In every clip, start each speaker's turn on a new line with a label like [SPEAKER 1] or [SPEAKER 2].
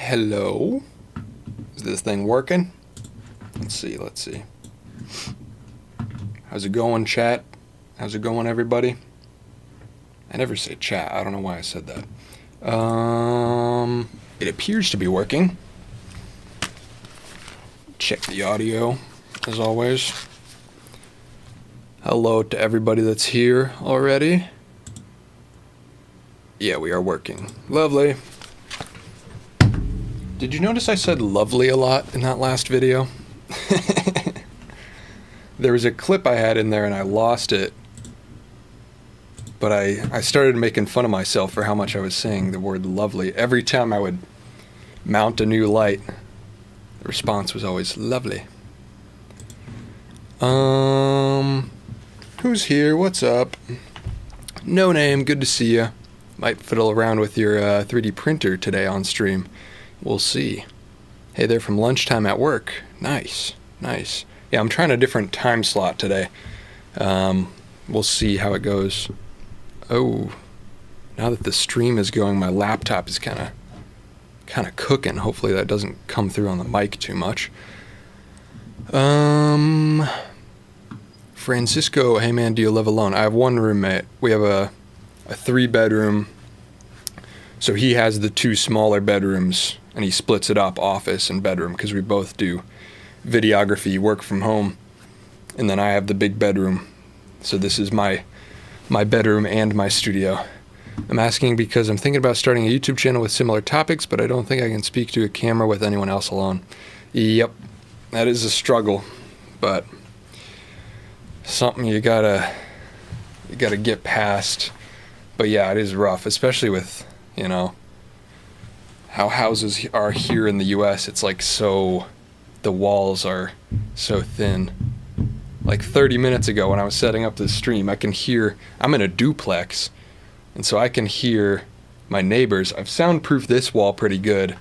[SPEAKER 1] Hello? Is this thing working? Let's see. How's it going, chat? How's it going, everybody? I never say chat. I don't know why I said that. It appears to be working. Check the audio, as always. Hello to everybody that's here already. Yeah, we are working. Lovely. Did you notice I said lovely a lot in that last video? There was a clip I had in there and I lost it. But I started making fun of myself for how much I was saying the word lovely. Every time I would mount a new light, the response was always lovely. Who's here? What's up? No name, good to see ya. Might fiddle around with your 3D printer today on stream. We'll see. Hey, they're from lunchtime at work. Nice. Yeah, I'm trying a different time slot today. We'll see how it goes. Oh, now that the stream is going, my laptop is kind of cooking. Hopefully that doesn't come through on the mic too much. Francisco, hey man, do you live alone? I have one roommate. We have a 3-bedroom. So he has the 2 smaller bedrooms, and he splits it up, office and bedroom, because we both do videography, work from home. And then I have the big bedroom. So this is my bedroom and my studio. I'm asking because I'm thinking about starting a YouTube channel with similar topics, but I don't think I can speak to a camera with anyone else alone. Yep, that is a struggle, but something you gotta get past. But yeah, it is rough, especially with, you know, how houses are here in the US. It's like the walls are so thin. Like 30 minutes ago when I was setting up this stream, I can hear, I'm in a duplex, and so I can hear my neighbors. I've soundproofed this wall pretty good,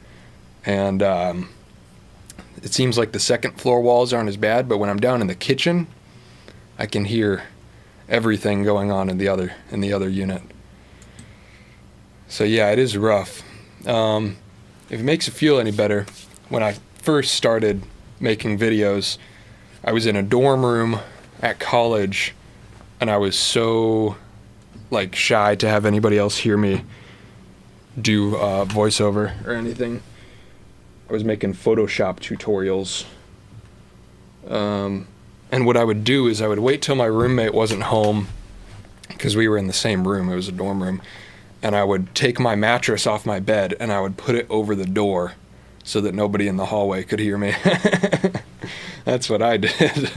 [SPEAKER 1] and it seems like the second floor walls aren't as bad, but when I'm down in the kitchen, I can hear everything going on in the other unit. So yeah, it is rough. If it makes you feel any better, when I first started making videos, I was in a dorm room at college, and I was so shy to have anybody else hear me do voiceover or anything. I was making Photoshop tutorials. And what I would do is I would wait till my roommate wasn't home, because we were in the same room, it was a dorm room, and I would take my mattress off my bed and I would put it over the door so that nobody in the hallway could hear me. That's what I did.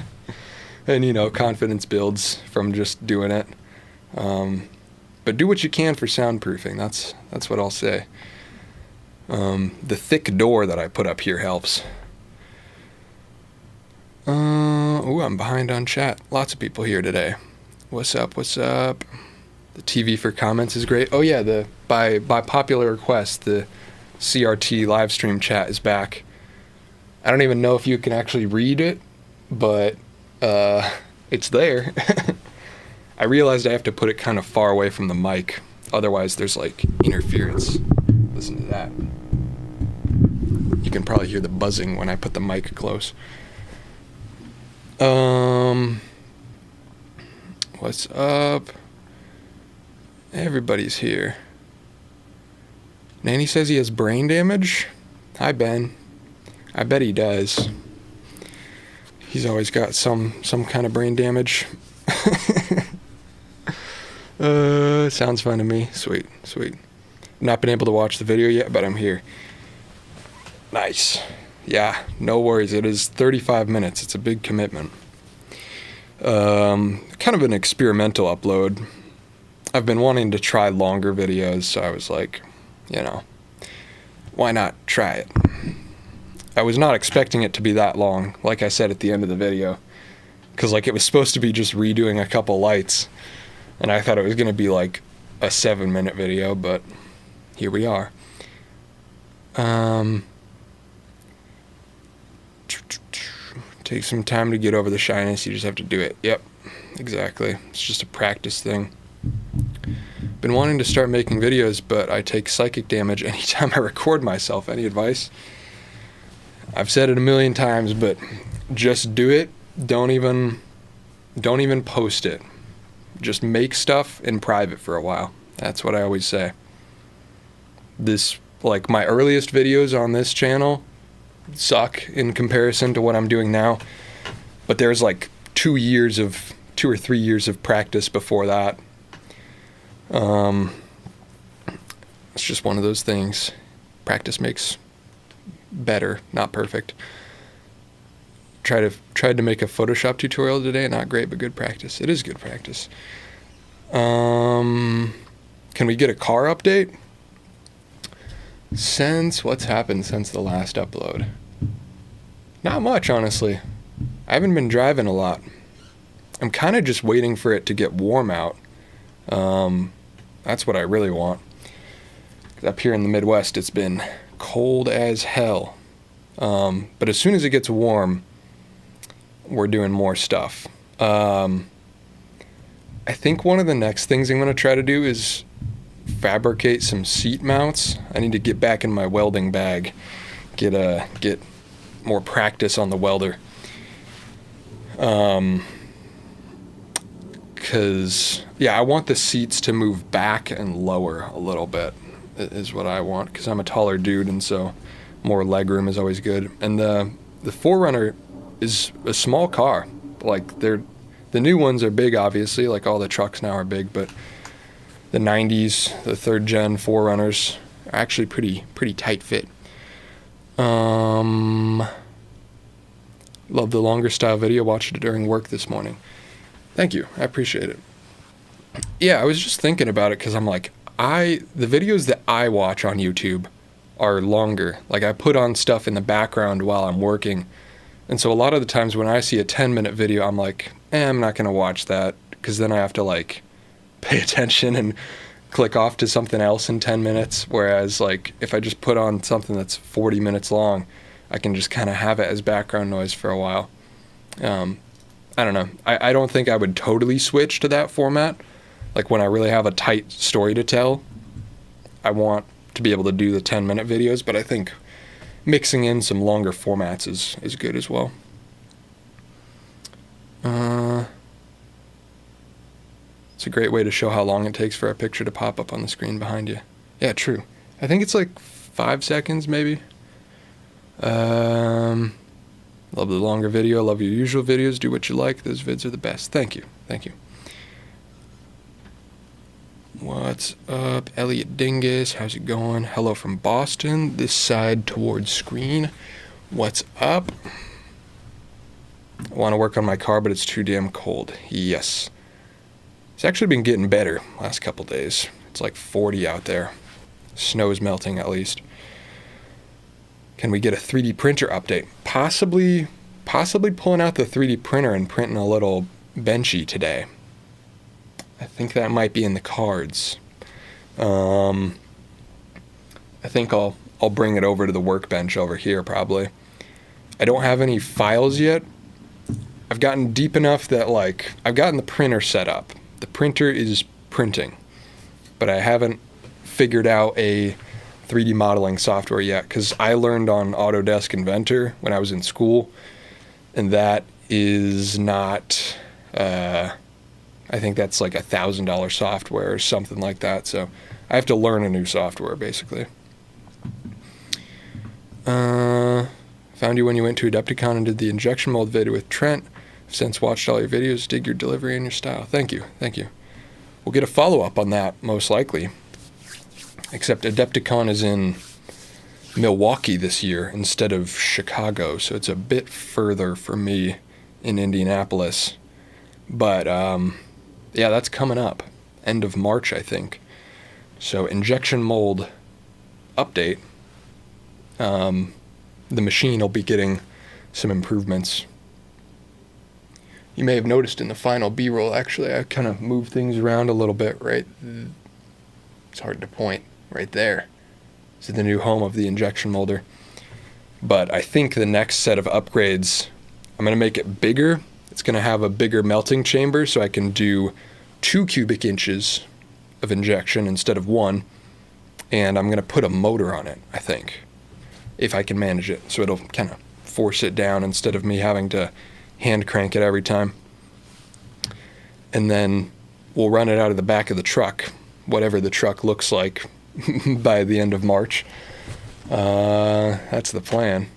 [SPEAKER 1] And you know, confidence builds from just doing it. But do what you can for soundproofing. That's what I'll say. The thick door that I put up here helps. I'm behind on chat. Lots of people here today. What's up? The TV for comments is great. Oh yeah, by popular request, the CRT live stream chat is back. I don't even know if you can actually read it, but it's there. I realized I have to put it kind of far away from the mic, otherwise there's interference. Listen to that. You can probably hear the buzzing when I put the mic close. What's up? Everybody's here. Nanny says he has brain damage. Hi, Ben. I bet he does. He's always got some kind of brain damage. Sounds fun to me. Sweet. Not been able to watch the video yet, but I'm here. Nice. Yeah, no worries. It is 35 minutes. It's a big commitment. Kind of an experimental upload. I've been wanting to try longer videos, so I was like, why not try it? I was not expecting it to be that long, like I said at the end of the video, because it was supposed to be just redoing a couple lights, and I thought it was going to be a 7-minute video, but here we are. Take some time to get over the shyness, you just have to do it. Yep, exactly. It's just a practice thing. been wanting to start making videos, but I take psychic damage anytime I record myself. Any advice? I've said it a million times, but just do it. Don't even post it. Just make stuff in private for a while. That's what I always say. Like my earliest videos on this channel suck in comparison to what I'm doing now, but there's like 2 or 3 years of practice before that. It's just one of those things. Practice makes better, not perfect. Tried to make a Photoshop tutorial today. Not great, but good practice. It is good practice. Can we get a car update? What's happened since the last upload? Not much, honestly. I haven't been driving a lot. I'm kind of just waiting for it to get warm out. That's what I really want. 'Cause up here in the Midwest, it's been cold as hell. But as soon as it gets warm, we're doing more stuff. I think one of the next things I'm going to try to do is fabricate some seat mounts. I need to get back in my welding bag, get more practice on the welder. Because, yeah, I want the seats to move back and lower a little bit is what I want, because I'm a taller dude, and so more legroom is always good. And the 4Runner is a small car. Like, the new ones are big, obviously, like all the trucks now are big, but the 90s, the 3rd gen 4Runners are actually pretty tight fit. Love the longer style video. Watched it during work this morning. Thank you. I appreciate it. Yeah, I was just thinking about it because I'm like, the videos that I watch on YouTube are longer. Like, I put on stuff in the background while I'm working. And so a lot of the times when I see a 10-minute video, I'm like, I'm not going to watch that, because then I have to, like, pay attention and click off to something else in 10 minutes. Whereas, like, if I just put on something that's 40 minutes long, I can just kind of have it as background noise for a while. I don't know. I don't think I would totally switch to that format. Like, when I really have a tight story to tell, I want to be able to do the 10-minute videos, but I think mixing in some longer formats is good as well. It's a great way to show how long it takes for a picture to pop up on the screen behind you. Yeah, true. I think it's like 5 seconds, maybe. Love the longer video. Love your usual videos. Do what you like. Those vids are the best. Thank you. Thank you. What's up, Elliot Dingus? How's it going? Hello from Boston. This side towards screen. What's up? I want to work on my car, but it's too damn cold. Yes. It's actually been getting better last couple days. It's like 40 out there. Snow's melting, at least. Can we get a 3D printer update? Possibly pulling out the 3D printer and printing a little benchy today. I think that might be in the cards. I think I'll bring it over to the workbench over here, probably. I don't have any files yet. I've gotten deep enough that, like, I've gotten the printer set up. The printer is printing, but I haven't figured out a 3D modeling software yet, because I learned on Autodesk Inventor when I was in school, and that is not, I think that's like $1,000 software or something like that, so I have to learn a new software, basically. Found you when you went to Adepticon and did the injection mold video with Trent. I've since watched all your videos, dig your delivery and your style. Thank you. We'll get a follow-up on that, most likely. Except Adepticon is in Milwaukee this year instead of Chicago, so it's a bit further for me in Indianapolis. But, yeah, that's coming up. End of March, I think. So, injection mold update. The machine will be getting some improvements. You may have noticed in the final B-roll, actually, I kind of moved things around a little bit, right? It's hard to point. Right there. This is the new home of the injection molder. But I think the next set of upgrades, I'm going to make it bigger. It's going to have a bigger melting chamber, so I can do 2 cubic inches of injection instead of one, and I'm going to put a motor on it, I think, if I can manage it. So it'll kind of force it down instead of me having to hand crank it every time. And then we'll run it out of the back of the truck, whatever the truck looks like by the end of March. That's the plan.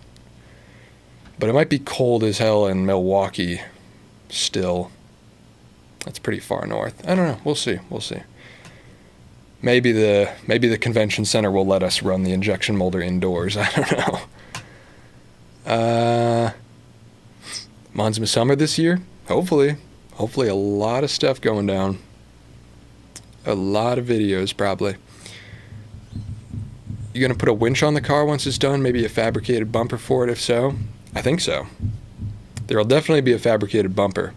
[SPEAKER 1] But it might be cold as hell in Milwaukee still. That's pretty far north. I don't know. We'll see. Maybe the convention center will let us run the injection molder indoors. I don't know. Monsma summer this year? Hopefully a lot of stuff going down. A lot of videos, probably. You gonna put a winch on the car once it's done? Maybe a fabricated bumper for it, if so? I think so. There'll definitely be a fabricated bumper.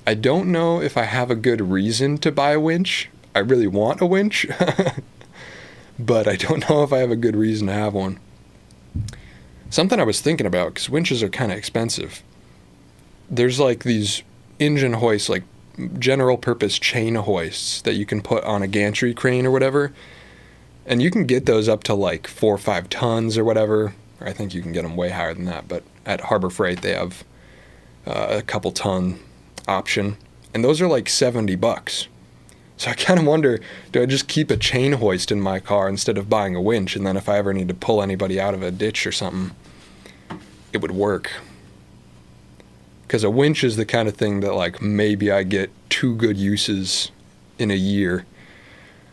[SPEAKER 1] I don't know if I have a good reason to buy a winch. I really want a winch, but I don't know if I have a good reason to have one. Something I was thinking about, because winches are kind of expensive. There's like these engine hoists, like general purpose chain hoists that you can put on a gantry crane or whatever. And you can get those up to like 4 or 5 tons or whatever. Or I think you can get them way higher than that. But at Harbor Freight, they have a couple ton option. And those are like $70. So I kind of wonder, do I just keep a chain hoist in my car instead of buying a winch? And then if I ever need to pull anybody out of a ditch or something, it would work. Because a winch is the kind of thing that like maybe I get 2 good uses in a year.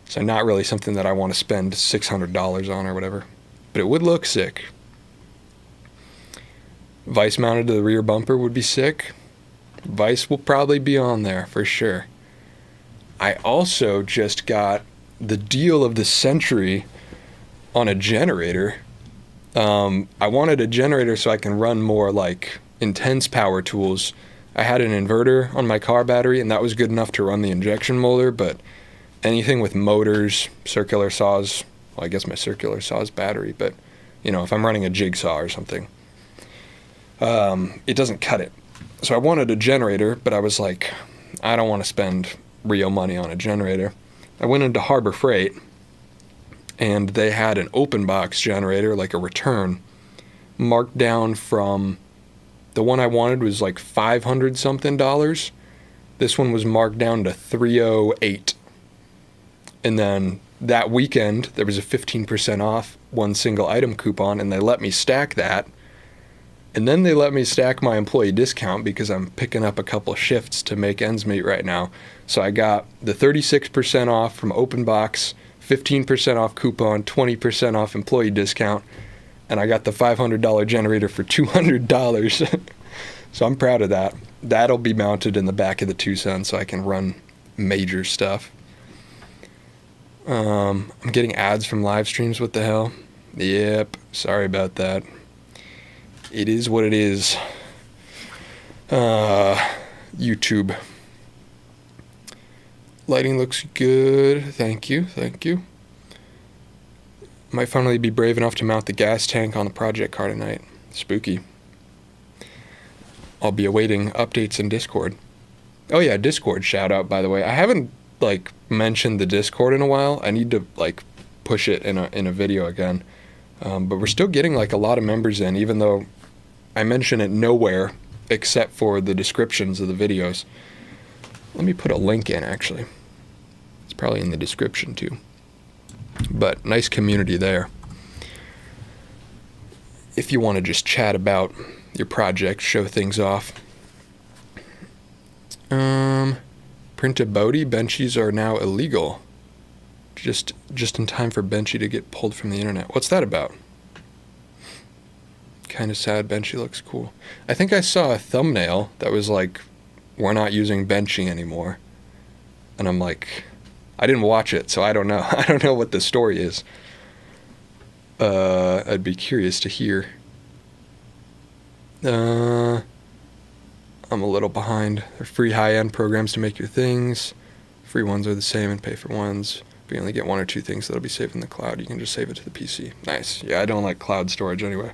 [SPEAKER 1] So not really something that I want to spend $600 on or whatever. But it would look sick. Vice mounted to the rear bumper would be sick. Vice will probably be on there for sure. I also just got the deal of the century on a generator. I wanted a generator so I can run more like intense power tools. I had an inverter on my car battery, and that was good enough to run the injection molder, but anything with motors, circular saws, well, I guess my circular saw is battery, but you know, if I'm running a jigsaw or something, it doesn't cut it. So I wanted a generator, but I was like, I don't want to spend real money on a generator. I went into Harbor Freight, and they had an open box generator, like a return, marked down from the one I wanted was like $500 something. This one was marked down to $308. And then that weekend, there was a 15% off one single item coupon, and they let me stack that. And then they let me stack my employee discount because I'm picking up a couple shifts to make ends meet right now. So I got the 36% off from open box, 15% off coupon, 20% off employee discount, and I got the $500 generator for $200. So I'm proud of that. That'll be mounted in the back of the Tucson so I can run major stuff. I'm getting ads from live streams. What the hell? Yep. Sorry about that. It is what it is. YouTube. Lighting looks good. Thank you. Might finally be brave enough to mount the gas tank on the project car tonight. Spooky. I'll be awaiting updates in Discord. Oh yeah, Discord shout out, by the way. I haven't mentioned the Discord in a while. I need to push it in a video again. But we're still getting a lot of members in, even though I mention it nowhere except for the descriptions of the videos. Let me put a link in, actually. It's probably in the description too. But nice community there. If you want to just chat about your project, show things off. Print a Bodie, Benchies are now illegal. Just in time for Benchy to get pulled from the internet. What's that about? Kind of sad. Benchy looks cool. I think I saw a thumbnail that was we're not using Benchy anymore. And I'm I didn't watch it, so I don't know. I don't know what the story is. I'd be curious to hear. I'm a little behind. There are free high-end programs to make your things. Free ones are the same and pay for ones. But you only get 1 or 2 things that'll be saved in the cloud. You can just save it to the PC. Nice. Yeah, I don't like cloud storage anyway.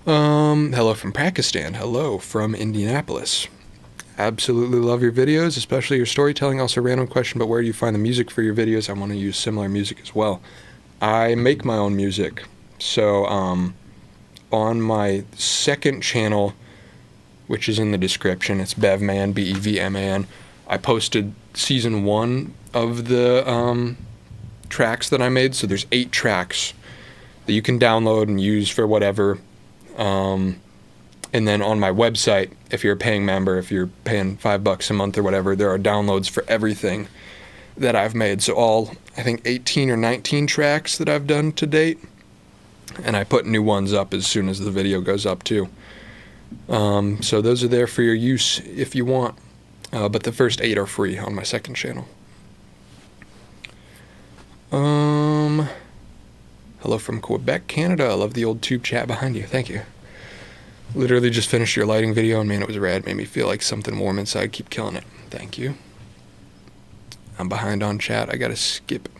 [SPEAKER 1] Hello from Pakistan. Hello from Indianapolis. absolutely love your videos, especially your storytelling. Also, random question, but where do you find the music for your videos? I want to use similar music as well. I make my own music. So on my second channel, which is in the description, it's Bevman, Bevman. I posted season 1 of the tracks that I made. So there's 8 tracks that you can download and use for whatever. And then on my website, if you're a paying member, if you're paying $5 a month or whatever, there are downloads for everything that I've made. So all, I think 18 or 19 tracks that I've done to date. And I put new ones up as soon as the video goes up too. So those are there for your use if you want. But the first 8 are free on my second channel. Hello from Quebec, Canada. I love the old tube chat behind you. Thank you. Literally just finished your lighting video, and man, it was rad. Made me feel like something warm inside. Keep killing it. Thank you. I'm behind on chat. I gotta skip.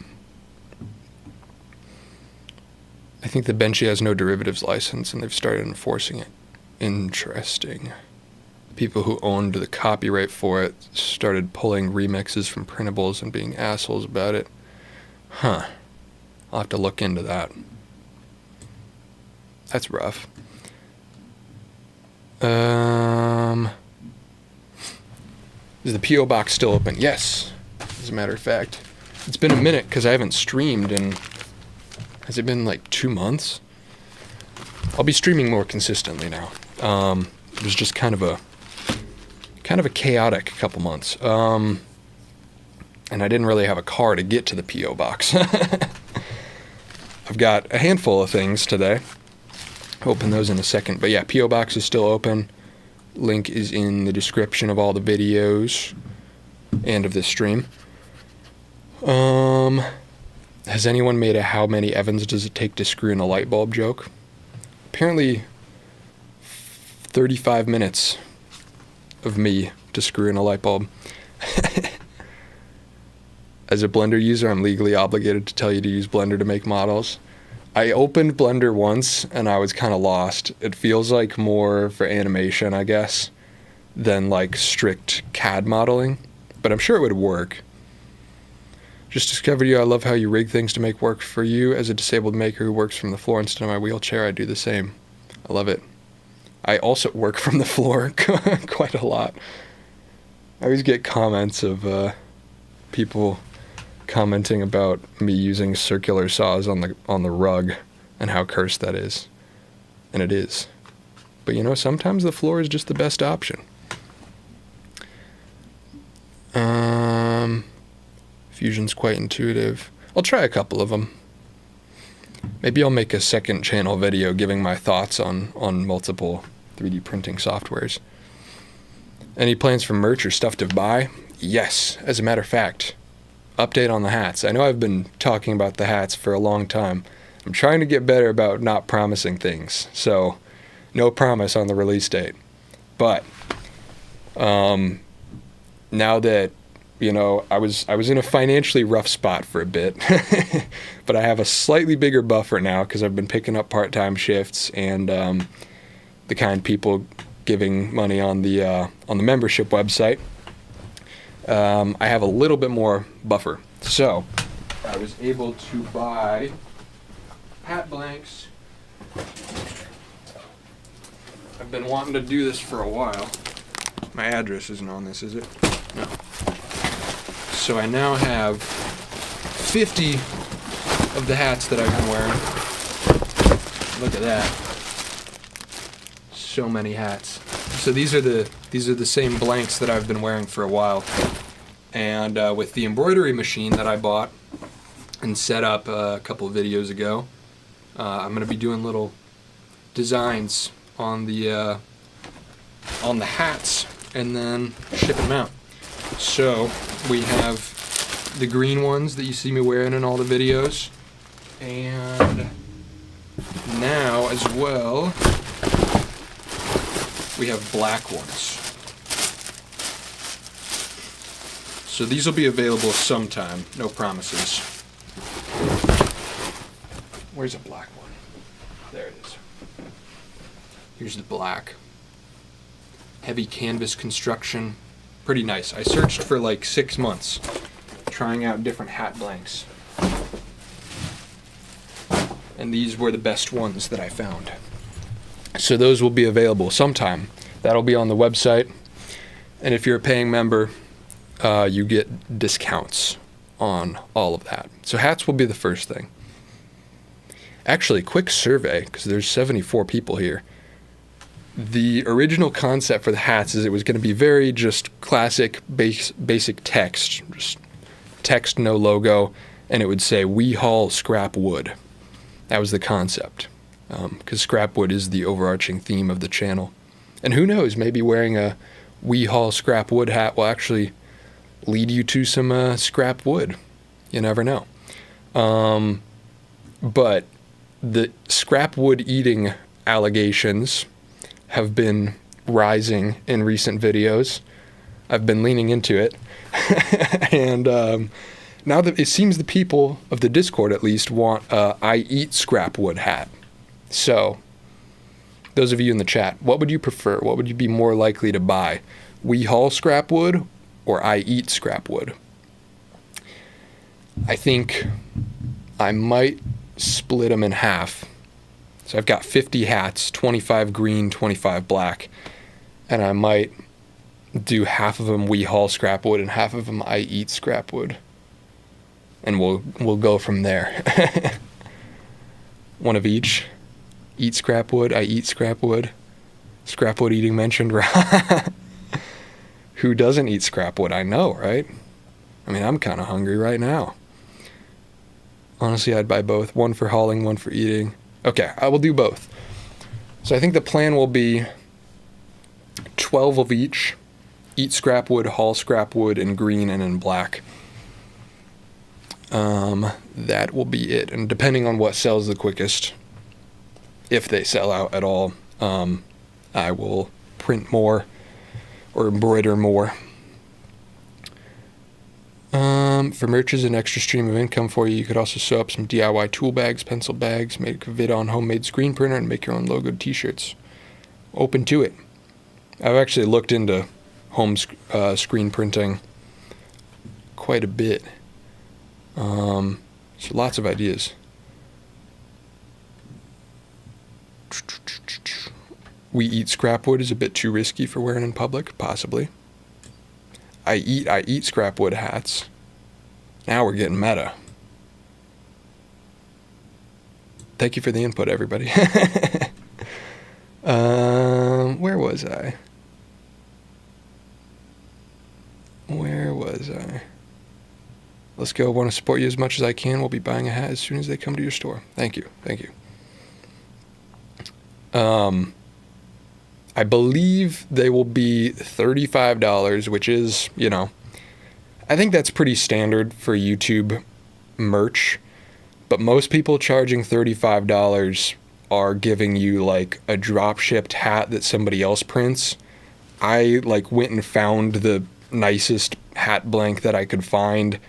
[SPEAKER 1] I think the Benchy has no derivatives license, and they've started enforcing it. Interesting. People who owned the copyright for it started pulling remixes from printables and being assholes about it. Huh. I'll have to look into that. That's rough. Is the P.O. box still open? Yes, as a matter of fact. It's been a minute because I haven't streamed in, has it been like 2 months? I'll be streaming more consistently now. It was just kind of a chaotic couple months. And I didn't really have a car to get to the P.O. box. I've got a handful of things today. Open those in a second. But yeah, P.O. box is still open. Link is in the description of all the videos and of this stream. Has anyone made a how many Evans does it take to screw in a light bulb joke? Apparently 35 minutes of me to screw in a light bulb. As a Blender user, I'm legally obligated to tell you to use Blender to make models. I opened Blender once and I was kind of lost. It feels like more for animation, I guess, than like strict CAD modeling, but I'm sure it would work. Just discovered you. I love how you rig things to make work for you. As a disabled maker who works from the floor instead of my wheelchair, I do the same. I love it. I also work from the floor quite a lot. I always get comments of people commenting about me using circular saws on the rug and how cursed that is. And it is. But you know, sometimes the floor is just the best option. Fusion's quite intuitive. I'll try a couple of them. Maybe I'll make a second channel video giving my thoughts on multiple 3D printing softwares. Any plans for merch or stuff to buy? Yes, as a matter of fact. Update on the hats. I know I've been talking about the hats for a long time. I'm trying to get better about not promising things, so no promise on the release date. But now that, you know, I was in a financially rough spot for a bit, but I have a slightly bigger buffer now because I've been picking up part-time shifts and the kind people giving money on the membership website. I have a little bit more buffer. So I was able to buy hat blanks. I've been wanting to do this for a while. My address isn't on this, is it? No. So I now have 50 of the hats that I've been wearing. Look at that. So many hats. So these are the same blanks that I've been wearing for a while. And with the embroidery machine that I bought and set up a couple of videos ago, I'm going to be doing little designs on the hats and then ship them out. So we have the green ones that you see me wearing in all the videos, and now as well we have black ones. So these will be available sometime, no promises. Where's a black one? There it is. Here's the black. Heavy canvas construction, pretty nice. I searched for like 6 months, trying out different hat blanks. And these were the best ones that I found. So those will be available sometime. That'll be on the website. And if you're a paying member, you get discounts on all of that. So hats will be the first thing. Actually, quick survey, because there's 74 people here. The original concept for the hats is it was going to be very just classic basic text, just text, no logo, and it would say, "We haul scrap wood." That was the concept, because scrap wood is the overarching theme of the channel. And who knows, maybe wearing a "We haul scrap wood" hat will actually lead you to some scrap wood. You never know. But the scrap wood eating allegations have been rising in recent videos. I've been leaning into it. And now that it seems the people of the Discord at least want a "I eat scrap wood" hat. So those of you in the chat, what would you prefer? What would you be more likely to buy? "We haul scrap wood" or "I eat scrap wood"? I think I might split them in half. So I've got 50 hats, 25 green, 25 black, and I might do half of them "We haul scrap wood" and half of them "I eat scrap wood." And we'll go from there. One of each. Eat scrap wood, I eat scrap wood. Scrap wood eating mentioned. Who doesn't eat scrap wood? I know, right? I mean, I'm kind of hungry right now. Honestly, I'd buy both. One for hauling, one for eating. Okay, I will do both. So I think the plan will be 12 of each. Eat scrap wood, haul scrap wood in green and in black. That will be it. And depending on what sells the quickest, if they sell out at all, I will print more or embroider more. For merch is an extra stream of income for you. You could also sew up some DIY tool bags, pencil bags, make a vid on homemade screen printer, and make your own logoed t-shirts. Open to it. I've actually looked into home screen printing quite a bit. So lots of ideas. "We eat scrap wood" is a bit too risky for wearing in public, possibly. I eat scrap wood hats. Now we're getting meta. Thank you for the input, everybody. Where was I? Let's go. Want to support you as much as I can. We'll be buying a hat as soon as they come to your store. Thank you. I believe they will be $35, which is, I think that's pretty standard for YouTube merch. But most people charging $35 are giving you like a drop shipped hat that somebody else prints. I went and found the nicest hat blank that I could find,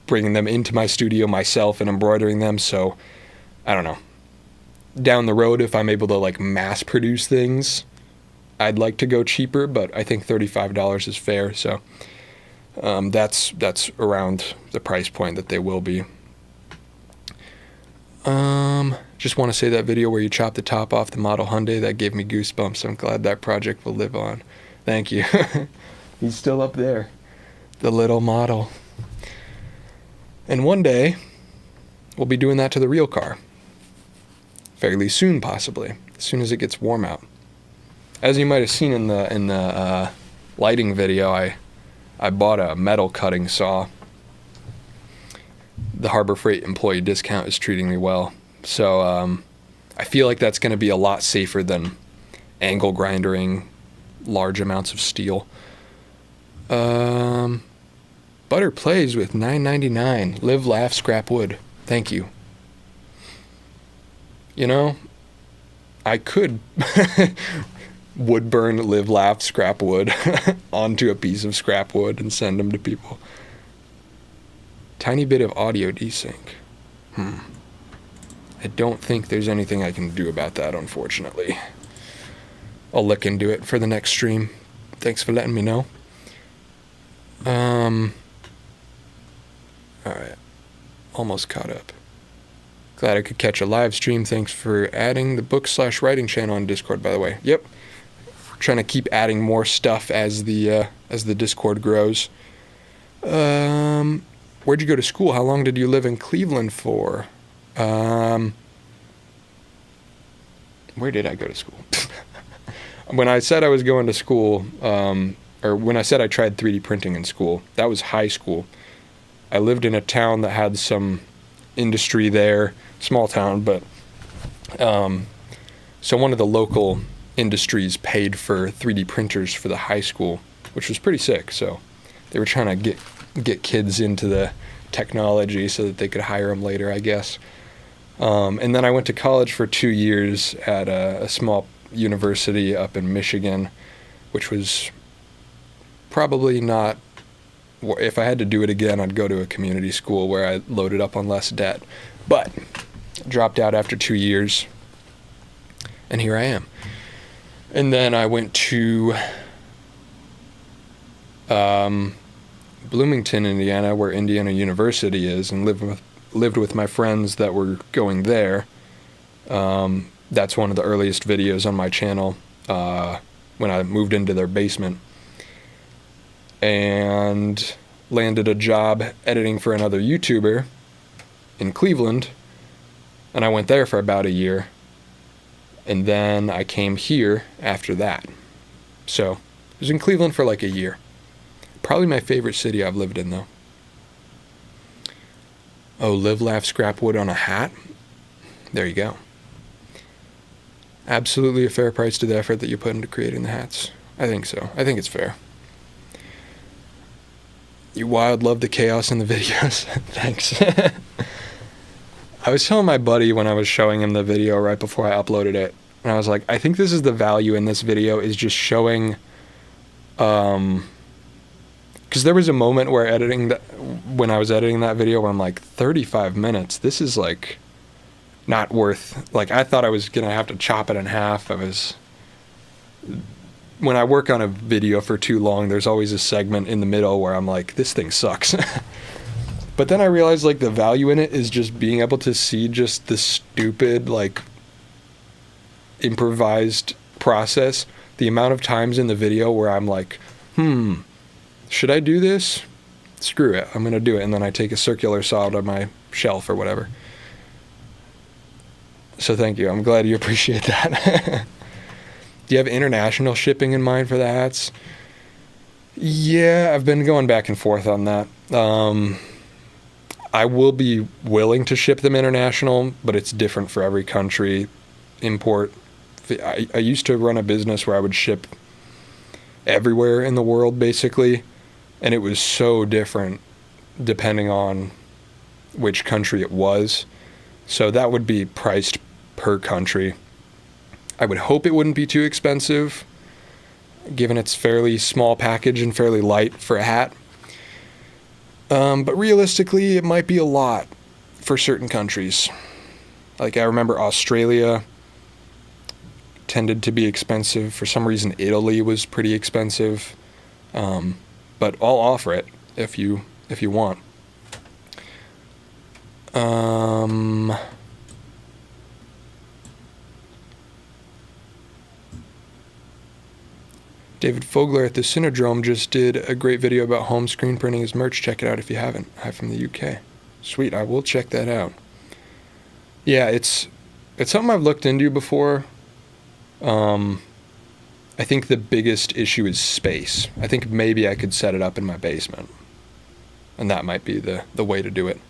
[SPEAKER 1] bringing them into my studio myself and embroidering them. So I don't know. Down the road, if I'm able to mass produce things, I'd like to go cheaper, but I think $35 is fair. So that's around the price point that they will be. Just want to say that video where you chopped the top off the model Hyundai, that gave me goosebumps. I'm glad that project will live on. Thank you. He's still up there, the little model. And one day, we'll be doing that to the real car. Fairly soon, possibly, as soon as it gets warm out. As you might have seen in the lighting video, I bought a metal cutting saw. The Harbor Freight employee discount is treating me well. So I feel like that's going to be a lot safer than angle grinding large amounts of steel. Butter plays with $9.99. Live, laugh, scrap wood. Thank you. I could wood burn, live, laugh, scrap wood onto a piece of scrap wood and send them to people. Tiny bit of audio desync. I don't think there's anything I can do about that, unfortunately. I'll look into it for the next stream. Thanks for letting me know. All right. Almost caught up. Glad I could catch a live stream. Thanks for adding the book/writing channel on Discord, by the way. Yep. Trying to keep adding more stuff as the Discord grows. Where'd you go to school? How long did you live in Cleveland for? Where did I go to school? When I said I was going to school, or when I said I tried 3D printing in school, that was high school. I lived in a town that had some industry there, small town, but so one of the local industries paid for 3D printers for the high school, which was pretty sick. So they were trying to get kids into the technology so that they could hire them later, I guess. And then I went to college for 2 years at a small university up in Michigan, which was probably not, if I had to do it again, I'd go to a community school where I loaded up on less debt. But dropped out after 2 years, and here I am. And then I went to Bloomington, Indiana, where Indiana University is, and lived with my friends that were going there. That's one of the earliest videos on my channel, when I moved into their basement. And landed a job editing for another YouTuber in Cleveland, and I went there for about a year, and then I came here after that. So I was in Cleveland for like a year. Probably my favorite city I've lived in, though. Oh, live, laugh, scrap wood on a hat? There you go. Absolutely a fair price to the effort that you put into creating the hats. I think so. I think it's fair. You wild, love the chaos in the videos. Thanks. I was telling my buddy when I was showing him the video right before I uploaded it, and I was like, I think this is the value in this video, is just showing, because there was a moment where when I was editing that video where I'm like, 35 minutes, this is like not worth, like I thought I was going to have to chop it in half. When I work on a video for too long, there's always a segment in the middle where I'm like, this thing sucks. But then I realized like the value in it is just being able to see just the stupid, like improvised process. The amount of times in the video where I'm like, should I do this? Screw it, I'm gonna do it. And then I take a circular saw out of my shelf or whatever. So thank you, I'm glad you appreciate that. Do you have international shipping in mind for the hats? Yeah, I've been going back and forth on that. I will be willing to ship them international, but it's different for every country. Import. I used to run a business where I would ship everywhere in the world, basically, and it was so different depending on which country it was. So that would be priced per country. I would hope it wouldn't be too expensive, given its fairly small package and fairly light for a hat. But realistically, it might be a lot for certain countries. Like I remember Australia tended to be expensive. For some reason, Italy was pretty expensive. But I'll offer it if you want. David Fogler at the Cinedrome just did a great video about home screen printing his merch. Check it out if you haven't. Hi from the UK. Sweet, I will check that out. Yeah, it's something I've looked into before. I think the biggest issue is space. I think maybe I could set it up in my basement, and that might be the way to do it.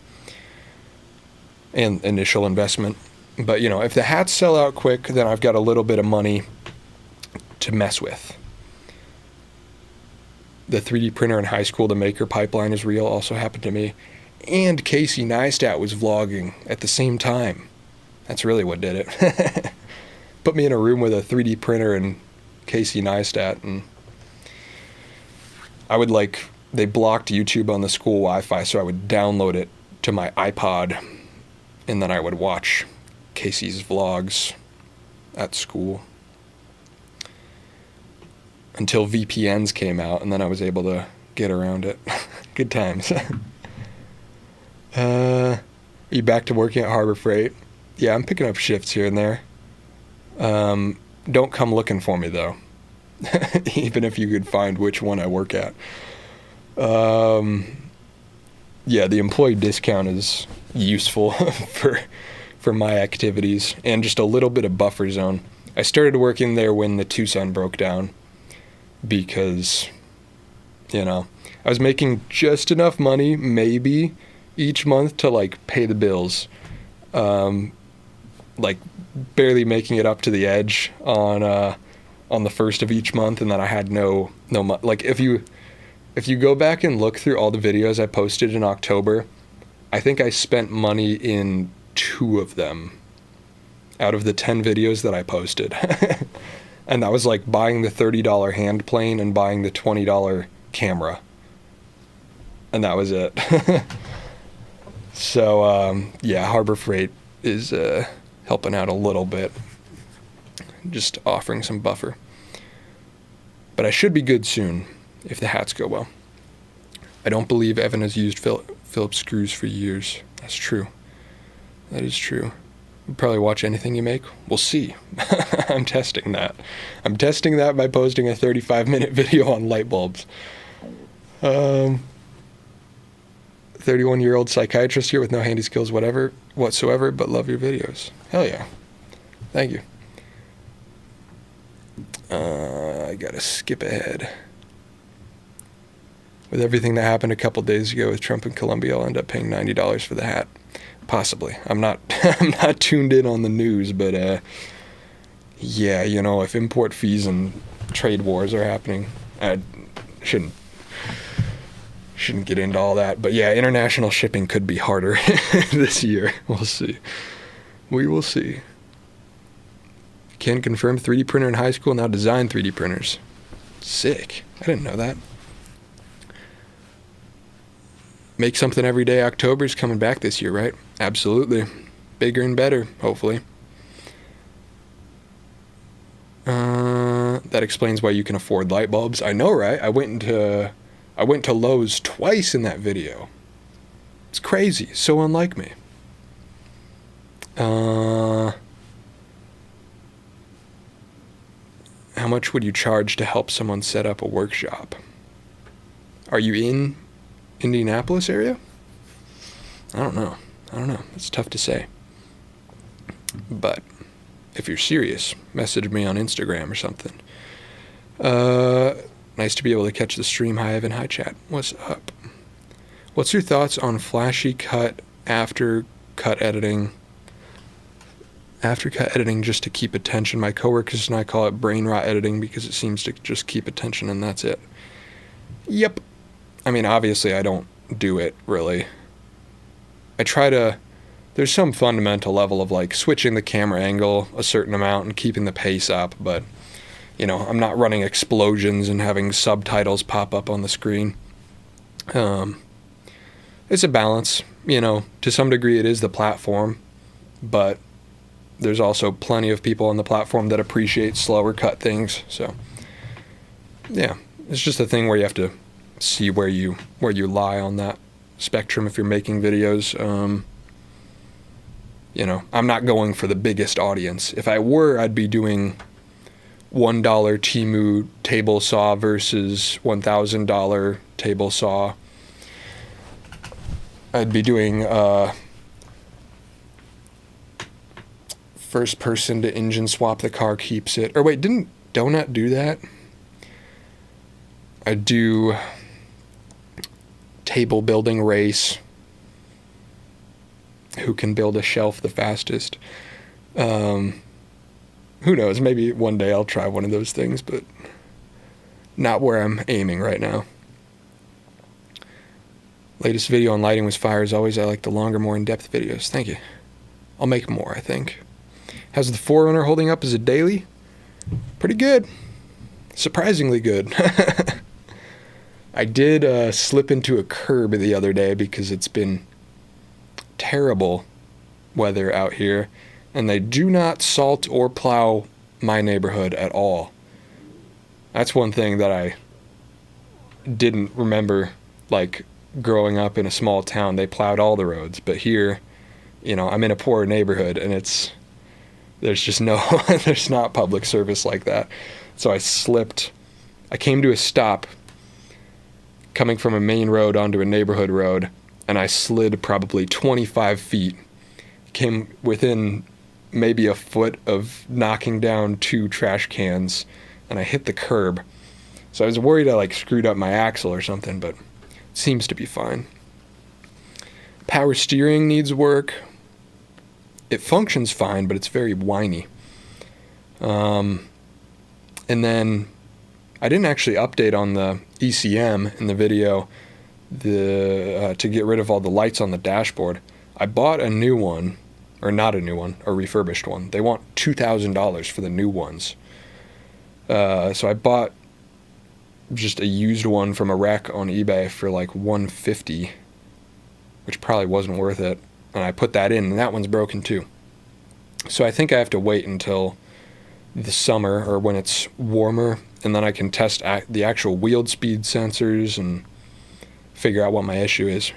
[SPEAKER 1] And initial investment. But, if the hats sell out quick, then I've got a little bit of money to mess with. The 3D printer in high school, the maker pipeline is real, also happened to me. And Casey Neistat was vlogging at the same time. That's really what did it. Put me in a room with a 3D printer and Casey Neistat, and I would they blocked YouTube on the school Wi-Fi, so I would download it to my iPod, and then I would watch Casey's vlogs at school. Until VPNs came out, and then I was able to get around it. Good times. Are you back to working at Harbor Freight? Yeah, I'm picking up shifts here and there. Don't come looking for me, though. Even if you could find which one I work at. Yeah, the employee discount is useful for my activities, and just a little bit of buffer zone. I started working there when the Tucson broke down because, I was making just enough money, maybe, each month to, like, pay the bills. Like, barely making it up to the edge on the first of each month, and then I had no like, if you go back and look through all the videos I posted in October, I think I spent money in 2 of them out of the 10 videos that I posted. And that was like buying the $30 hand plane and buying the $20 camera. And that was it. So, yeah, Harbor Freight is helping out a little bit. Just offering some buffer. But I should be good soon if the hats go well. I don't believe Evan has used Phillips screws for years. That's true. That is true. We'll probably watch anything you make. We'll see. I'm testing that. I'm testing that by posting a 35-minute video on light bulbs. 31-year-old psychiatrist here with no handy skills whatsoever, but love your videos. Hell yeah. Thank you. I gotta skip ahead. With everything that happened a couple days ago with Trump and Colombia, I'll end up paying $90 for the hat. Possibly. I'm not tuned in on the news, but yeah, if import fees and trade wars are happening, I shouldn't get into all that. But yeah, international shipping could be harder this year. We'll see. We will see. Can confirm 3D printer in high school, now design 3D printers. Sick. I didn't know that. Make something every day. October's coming back this year, right? Absolutely. Bigger and better, hopefully. That explains why you can afford light bulbs. I know, right? I went to Lowe's twice in that video. It's crazy. So unlike me. How much would you charge to help someone set up a workshop? Are you in Indianapolis area? I don't know. It's tough to say. But if you're serious, message me on Instagram or something. Nice to be able to catch the stream. Hi, Evan. Hi, chat. What's up? What's your thoughts on flashy cut after cut editing? After cut editing just to keep attention. My coworkers and I call it brain rot editing because it seems to just keep attention and that's it. Yep. I mean, obviously I don't do it, really. I try to... There's some fundamental level of, like, switching the camera angle a certain amount and keeping the pace up, but, I'm not running explosions and having subtitles pop up on the screen. It's a balance, to some degree it is the platform, but there's also plenty of people on the platform that appreciate slower cut things, so, yeah. It's just a thing where you have to see where you lie on that spectrum if you're making videos. I'm not going for the biggest audience. If I were, I'd be doing $1 Temu table saw versus $1,000 table saw. I'd be doing first person to engine swap, the car keeps it. Or wait, didn't Donut do that? I'd do table building race. Who can build a shelf the fastest? Who knows? Maybe one day I'll try one of those things, but not where I'm aiming right now. Latest video on lighting was fire as always. I like the longer, more in-depth videos. Thank you. I'll make more, I think. How's the Forerunner holding up as a daily? Pretty good. Surprisingly good. I did slip into a curb the other day because it's been terrible weather out here, and they do not salt or plow my neighborhood at all. That's one thing that didn't remember, like, growing up in a small town, they plowed all the roads. But here, I'm in a poor neighborhood, and there's just there's not public service like that. So I came to a stop coming from a main road onto a neighborhood road, and I slid probably 25 feet, came within maybe a foot of knocking down 2 trash cans, and I hit the curb. So I was worried I screwed up my axle or something, but it seems to be fine. Power steering needs work. It functions fine, but it's very whiny. And then I didn't actually update on the ECM in the video to get rid of all the lights on the dashboard. I bought a new one, or not a new one, a refurbished one. They want $2,000 for the new ones. So I bought just a used one from a wreck on eBay for $150, which probably wasn't worth it. And I put that in, and that one's broken too. So I think I have to wait until the summer or when it's warmer, and then I can test the actual wheel speed sensors and figure out what my issue is.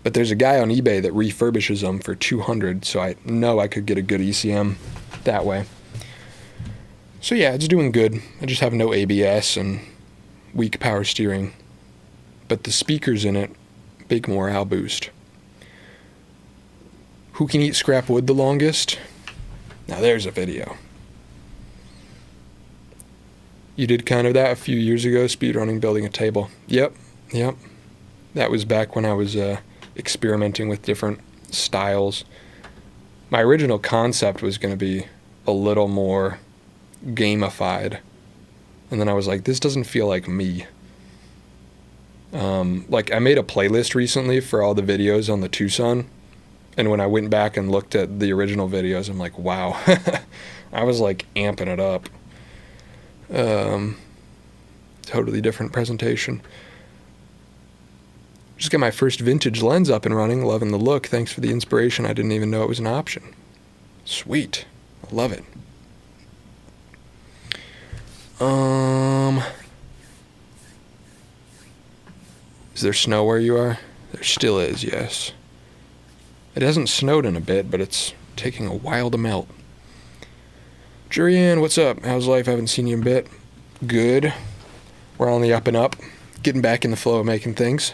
[SPEAKER 1] But there's a guy on eBay that refurbishes them for $200, so I know I could get a good ECM that way. So yeah, it's doing good. I just have no ABS and weak power steering. But the speakers in it, big morale boost. Who can eat scrap wood the longest? Now there's a video. You did kind of that a few years ago, speedrunning building a table. Yep. That was back when I was experimenting with different styles. My original concept was going to be a little more gamified. And then I was like, this doesn't feel like me. I made a playlist recently for all the videos on the Tucson. And when I went back and looked at the original videos, I'm like, wow. I was amping it up. Totally different presentation. Just got my first vintage lens up and running. Loving the look. Thanks for the inspiration. I didn't even know it was an option. Sweet. I love it. Is there snow where you are? There still is, yes. It hasn't snowed in a bit, but it's taking a while to melt. Jurian, what's up? How's life? Haven't seen you in a bit. Good. We're on the up and up. Getting back in the flow of making things.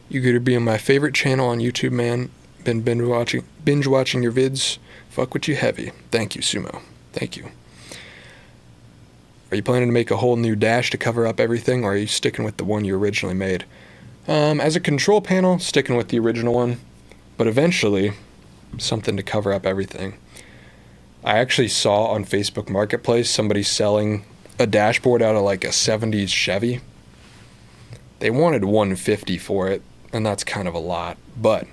[SPEAKER 1] You could be on my favorite channel on YouTube, man. Been binge watching your vids. Fuck with you heavy. Thank you, Sumo. Thank you. Are you planning to make a whole new dash to cover up everything, or are you sticking with the one you originally made? As a control panel, sticking with the original one, but eventually, something to cover up everything. I actually saw on Facebook Marketplace somebody selling a dashboard out of a 70s Chevy. They wanted $150 for it, and that's kind of a lot, but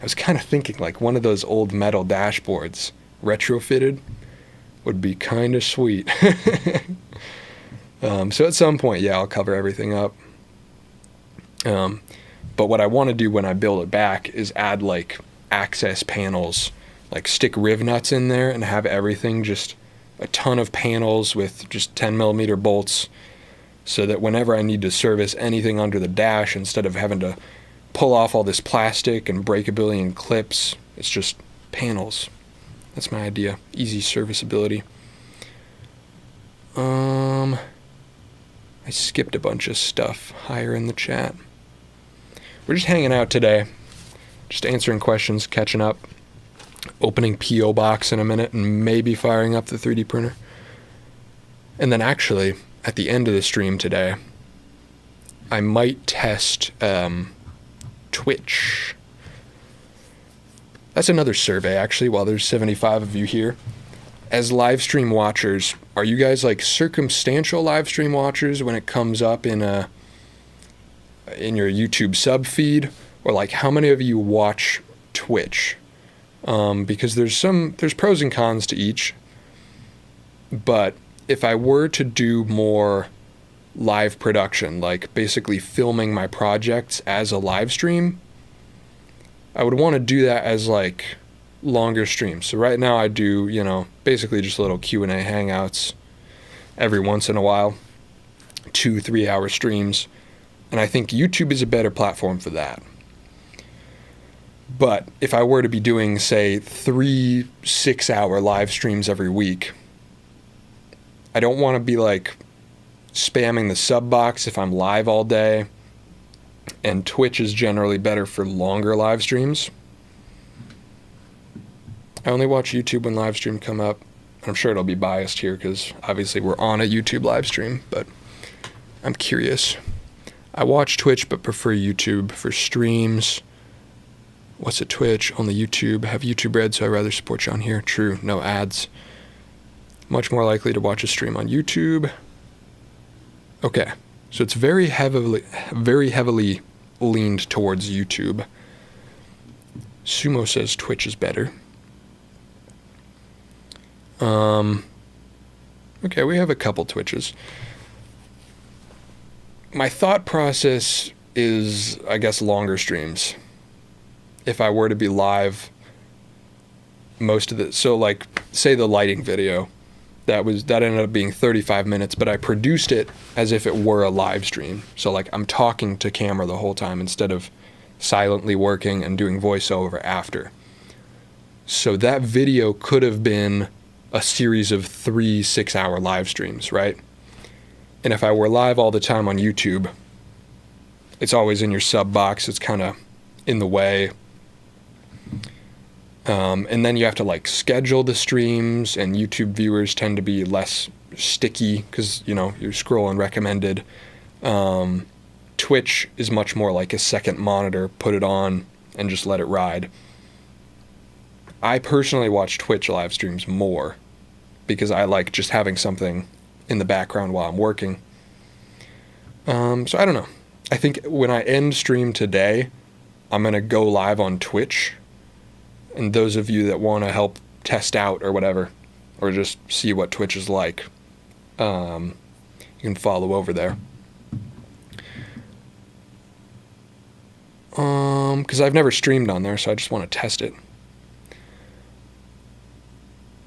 [SPEAKER 1] I was kind of thinking one of those old metal dashboards retrofitted would be kind of sweet. So at some point, yeah, I'll cover everything up. But what I want to do when I build it back is add access panels, stick riv nuts in there and have everything just a ton of panels with just 10 millimeter bolts, so that whenever I need to service anything under the dash, instead of having to pull off all this plastic and break a billion clips, it's just panels. That's my idea. Easy serviceability. I skipped a bunch of stuff higher in the chat. We're just hanging out today, just answering questions, catching up, opening P.O. Box in a minute, and maybe firing up the 3D printer. And then actually, at the end of the stream today, I might test Twitch. That's another survey, actually, while there's 75 of you here. As live stream watchers, are you guys circumstantial live stream watchers when it comes up in your YouTube sub feed? Or how many of you watch Twitch? Because there's pros and cons to each. But if I were to do more live production, basically filming my projects as a live stream, I would want to do that as longer streams. So right now I do, basically just little Q&A hangouts every once in a while. 2-3 hour streams. And I think YouTube is a better platform for that. But if I were to be doing, say, 3 6-hour live streams every week, I don't want to be like spamming the sub box if I'm live all day. And Twitch is generally better for longer live streams. I only watch YouTube when live stream come up. I'm sure it'll be biased here because obviously we're on a YouTube live stream, but I'm curious. I watch Twitch but prefer YouTube for streams. What's a Twitch? Only YouTube. Have YouTube Red, so I'd rather support you on here. True, no ads. Much more likely to watch a stream on YouTube. Okay, so it's very heavily leaned towards YouTube. Sumo says Twitch is better. Okay, we have a couple Twitches. My thought process is, I guess, longer streams. If I were to be live most of the, so like, say the lighting video, that ended up being 35 minutes, but I produced it as if it were a live stream. So like I'm talking to camera the whole time instead of silently working and doing voiceover after. So that video could have been a series of 3 6-hour live streams, right? And if I were live all the time on YouTube, it's always in your sub box. It's kind of in the way. And then you have to like schedule the streams, and YouTube viewers tend to be less sticky because, you know, you're scrolling recommended. Twitch is much more like a second monitor, put it on and just let it ride. I personally watch Twitch live streams more because I like just having something in the background while I'm working. So I don't know. I think when I end stream today, I'm going to go live on Twitch. And those of you that want to help test out or whatever, or just see what Twitch is like, you can follow over there. Because I've never streamed on there, so I just want to test it.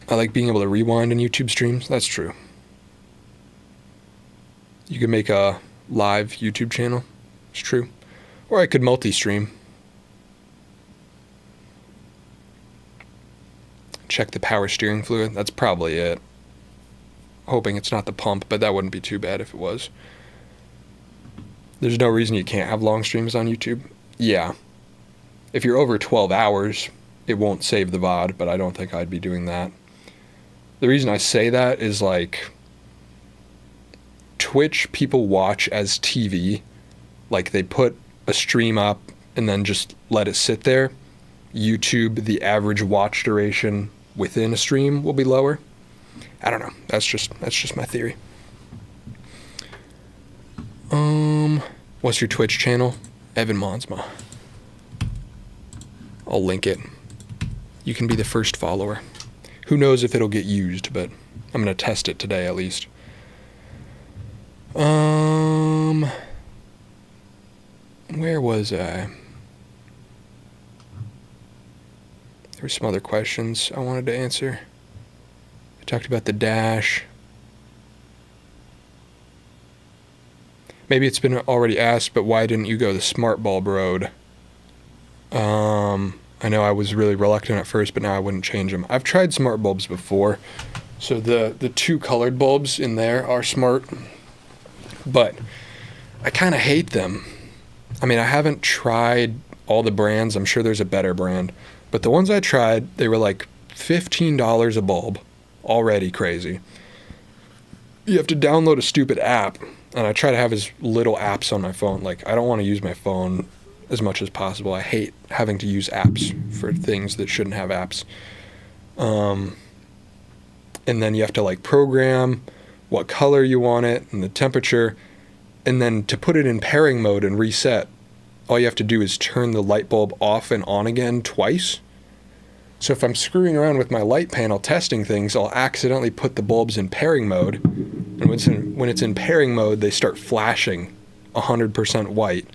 [SPEAKER 1] I like being able to rewind in YouTube streams. That's true. You could make a live YouTube channel. It's true. Or I could multi-stream. Check the power steering fluid. That's probably it. Hoping it's not the pump, but that wouldn't be too bad if it was. There's no reason you can't have long streams on YouTube. Yeah. If you're over 12 hours, it won't save the VOD, but I don't think I'd be doing that. The reason I say that is like Twitch people watch as TV. Like they put a stream up and then just let it sit there. YouTube, the average watch duration within a stream will be lower. I don't know. That's just my theory. What's your Twitch channel? Evan Monsma. I'll link it. You can be the first follower. Who knows if it'll get used, but I'm going to test it today at least. Where was I? There were some other questions I wanted to answer. I talked about the dash. Maybe it's been already asked, but why didn't you go the smart bulb road? I know I was really reluctant at first, but now I wouldn't change them. I've tried smart bulbs before. So the 2 colored bulbs in there are smart, but I kind of hate them. I mean, I haven't tried all the brands. I'm sure there's a better brand. But the ones I tried, they were like $15 a bulb. Already crazy. You have to download a stupid app, and I try to have as little apps on my phone. Like, I don't want to use my phone as much as possible. I hate having to use apps for things that shouldn't have apps. And then you have to like program what color you want it and the temperature. And then to put it in pairing mode and reset, all you have to do is turn the light bulb off and on again twice. So if I'm screwing around with my light panel testing things, I'll accidentally put the bulbs in pairing mode. And when it's in pairing mode, they start flashing 100% white,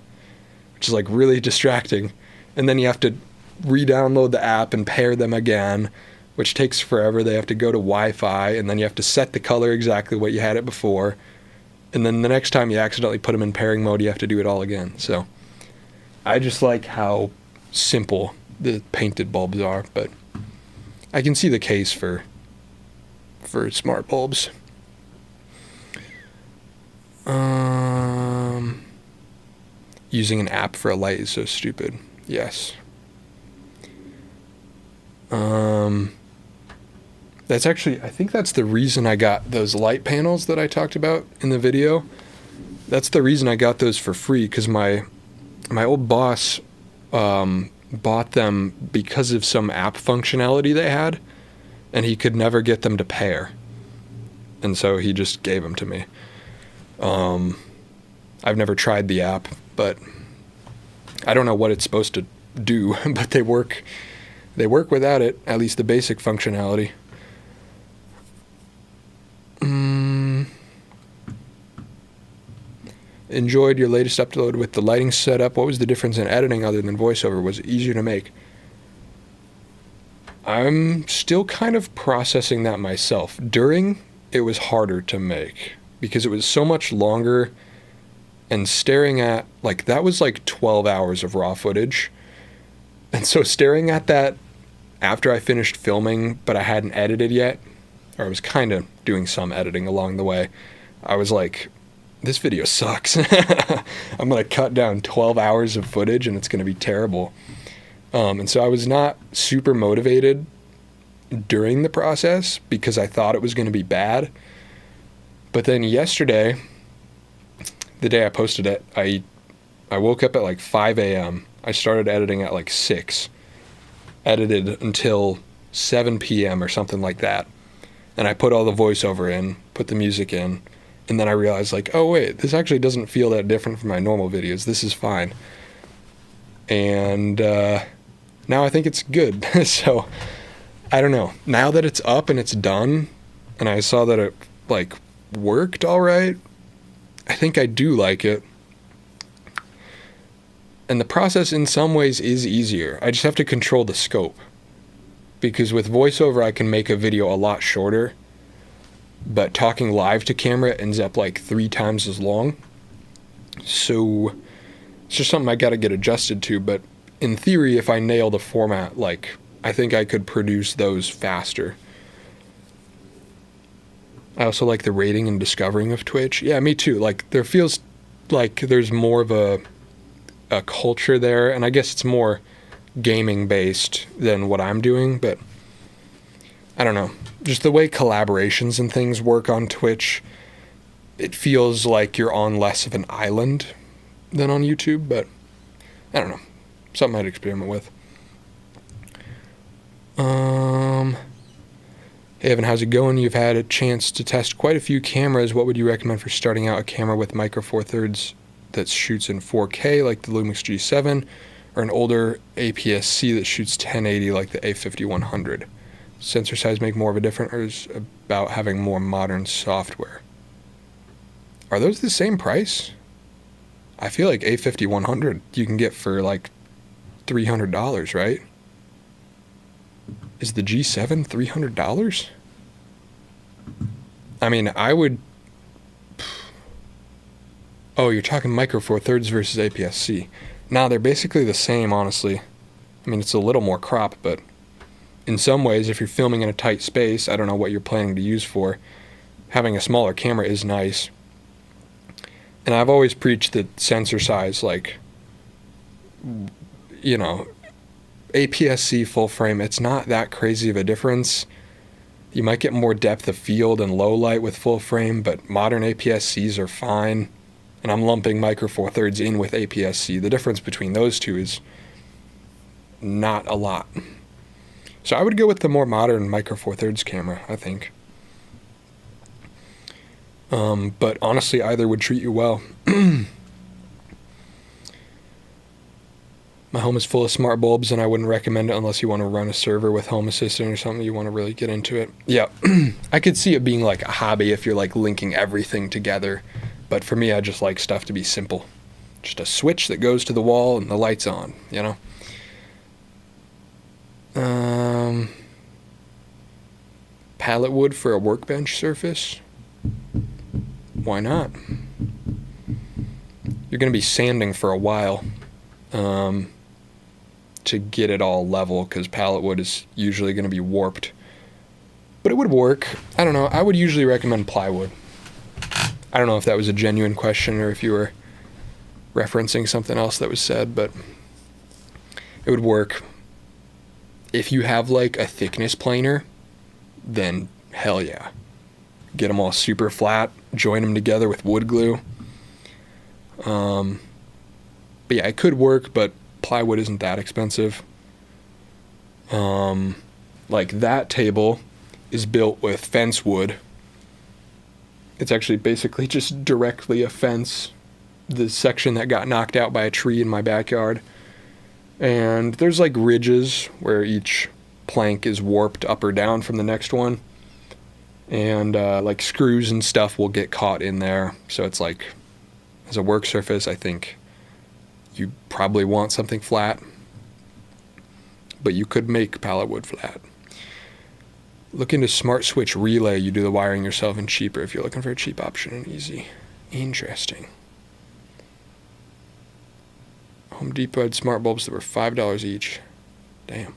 [SPEAKER 1] which is like really distracting. And then you have to re-download the app and pair them again, which takes forever. They have to go to Wi-Fi, and then you have to set the color exactly what you had it before. And then the next time you accidentally put them in pairing mode, you have to do it all again. So I just like how simple the painted bulbs are, but I can see the case for smart bulbs. Using an app for a light is so stupid. Yes. That's actually, I think that's the reason I got those light panels that I talked about in the video. That's the reason I got those for free, because my old boss bought them because of some app functionality they had, and he could never get them to pair. And so he just gave them to me. I've never tried the app, but I don't know what it's supposed to do, but they work without it, at least the basic functionality. Enjoyed your latest upload with the lighting setup. What was the difference in editing other than voiceover? Was it easier to make? I'm still kind of processing that myself. During, it was harder to make because it was so much longer, and staring at, like, that was like 12 hours of raw footage. And so staring at that after I finished filming, but I hadn't edited yet, or I was kind of doing some editing along the way, I was like, this video sucks. I'm going to cut down 12 hours of footage and it's going to be terrible. And so I was not super motivated during the process because I thought it was going to be bad. But then yesterday, the day I posted it, I woke up at like 5 a.m. I started editing at like 6. Edited until 7 p.m. or something like that. And I put all the voiceover in, put the music in, and then I realized, like, oh wait, this actually doesn't feel that different from my normal videos. This is fine. And now I think it's good. So I don't know. Now that it's up and it's done, and I saw that it like worked all right, I think I do like it. And the process in some ways is easier. I just have to control the scope. Because with voiceover, I can make a video a lot shorter, but talking live to camera ends up like 3 times as long. So it's just something I got to get adjusted to. But in theory, if I nail the format, like, I think I could produce those faster. I also like the rating and discovering of Twitch. Yeah, me too. Like, there feels like there's more of a culture there, and I guess it's more gaming based than what I'm doing, but I don't know. Just the way collaborations and things work on Twitch, it feels like you're on less of an island than on YouTube, but I don't know. Something I'd experiment with. Hey Evan, how's it going? You've had a chance to test quite a few cameras. What would you recommend for starting out a camera with micro four thirds that shoots in 4K like the Lumix G7, or an older APS-C that shoots 1080 like the A5100? Sensor size make more of a difference, or is it about having more modern software? Are those the same price? I feel like A5100 you can get for like $300, right? Is the G7 $300? I mean, I would... Oh, you're talking micro four thirds versus APS-C. Nah, they're basically the same, honestly. I mean, it's a little more crop, but in some ways, if you're filming in a tight space, I don't know what you're planning to use for, having a smaller camera is nice. And I've always preached that sensor size, like, you know, APS-C full frame, it's not that crazy of a difference. You might get more depth of field and low light with full frame, but modern APS-Cs are fine. And I'm lumping micro four thirds in with APS-C. The difference between those two is not a lot. So I would go with the more modern micro four thirds camera, I think. But honestly, either would treat you well. My home is full of smart bulbs, and I wouldn't recommend it unless you want to run a server with Home Assistant or something. You want to really get into it. Yeah, I could see it being like a hobby if you're like linking everything together. But for me, I just like stuff to be simple. Just a switch that goes to the wall and the light's on, you know? Pallet wood for a workbench surface? Why not? you're going to be sanding for a while to get it all level, because pallet wood is usually going to be warped. But it would work. I don't know. I would usually recommend plywood. I don't know if that was a genuine question or if you were referencing something else that was said, but it would work. If you have like a thickness planer, then hell yeah. Get them all super flat, join them together with wood glue. But yeah, it could work, but plywood isn't that expensive. Like that table is built with fence wood. It's actually basically just directly a fence, the section that got knocked out by a tree in my backyard. And there's like ridges where each plank is warped up or down from the next one. And like screws and stuff will get caught in there. So it's like, as a work surface, I think you probably want something flat. But you could make pallet wood flat. Look into smart switch relay. You do the wiring yourself and cheaper if you're looking for a cheap option and easy. Interesting. Home Depot had smart bulbs that were $5 each. Damn.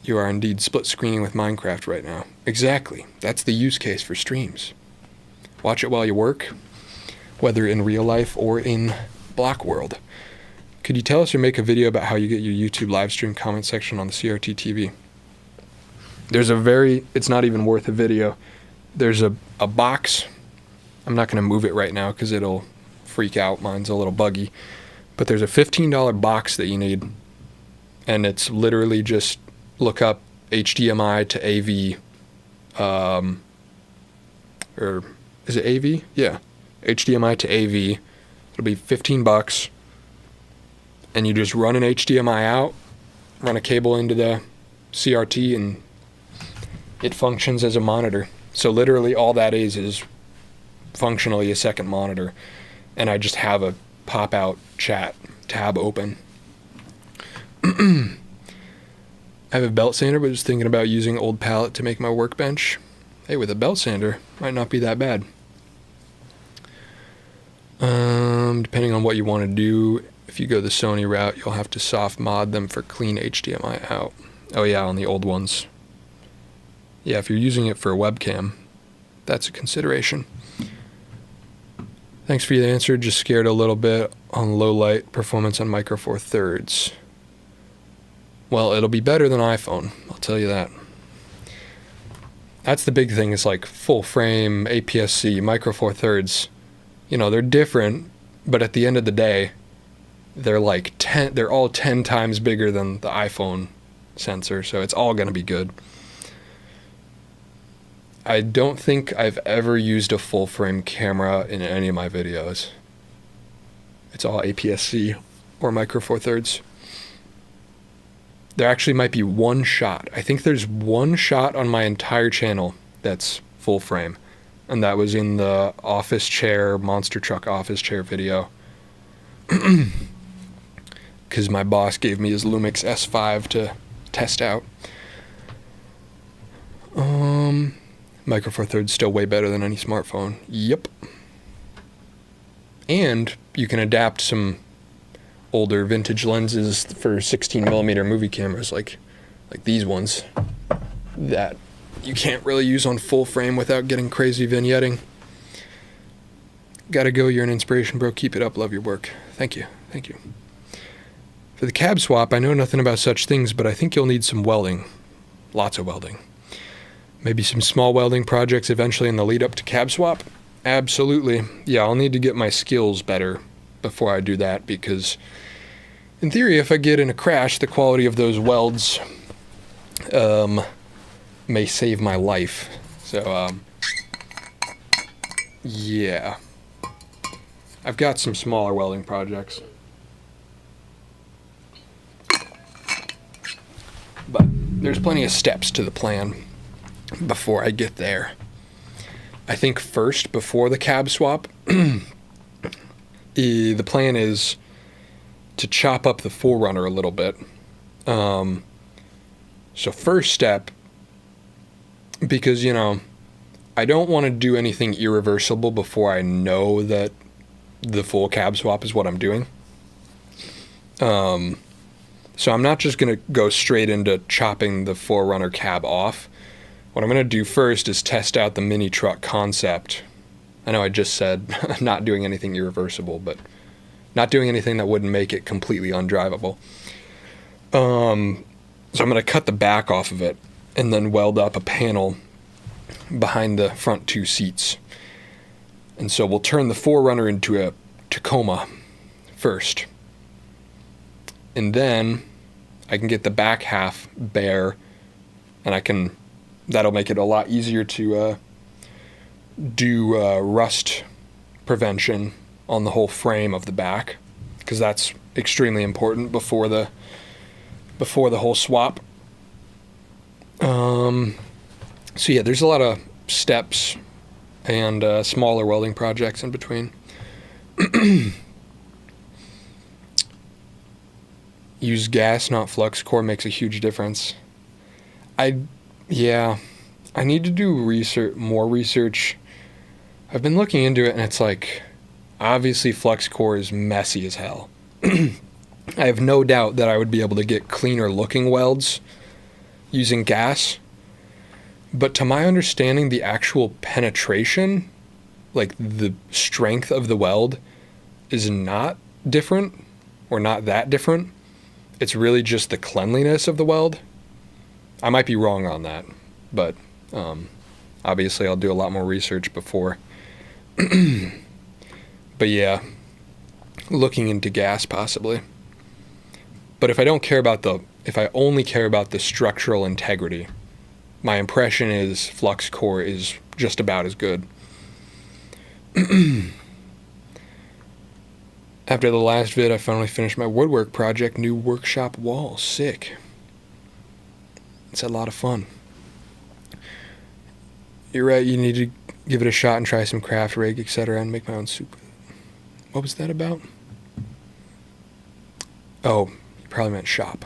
[SPEAKER 1] You are indeed split screening with Minecraft right now. Exactly. That's the use case for streams. Watch it while you work, whether in real life or in Block World. Could you tell us or make a video about how you get your YouTube live stream comment section on the CRT TV? There's it's not even worth a video. There's a box. I'm not going to move it right now because it'll freak out. Mine's a little buggy. But there's a $15 box that you need. And it's literally just look up HDMI to AV. Or is it AV? Yeah. HDMI to AV. It'll be $15. And you just run an HDMI out, run a cable into the CRT, and it functions as a monitor. So literally all that is functionally a second monitor. And I just have a pop-out chat tab open. I have a belt sander, but was thinking about using old pallet to make my workbench. Hey, with a belt sander, might not be that bad. Depending on what you want to do, if you go the Sony route, you'll have to soft mod them for clean HDMI out. Oh yeah, on the old ones. Yeah, if you're using it for a webcam, that's a consideration. Thanks for the answer. Just scared a little bit on low light performance on Micro Four Thirds. Well, it'll be better than iPhone, I'll tell you that. That's the big thing, is like full frame, APS-C, Micro Four Thirds. You know, they're different, but at the end of the day, they're all 10 times bigger than the iPhone sensor, so it's all going to be good. I don't think I've ever used a full frame camera in any of my videos. It's all APS-C or Micro Four Thirds. There actually might be one shot. I think there's one shot on my entire channel that's full frame. And that was in the office chair, monster truck office chair video. Because my boss gave me his Lumix S5 to test out. Micro Four Thirds still way better than any smartphone. Yep. And you can adapt some older vintage lenses for 16mm movie cameras, like these ones that you can't really use on full frame without getting crazy vignetting. Gotta go. You're an inspiration, bro. Keep it up. Love your work. Thank you. Thank you. For the cab swap, I know nothing about such things, but I think you'll need some welding. Lots of welding. Maybe some small welding projects eventually in the lead up to cab swap? Absolutely. Yeah, I'll need to get my skills better before I do that, because in theory, if I get in a crash, the quality of those welds may save my life. So, yeah. I've got some smaller welding projects. But there's plenty of steps to the plan before I get there. I think first, before the cab swap, the plan is to chop up the 4Runner a little bit. So first step, because, you know, I don't want to do anything irreversible before I know that the full cab swap is what I'm doing. So I'm not just going to go straight into chopping the 4Runner cab off. What I'm going to do first is test out the mini truck concept. I know I just said not doing anything irreversible, but not doing anything that wouldn't make it completely undrivable. So I'm going to cut the back off of it and then weld up a panel behind the front two seats. And so we'll turn the 4Runner into a Tacoma first. And then I can get the back half bare, and that'll make it a lot easier to do rust prevention on the whole frame of the back, because that's extremely important before the whole swap. So yeah, there's a lot of steps and smaller welding projects in between. Use gas, not flux core, makes a huge difference. I need to do more research. I've been looking into it, and it's like, obviously flux core is messy as hell. I have no doubt that I would be able to get cleaner looking welds using gas. But to my understanding, the actual penetration, like the strength of the weld, is not different, or not that different. It's really just the cleanliness of the weld. I might be wrong on that, but obviously I'll do a lot more research before. But yeah, looking into gas possibly. But if I only care about the structural integrity, my impression is flux core is just about as good. After the last vid, I finally finished my woodwork project, new workshop wall. Sick. It's a lot of fun. You're right, you need to give it a shot and try some craft rig, etc., and make my own soup. What was that about? Oh, you probably meant shop.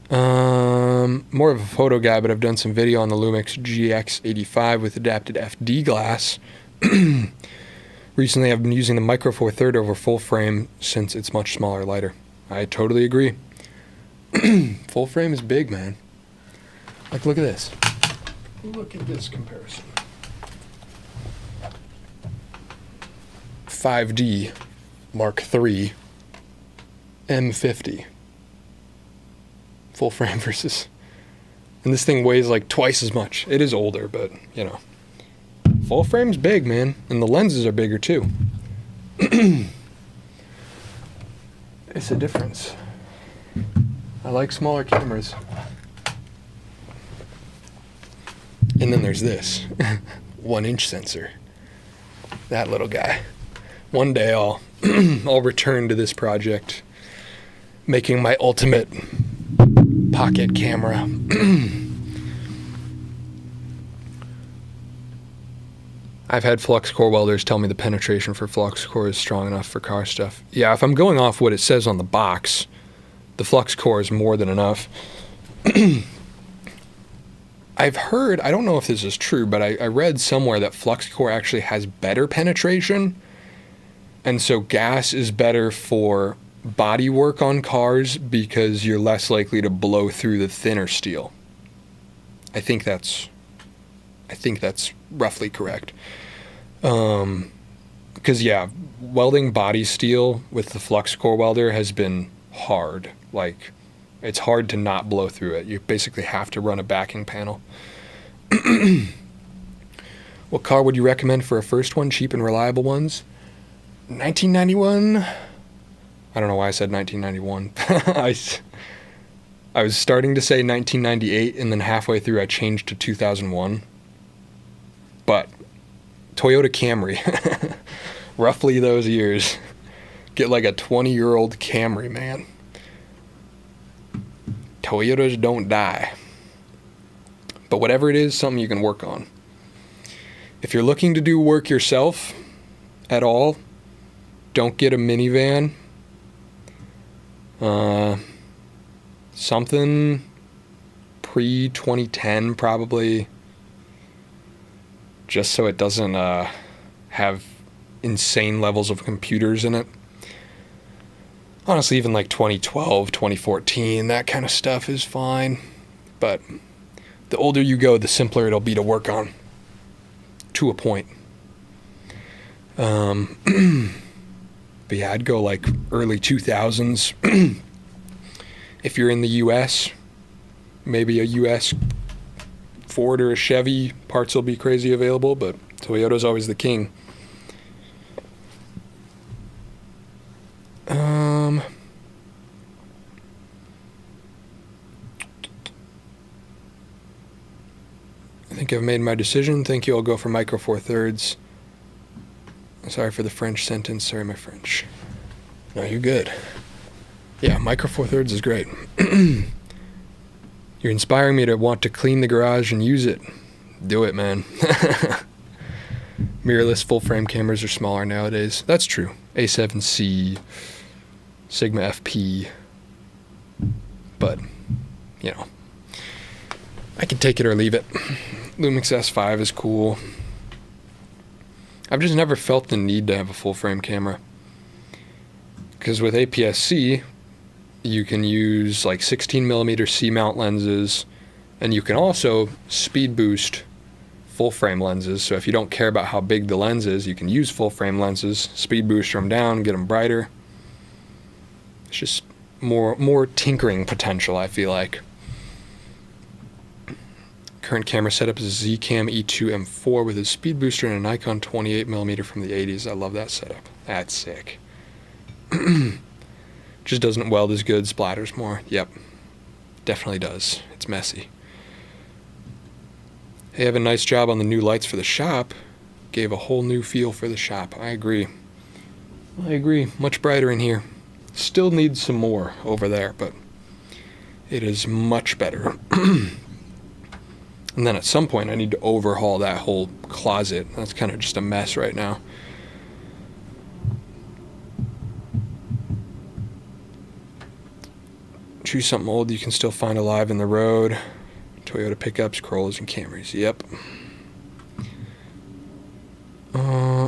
[SPEAKER 1] More of a photo guy, but I've done some video on the Lumix GX85 with adapted FD glass. Recently, I've been using the Micro Four Third over full frame since it's much smaller, lighter. I totally agree. Full frame is big, man. Like, look at this. Look at this comparison. 5D Mark III M50. Full frame versus... And this thing weighs like twice as much. It is older, but, you know. Full frame's big, man. And the lenses are bigger, too. It's a difference. I like smaller cameras. And then there's this 1-inch sensor. That little guy. One day I'll return to this project, making my ultimate pocket camera. I've had flux core welders tell me the penetration for flux core is strong enough for car stuff. Yeah, if I'm going off what it says on the box, the flux core is more than enough. I've heard, I don't know if this is true, but I read somewhere that flux core actually has better penetration. And so gas is better for body work on cars because you're less likely to blow through the thinner steel. I think that's roughly correct. Because yeah, welding body steel with the flux core welder has been hard. Like, it's hard to not blow through it. You basically have to run a backing panel. What car would you recommend for a first one? Cheap and reliable ones? 1991. I don't know why I said 1991. I was starting to say 1998, and then halfway through I changed to 2001. But Toyota Camry, roughly those years. Get like a 20-year-old Camry, man. Toyotas don't die. But whatever it is, something you can work on. If you're looking to do work yourself at all, don't get a minivan. Something pre-2010 probably. just so it doesn't have insane levels of computers in it. Honestly, even like 2012, 2014, that kind of stuff is fine. But the older you go, the simpler it'll be to work on. To a point. But yeah, I'd go like early 2000s. If you're in the US, maybe a US Ford or a Chevy, parts will be crazy available, but Toyota's always the king. I think I've made my decision. Thank you. I'll go for Micro Four Thirds. Sorry for the French sentence. Sorry, my French. No, you're good. Yeah, Micro Four Thirds is great. You're inspiring me to want to clean the garage and use it. Do it, man. Mirrorless full-frame cameras are smaller nowadays. That's true. A7C, Sigma FP. But, you know, I can take it or leave it. Lumix S5 is cool. I've just never felt the need to have a full-frame camera. Because with APS-C, you can use like 16mm C-mount lenses, and you can also speed boost full-frame lenses. So if you don't care about how big the lens is, you can use full-frame lenses, speed boost them down, get them brighter. It's just more tinkering potential, I feel like. Current camera setup is a Zcam E2 M4 with a speed booster and a Nikon 28mm from the 80s. I love that setup. That's sick. Just doesn't weld as good, splatters more. Yep, definitely does. It's messy. Hey, have a nice job on the new lights for the shop. Gave a whole new feel for the shop. I agree. Much brighter in here. Still needs some more over there, but it is much better. And then at some point I need to overhaul that whole closet. That's kind of just a mess right now. Choose something old you can still find alive in the road. Toyota pickups, Corollas, and Camrys. Yep.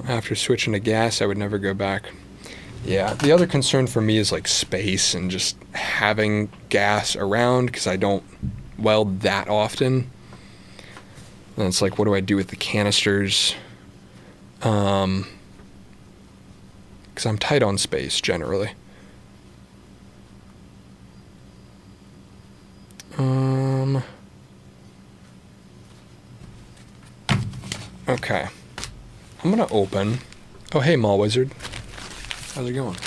[SPEAKER 1] After switching to gas, I would never go back. Yeah, the other concern for me is like space and just having gas around because I don't weld that often. And it's like, what do I do with the canisters? Because I'm tight on space generally. Okay. I'm gonna open. Oh, hey, Mall Wizard. How's it going?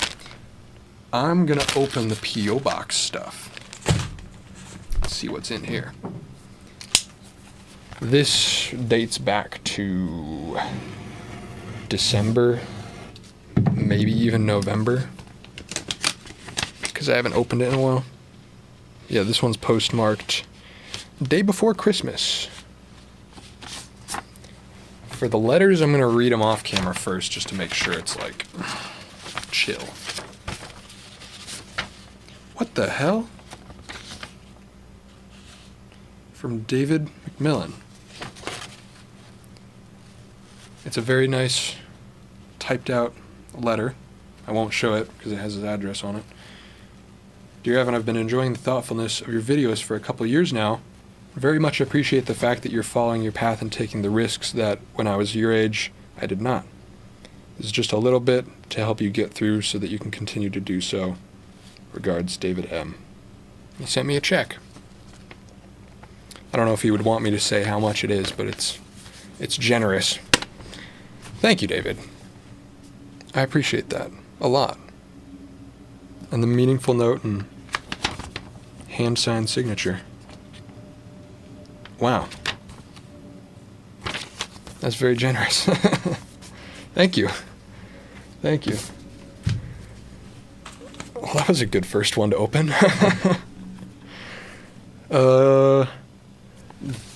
[SPEAKER 1] I'm gonna open the P.O. Box stuff. Let's see what's in here. This dates back to December, maybe even November, because I haven't opened it in a while. Yeah, this one's postmarked day before Christmas. For the letters, I'm going to read them off camera first just to make sure it's like chill. What the hell? From David McMillan. It's a very nice typed out letter. I won't show it because it has his address on it. Dear Evan, I've been enjoying the thoughtfulness of your videos for a couple years now. Very much appreciate the fact that you're following your path and taking the risks that when I was your age, I did not. This is just a little bit to help you get through so that you can continue to do so. Regards, David M. He sent me a check. I don't know if he would want me to say how much it is, but it's generous. Thank you, David. I appreciate that a lot. And the meaningful note and hand-signed signature. Wow. That's very generous. Thank you. Thank you. Well, that was a good first one to open.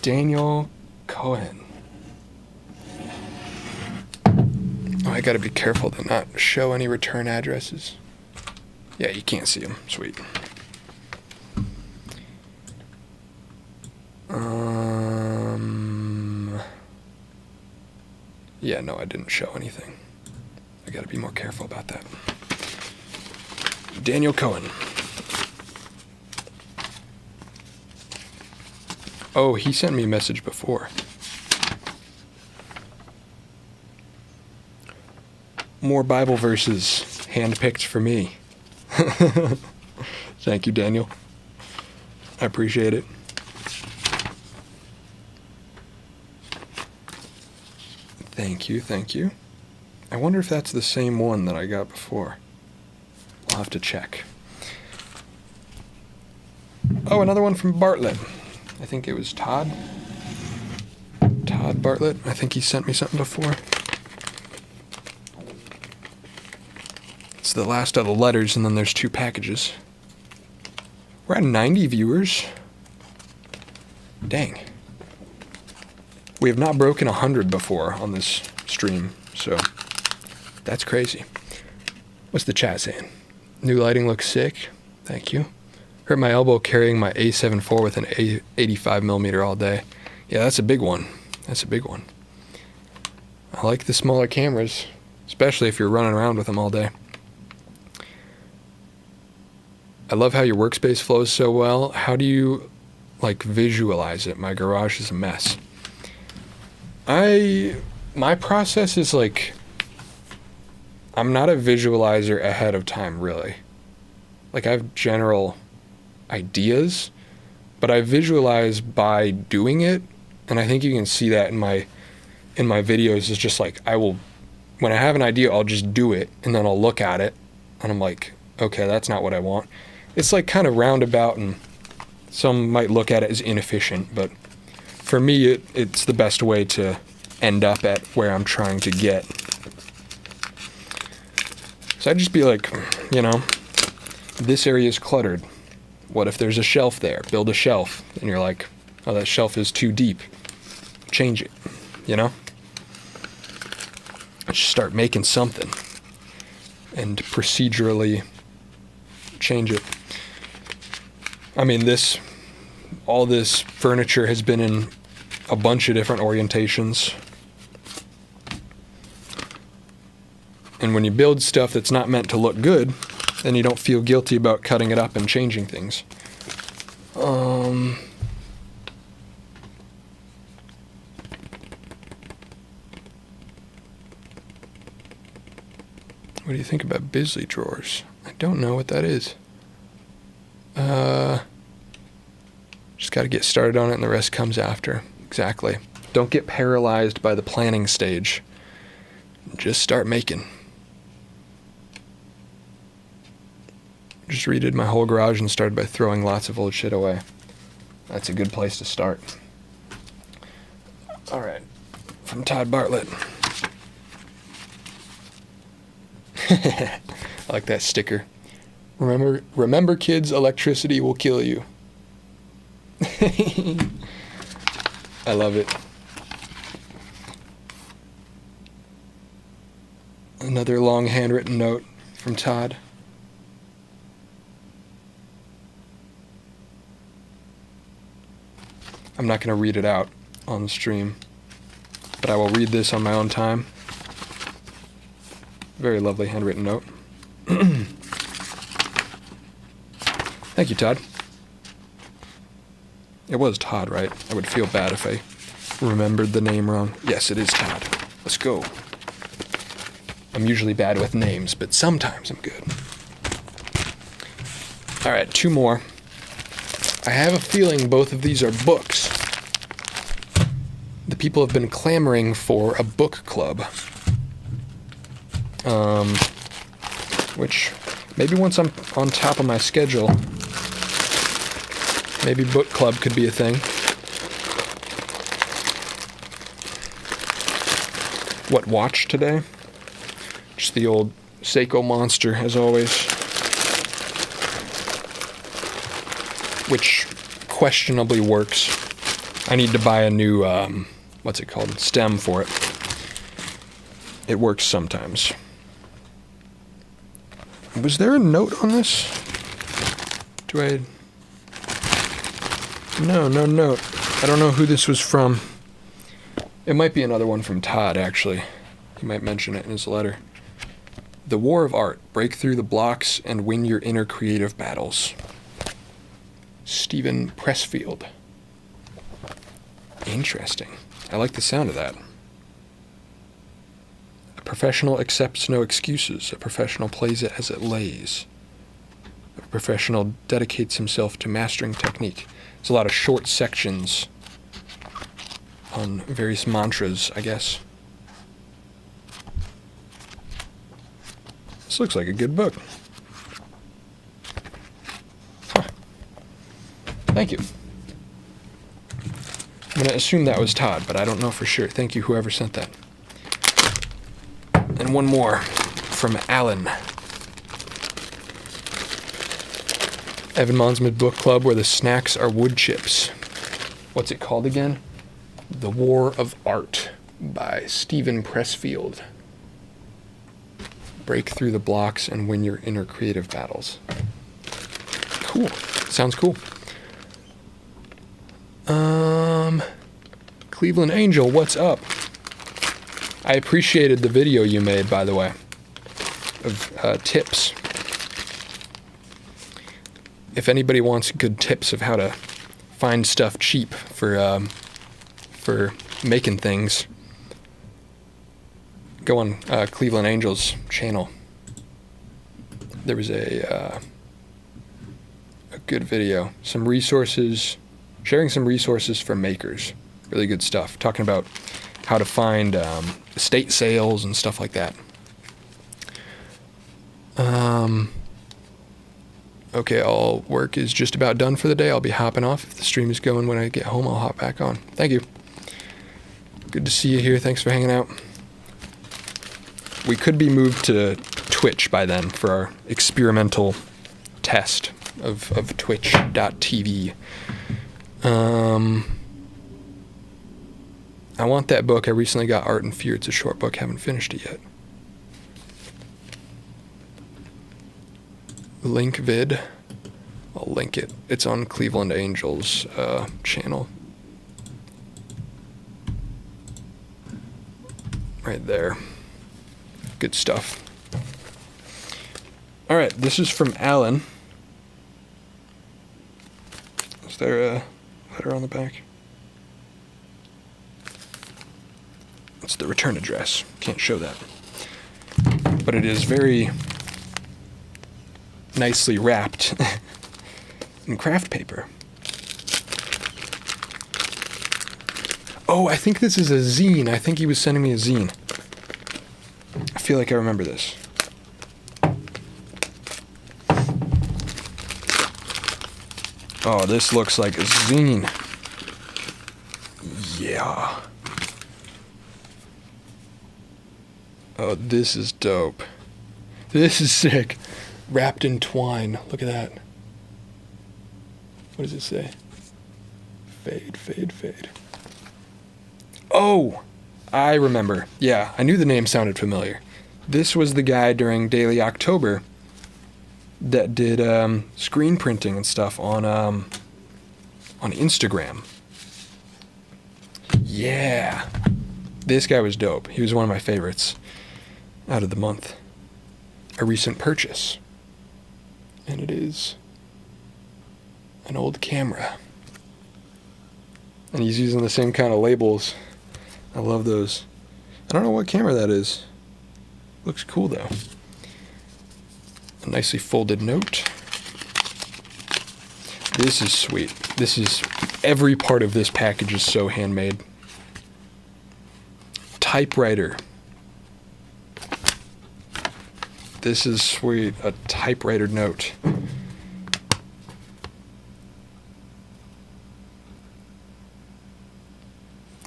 [SPEAKER 1] Daniel Cohen. Oh, I gotta be careful to not show any return addresses. Yeah, you can't see them. Sweet. Yeah, no, I didn't show anything. I gotta be more careful about that. Daniel Cohen. Oh, he sent me a message before. More Bible verses handpicked for me. Thank you, Daniel. I appreciate it. Thank you, thank you. I wonder if that's the same one that I got before. I'll have to check. Oh, another one from Bartlett. I think it was Todd. Todd Bartlett. I think he sent me something before. It's the last of the letters, and then there's 2 packages. We're at 90 viewers. Dang. We have not broken 100 before on this stream, so that's crazy. What's the chat saying? New lighting looks sick. Thank you. Hurt my elbow carrying my A7 IV with an 85mm all day. Yeah, that's a big one. That's a big one. I like the smaller cameras, especially if you're running around with them all day. I love how your workspace flows so well. How do you, visualize it? My garage is a mess. My process is I'm not a visualizer ahead of time, really. I have general ideas, but I visualize by doing it, and I think you can see that in my videos. Is just when I have an idea, I'll just do it, and then I'll look at it, and I'm like, okay, that's not what I want. It's kind of roundabout, and some might look at it as inefficient, but for me, it's the best way to end up at where I'm trying to get. So I'd just be this area is cluttered. What if there's a shelf there? Build a shelf. And you're like, oh, that shelf is too deep. Change it, Just start making something and procedurally change it. I mean, all this furniture has been in a bunch of different orientations. And when you build stuff that's not meant to look good, then you don't feel guilty about cutting it up and changing things. What do you think about Bisley drawers? I don't know what that is. Just got to get started on it, and the rest comes after. Exactly. Don't get paralyzed by the planning stage. Just start making. Just redid my whole garage and started by throwing lots of old shit away. That's a good place to start. All right. From Todd Bartlett. I like that sticker. Remember, kids, electricity will kill you. I love it. Another long handwritten note from Todd. I'm not going to read it out on the stream, but I will read this on my own time. Very lovely handwritten note. Thank you, Todd. It was Todd, right? I would feel bad if I remembered the name wrong. Yes, it is Todd. Let's go. I'm usually bad with names, but sometimes I'm good. All right, 2 more. I have a feeling both of these are books. The people have been clamoring for a book club. Which maybe once I'm on top of my schedule, maybe book club could be a thing. What watch today? Just the old Seiko Monster, as always. Which questionably works. I need to buy a new, what's it called? Stem for it. It works sometimes. Was there a note on this? No note. I don't know who this was from. It might be another one from Todd, actually. He might mention it in his letter. The War of Art. Break through the blocks and win your inner creative battles. Stephen Pressfield. Interesting. I like the sound of that. A professional accepts no excuses. A professional plays it as it lays. A professional dedicates himself to mastering technique. There's a lot of short sections on various mantras, I guess. This looks like a good book. Huh. Thank you. I'm going to assume that was Todd, but I don't know for sure. Thank you, whoever sent that. And one more from Alan. Evan Monsma Book Club, where the snacks are wood chips. What's it called again? The War of Art by Stephen Pressfield. Break through the blocks and win your inner creative battles. Cool. Sounds cool. Cleveland Angel, what's up? I appreciated the video you made, by the way, of tips. If anybody wants good tips of how to find stuff cheap for making things, go on Cleveland Angel's channel. There was a good video, some resources, sharing some resources for makers. Really good stuff, talking about how to find estate sales and stuff like that. Okay, all work is just about done for the day. I'll be hopping off. If the stream is going when I get home, I'll hop back on. Thank you. Good to see you here. Thanks for hanging out. We could be moved to Twitch by then for our experimental test of twitch.tv. I want that book. I recently got Art and Fear. It's a short book. Haven't finished it yet. Link vid. I'll link it. It's on Cleveland Angel's channel. Right there. Good stuff. All right, this is from Alan. Is there a letter on the back? It's the return address. Can't show that. But it is very nicely wrapped in craft paper. Oh, I think this is a zine. I think he was sending me a zine. I feel like I remember this. Oh, this looks like a zine. Yeah. Oh, this is dope. This is sick. Wrapped in twine. Look at that. What does it say? Fade, fade, fade. Oh, I remember. Yeah, I knew the name sounded familiar. This was the guy during Daily October that did screen printing and stuff on Instagram. Yeah. This guy was dope. He was one of my favorites out of the month. A recent purchase. And it is an old camera. And he's using the same kind of labels. I love those. I don't know what camera that is. Looks cool though. A nicely folded note. This is sweet. This is, every part of this package is so handmade. Typewriter. This is sweet. A typewriter note.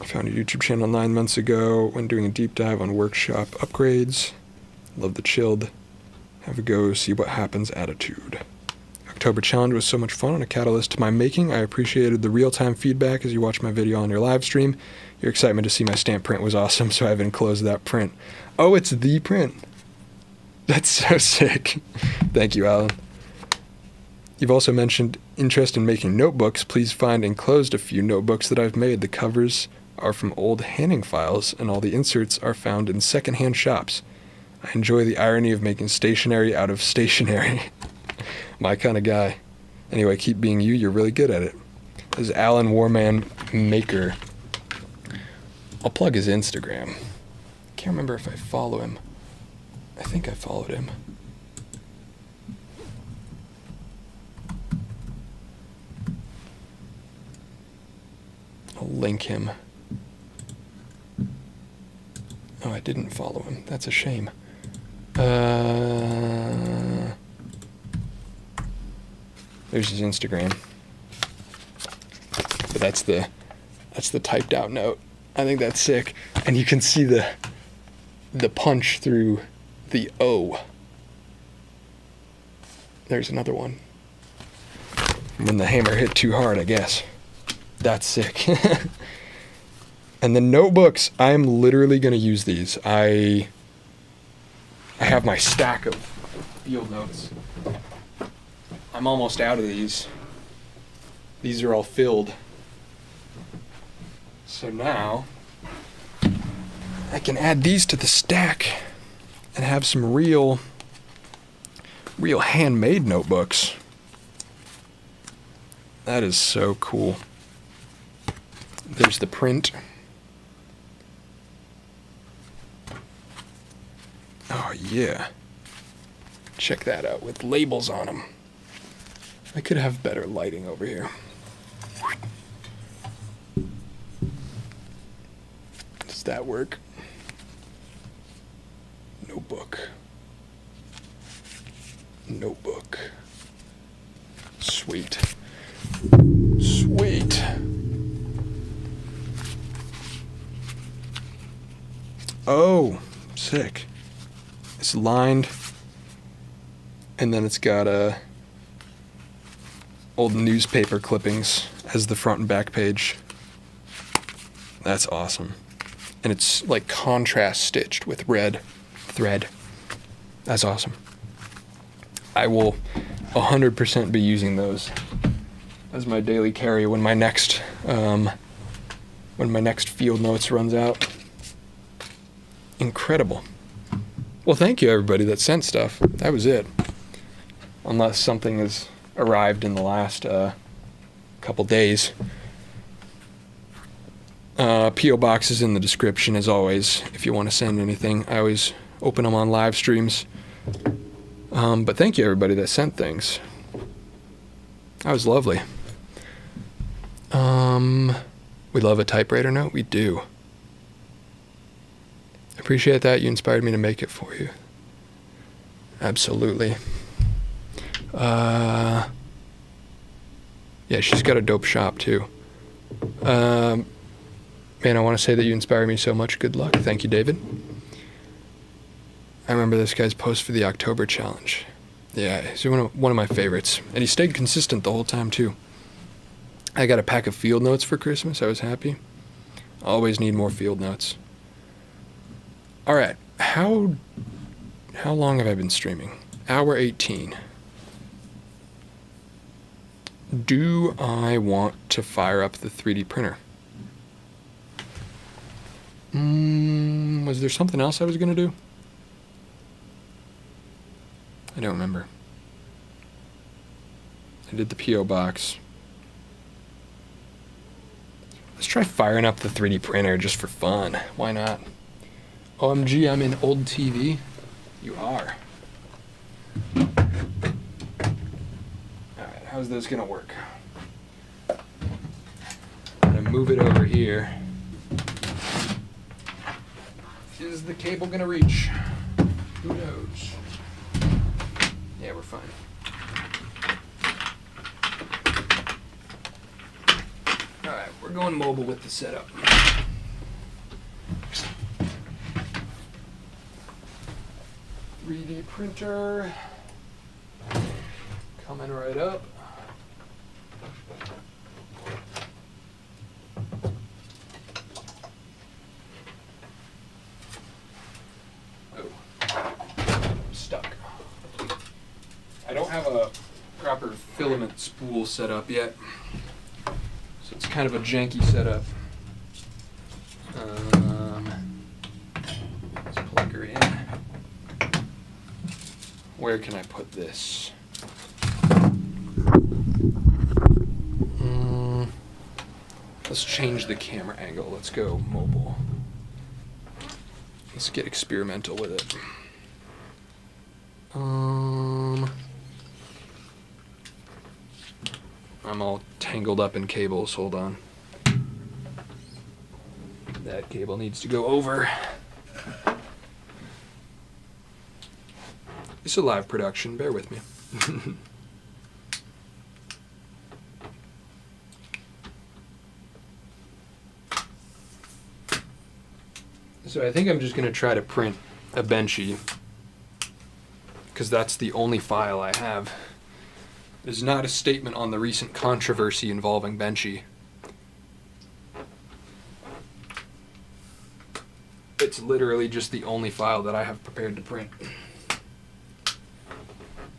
[SPEAKER 1] I found a YouTube channel 9 months ago when doing a deep dive on workshop upgrades. Love the chilled, have a go, see what happens attitude. October challenge was so much fun and a catalyst to my making. I appreciated the real-time feedback as you watched my video on your live stream. Your excitement to see my stamp print was awesome, so I've enclosed that print. Oh, it's the print. That's so sick. Thank you, Alan. You've also mentioned interest in making notebooks. Please find enclosed a few notebooks that I've made. The covers are from old Hanning files, and all the inserts are found in secondhand shops. I enjoy the irony of making stationery out of stationery. My kind of guy. Anyway, keep being you. You're really good at it. This is Alan Warman Maker. I'll plug his Instagram. Can't remember if I follow him. I think I followed him. I'll link him. Oh, I didn't follow him. That's a shame. There's his Instagram. But that's the typed out note. I think that's sick. And you can see the punch through the O. There's another one. When the hammer hit too hard, I guess. That's sick. And the notebooks, I'm literally going to use these. I have my stack of field notes. I'm almost out of these. These are all filled. So now I can add these to the stack and have some real handmade notebooks. That is so cool. There's the print. Oh yeah. Check that out with labels on them. I could have better lighting over here. Does that work? Notebook. Notebook. Sweet. Sweet. Oh, sick. It's lined, and then it's got old newspaper clippings as the front and back page. That's awesome. And it's like contrast stitched with red thread. That's awesome. I will 100% be using those as my daily carry when my next field notes runs out. Incredible. Well, thank you everybody that sent stuff. That was it. Unless something has arrived in the last couple days. P.O. box is in the description as always if you want to send anything. I always open them on live streams. But thank you everybody that sent things. That was lovely. We love a typewriter note? We do. Appreciate that. You inspired me to make it for you. Absolutely. Yeah, she's got a dope shop too. Man, I want to say that you inspire me so much. Good luck. Thank you, David. I remember this guy's post for the October challenge. Yeah, he's one of my favorites. And he stayed consistent the whole time too. I got a pack of field notes for Christmas. I was happy. Always need more field notes. All right, how long have I been streaming? Hour 18. Do I want to fire up the 3D printer? Was there something else I was going to do? I don't remember. I did the P.O. box. Let's try firing up the 3D printer just for fun. Why not? OMG, I'm in old TV. You are. Alright, how's this gonna work? I'm gonna move it over here. Is the cable gonna reach? Who knows? Yeah, we're fine. Alright, we're going mobile with the setup. 3D printer coming right up. Oh, I'm stuck. I don't have a proper filament spool set up yet, so it's kind of a janky setup. Let's plug her in. Where can I put this? Let's change the camera angle. Let's go mobile. Let's get experimental with it. I'm all tangled up in cables. Hold on. That cable needs to go over. It's a live production. Bear with me. So I think I'm just going to try to print a Benchy, because that's the only file I have. It is not a statement on the recent controversy involving Benchy. It's literally just the only file that I have prepared to print.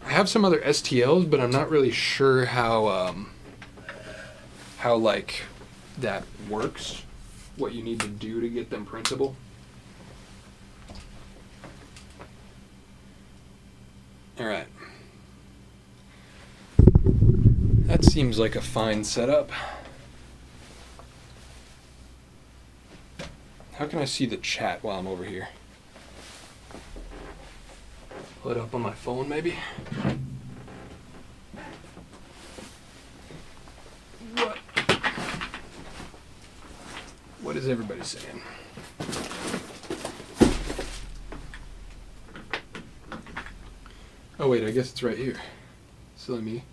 [SPEAKER 1] I have some other STLs, but I'm not really sure how like that works, what you need to do to get them printable. All right. That seems like a fine setup. How can I see the chat while I'm over here? Pull it up on my phone, maybe? What is everybody saying? Oh wait, I guess it's right here. Silly me.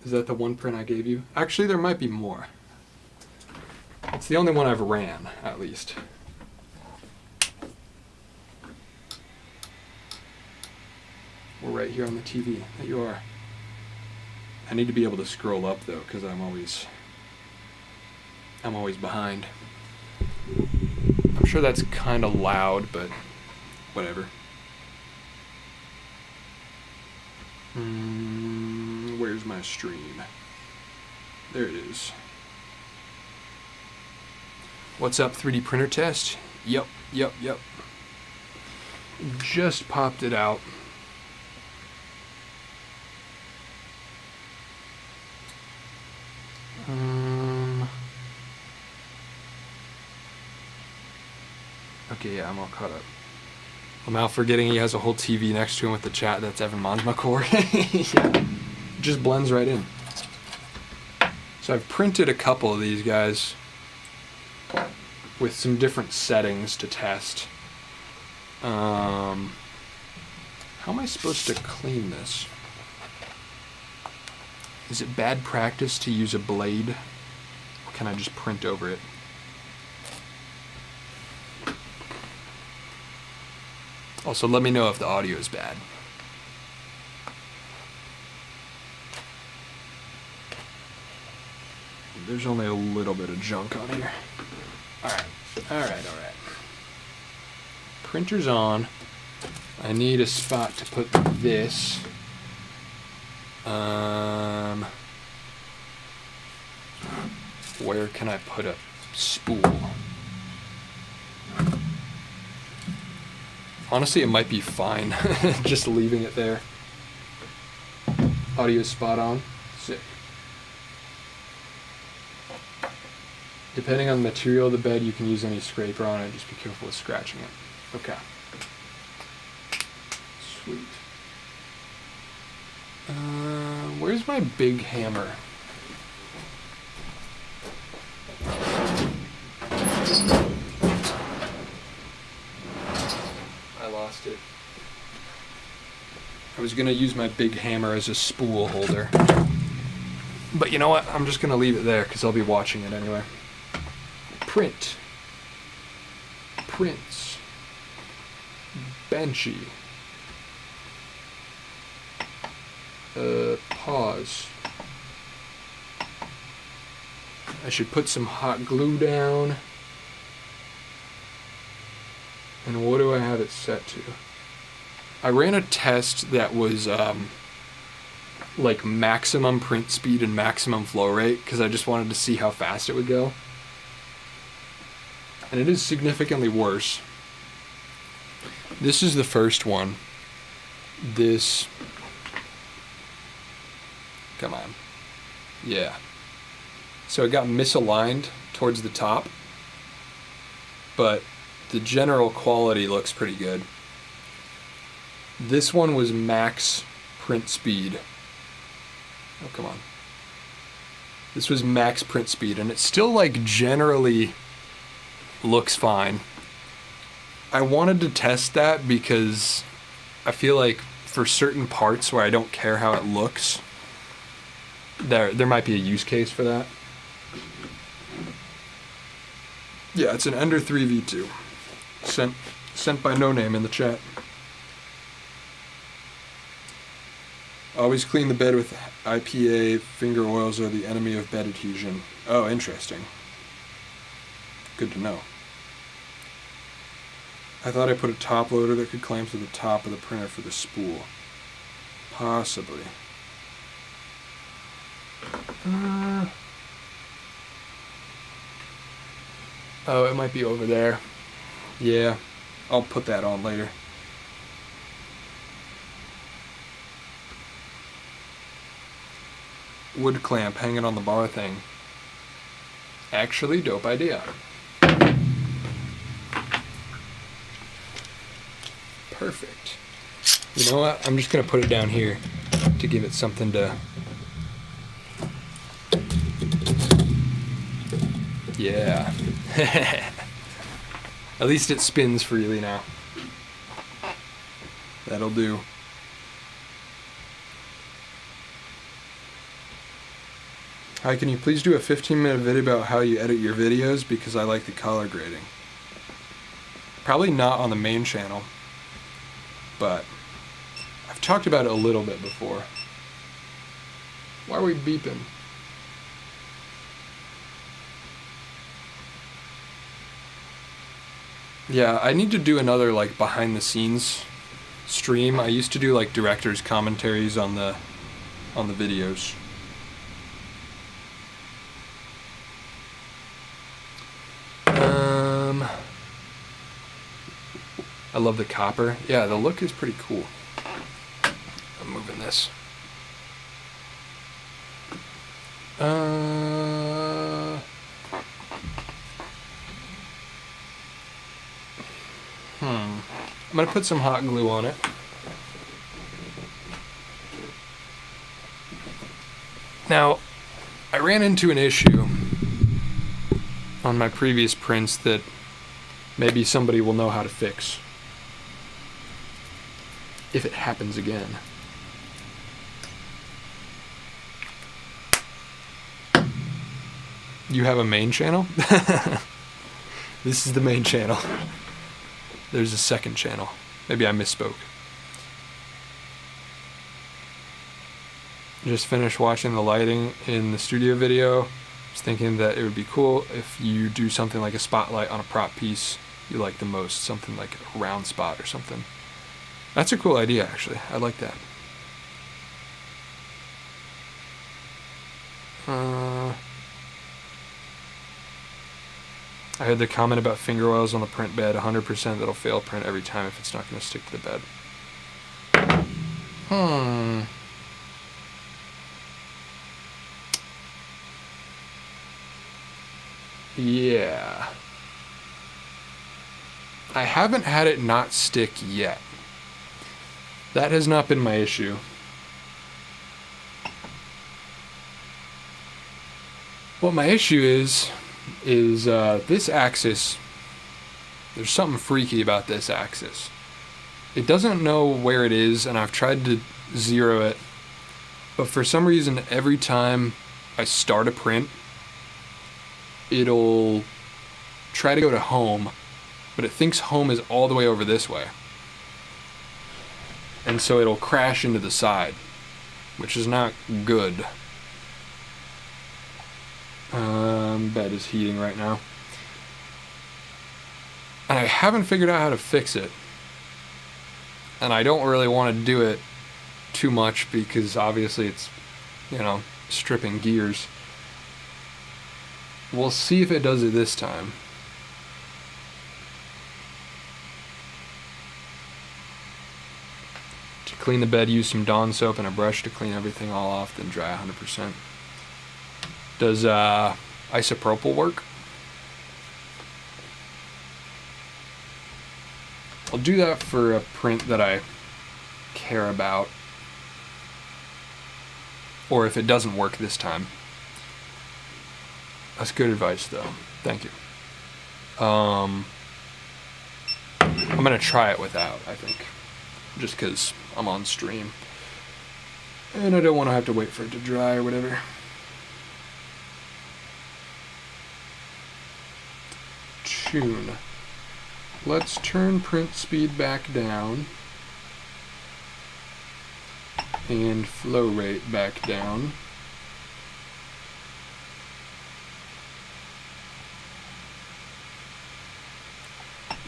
[SPEAKER 1] Is that the one print I gave you? Actually, there might be more. It's the only one I've ran, at least. We're right here on the TV. There you are. I need to be able to scroll up though, because I'm always behind. I'm sure that's kind of loud, but whatever. Where's my stream? There it is. What's up, 3D printer test? Yep. Just popped it out. Okay, yeah, I'm all caught up. I'm out forgetting he has a whole TV next to him with the chat that's Evan Monsma core. Yeah. Just blends right in. So I've printed a couple of these guys with some different settings to test. How am I supposed to clean this? Is it bad practice to use a blade? Or can I just print over it? Also, let me know if the audio is bad. There's only a little bit of junk on here. All right. Printer's on. I need a spot to put this. Where can I put a spool? Honestly, it might be fine just leaving it there. Audio spot on. Sick. Depending on the material of the bed, you can use any scraper on it. Just be careful with scratching it. Okay. Sweet. Where's my big hammer? Lost it. I was gonna use my big hammer as a spool holder, but you know what? I'm just gonna leave it there because I'll be watching it anyway. Prints, Benchy, pause. I should put some hot glue down. And what do I have it set to? I ran a test that was like maximum print speed and maximum flow rate because I just wanted to see how fast it would go. And it is significantly worse. This is the first one. Come on. Yeah. So it got misaligned towards the top, but the general quality looks pretty good. This one was max print speed. Oh, come on. This was max print speed, and it still, like, generally looks fine. I wanted to test that because I feel like for certain parts where I don't care how it looks, there might be a use case for that. Yeah, it's an Ender 3 V2. Sent by No Name in the chat. Always clean the bed with IPA. Finger oils are the enemy of bed adhesion. Oh, interesting. Good to know. I thought I put a top loader that could clamp to the top of the printer for the spool. Possibly. Oh, it might be over there. Yeah, I'll put that on later. Wood clamp hanging on the bar thing. Actually, dope idea. Perfect. You know what? I'm just going to put it down here to give it something to... Yeah. At least it spins freely now. That'll do. Hi, can you please do a 15-minute video about how you edit your videos because I like the color grading? Probably not on the main channel, but I've talked about it a little bit before. Why are we beeping? Yeah, I need to do another like behind the scenes stream. I used to do like director's commentaries on the videos. I love the copper. Yeah, the look is pretty cool. I'm moving this. I'm gonna put some hot glue on it. Now, I ran into an issue on my previous prints that maybe somebody will know how to fix if it happens again. You have a main channel? This is the main channel. There's a second channel. Maybe I misspoke. Just finished watching the lighting in the studio video. I was thinking that it would be cool if you do something like a spotlight on a prop piece you like the most, something like a round spot or something. That's a cool idea, actually. I like that. I heard the comment about finger oils on the print bed. 100% that'll fail print every time if it's not going to stick to the bed. Yeah. I haven't had it not stick yet. That has not been my issue. What my issue is this axis. There's something freaky about this axis. It doesn't know where it is, and I've tried to zero it, but for some reason every time I start a print, it'll try to go to home, but it thinks home is all the way over this way. And so it'll crash into the side, which is not good. Bed is heating right now. And I haven't figured out how to fix it. And I don't really want to do it too much because obviously it's, stripping gears. We'll see if it does it this time. To clean the bed, use some Dawn soap and a brush to clean everything all off, then dry 100%. Does isopropyl work? I'll do that for a print that I care about. Or if it doesn't work this time. That's good advice, though. Thank you. I'm going to try it without, I think. Just because I'm on stream. And I don't want to have to wait for it to dry or whatever. Tune. Let's turn print speed back down. And flow rate back down.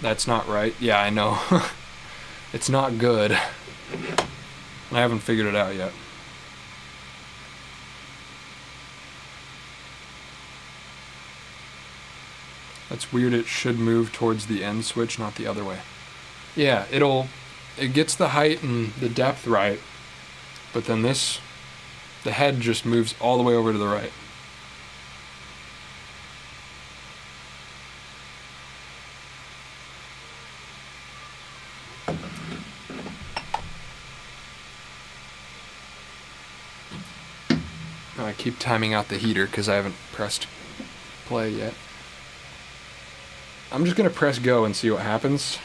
[SPEAKER 1] That's not right. Yeah, I know. It's not good. I haven't figured it out yet. That's weird. It should move towards the end switch, not the other way. Yeah, it gets the height and the depth right, but then the head just moves all the way over to the right. I keep timing out the heater because I haven't pressed play yet. I'm just going to press go and see what happens.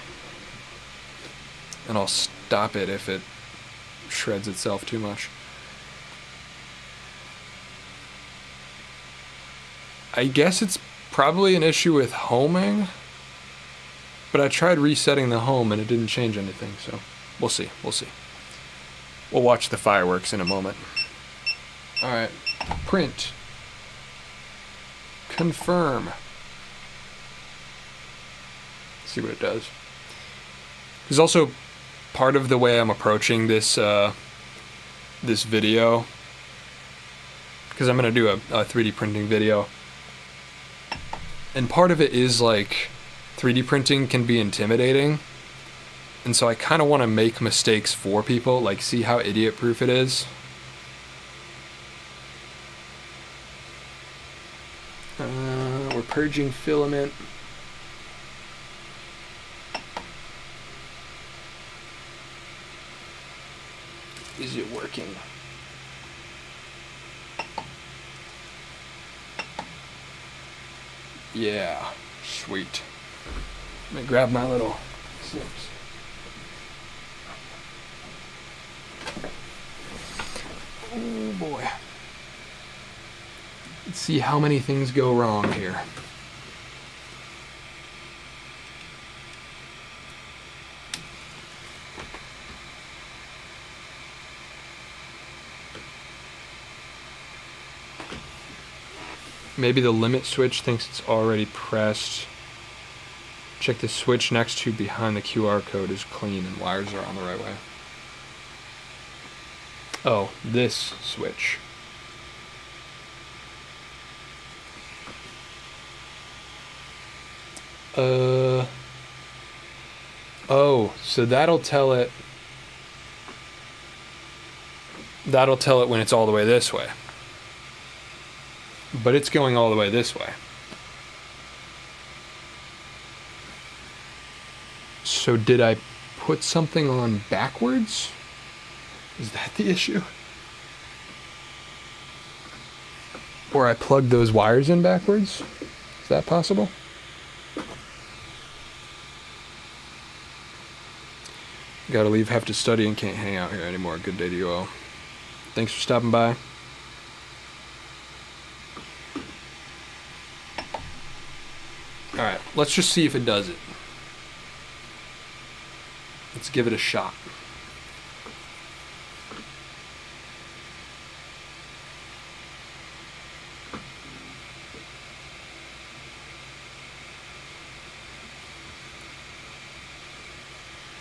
[SPEAKER 1] And I'll stop it if it shreds itself too much. I guess it's probably an issue with homing. But I tried resetting the home and it didn't change anything, so we'll see. We'll watch the fireworks in a moment. Alright, print. Confirm. See what it does. There's also part of the way I'm approaching this this video, because I'm going to do a 3D printing video, and part of it is like 3D printing can be intimidating, and so I kind of want to make mistakes for people, like see how idiot proof it is. We're purging filament. Is it working? Yeah, sweet. Let me grab my little snips. Oh boy. Let's see how many things go wrong here. Maybe the limit switch thinks it's already pressed. Check the switch next to behind the QR code is clean and wires are on the right way. Oh, this switch. Oh, so that'll tell it when it's all the way this way. But it's going all the way this way. So did I put something on backwards? Is that the issue? Or I plugged those wires in backwards? Is that possible? Gotta leave, have to study, and can't hang out here anymore. Good day to you all. Thanks for stopping by. Alright, let's just see if it does it. Let's give it a shot.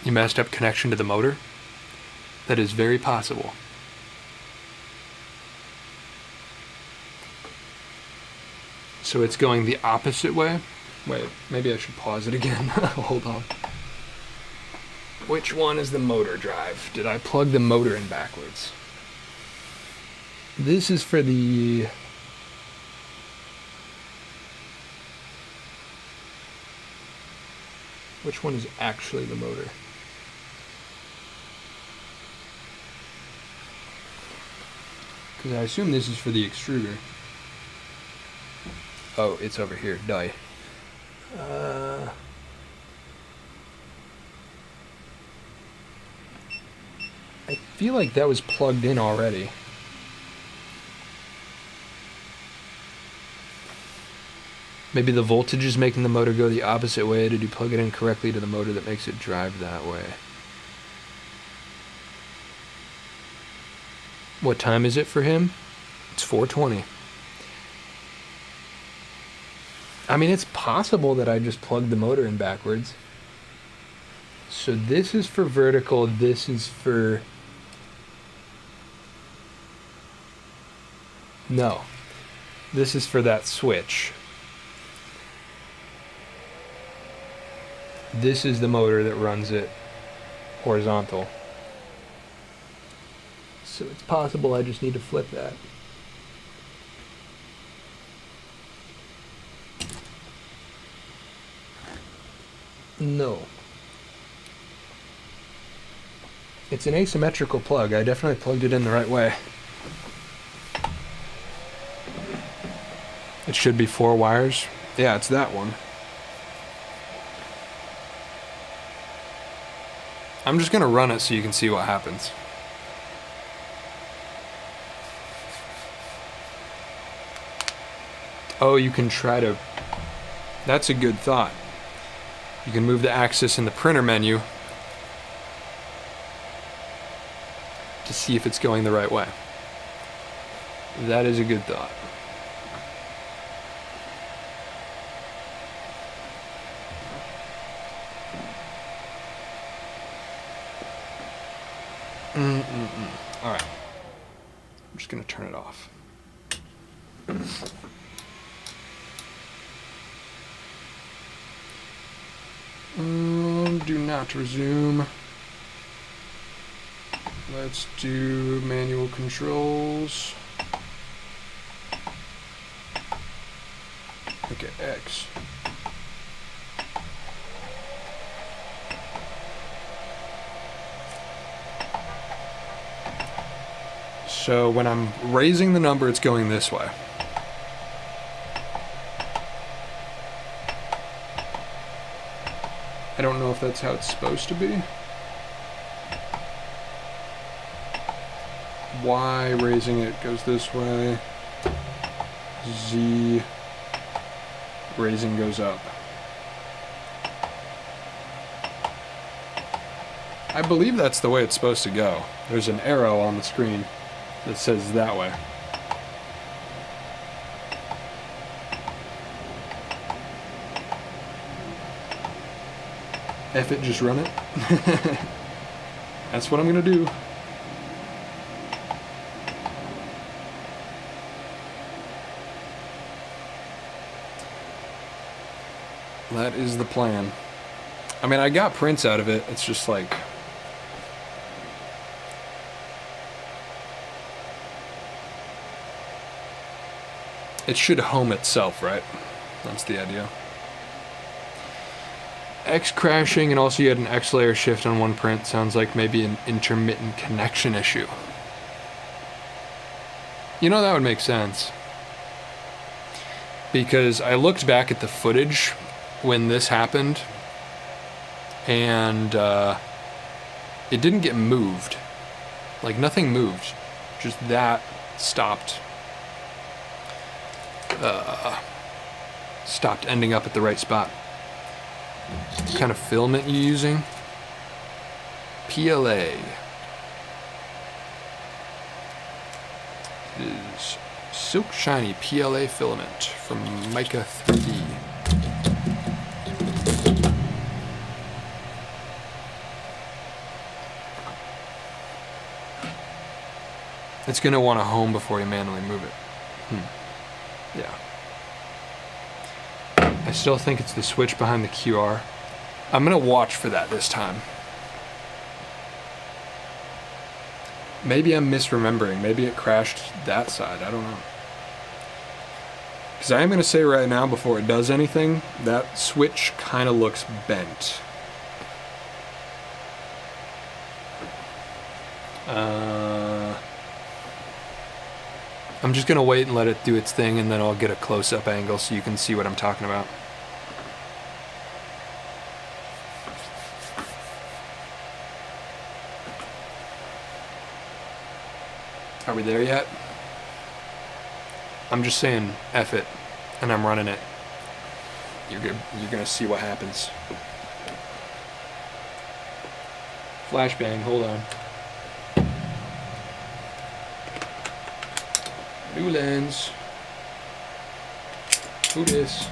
[SPEAKER 1] You messed up connection to the motor? That is very possible. So it's going the opposite way? Wait, maybe I should pause it again. Hold on. Which one is the motor drive? Did I plug the motor in backwards? This is for the... Which one is actually the motor? Because I assume this is for the extruder. Oh, it's over here. Die. I feel like that was plugged in already. Maybe the voltage is making the motor go the opposite way. Did you plug it in correctly to the motor that makes it drive that way? What time is it for him? It's 4:20. I mean, it's possible that I just plugged the motor in backwards. So this is for vertical, this is for... No. This is for that switch. This is the motor that runs it horizontal. So it's possible I just need to flip that. No. It's an asymmetrical plug. I definitely plugged it in the right way. It should be 4 wires. Yeah, it's that one. I'm just gonna run it so you can see what happens. Oh, you can try to... That's a good thought. You can move the axis in the printer menu to see if it's going the right way. That is a good thought. All right. I'm just going to turn it off. Do not resume. Let's do manual controls. Okay, X. So when I'm raising the number, it's going this way. I don't know if that's how it's supposed to be. Y raising it goes this way. Z raising goes up. I believe that's the way it's supposed to go. There's an arrow on the screen that says that way. F it, just run it. That's what I'm gonna do. That is the plan. I mean, I got prints out of it. It's just like... It should home itself, right? That's the idea. X crashing, and also you had an X layer shift on one print. Sounds like maybe an intermittent connection issue. You know, that would make sense. Because I looked back at the footage when this happened, and it didn't get moved. Like, nothing moved. Just that stopped. Stopped ending up at the right spot. What kind of filament you using? PLA. It is silk shiny PLA filament from Mica 3D. It's going to want to home before you manually move it. Yeah. I still think it's the switch behind the QR. I'm going to watch for that this time. Maybe I'm misremembering. Maybe it crashed that side. I don't know. Because I am going to say right now, before it does anything, that switch kind of looks bent. I'm just going to wait and let it do its thing, and then I'll get a close-up angle so you can see what I'm talking about. Are we there yet? I'm just saying F it, and I'm running it. You're gonna see what happens. Flashbang, hold on. New lens. Who dis?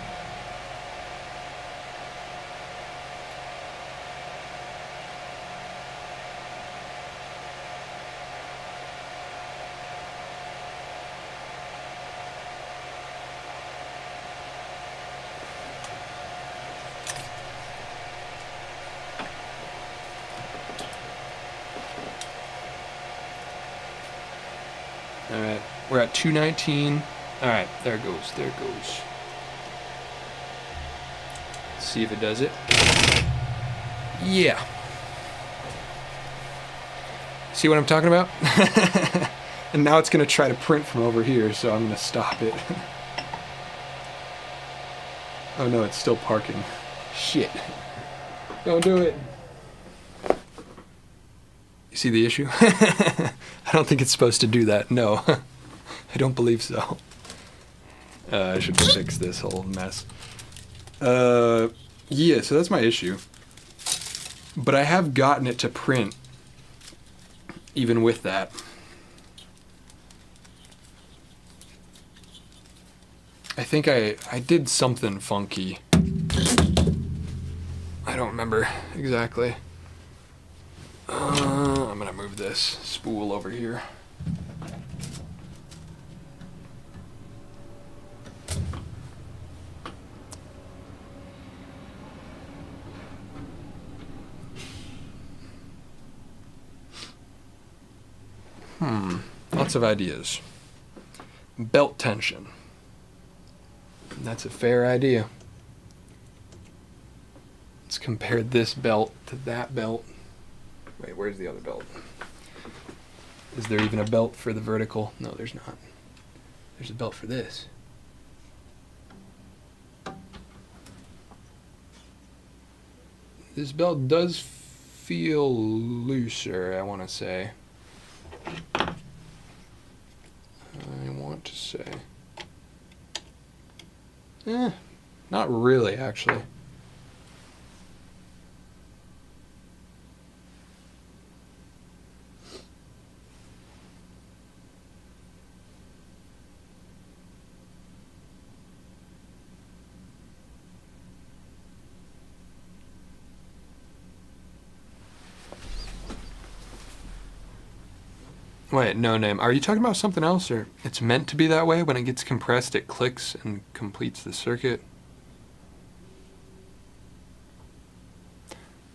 [SPEAKER 1] Alright, we're at 219. Alright, there it goes, there it goes. Let's see if it does it. Yeah. See what I'm talking about? And now it's going to try to print from over here, so I'm going to stop it. Oh no, it's still parking. Shit. Don't do it. You see the issue? I don't think it's supposed to do that. No. I don't believe so. I should fix this whole mess. Yeah, so that's my issue. But I have gotten it to print even with that. I think I did something funky. I don't remember exactly. I'm gonna move this spool over here. Lots of ideas. Belt tension. That's a fair idea. Let's compare this belt to that belt. Wait, where's the other belt? Is there even a belt for the vertical? No, there's not. There's a belt for this. This belt does feel looser, I want to say. Not really, actually. Wait, no name. Are you talking about something else, or it's meant to be that way? When it gets compressed, it clicks and completes the circuit?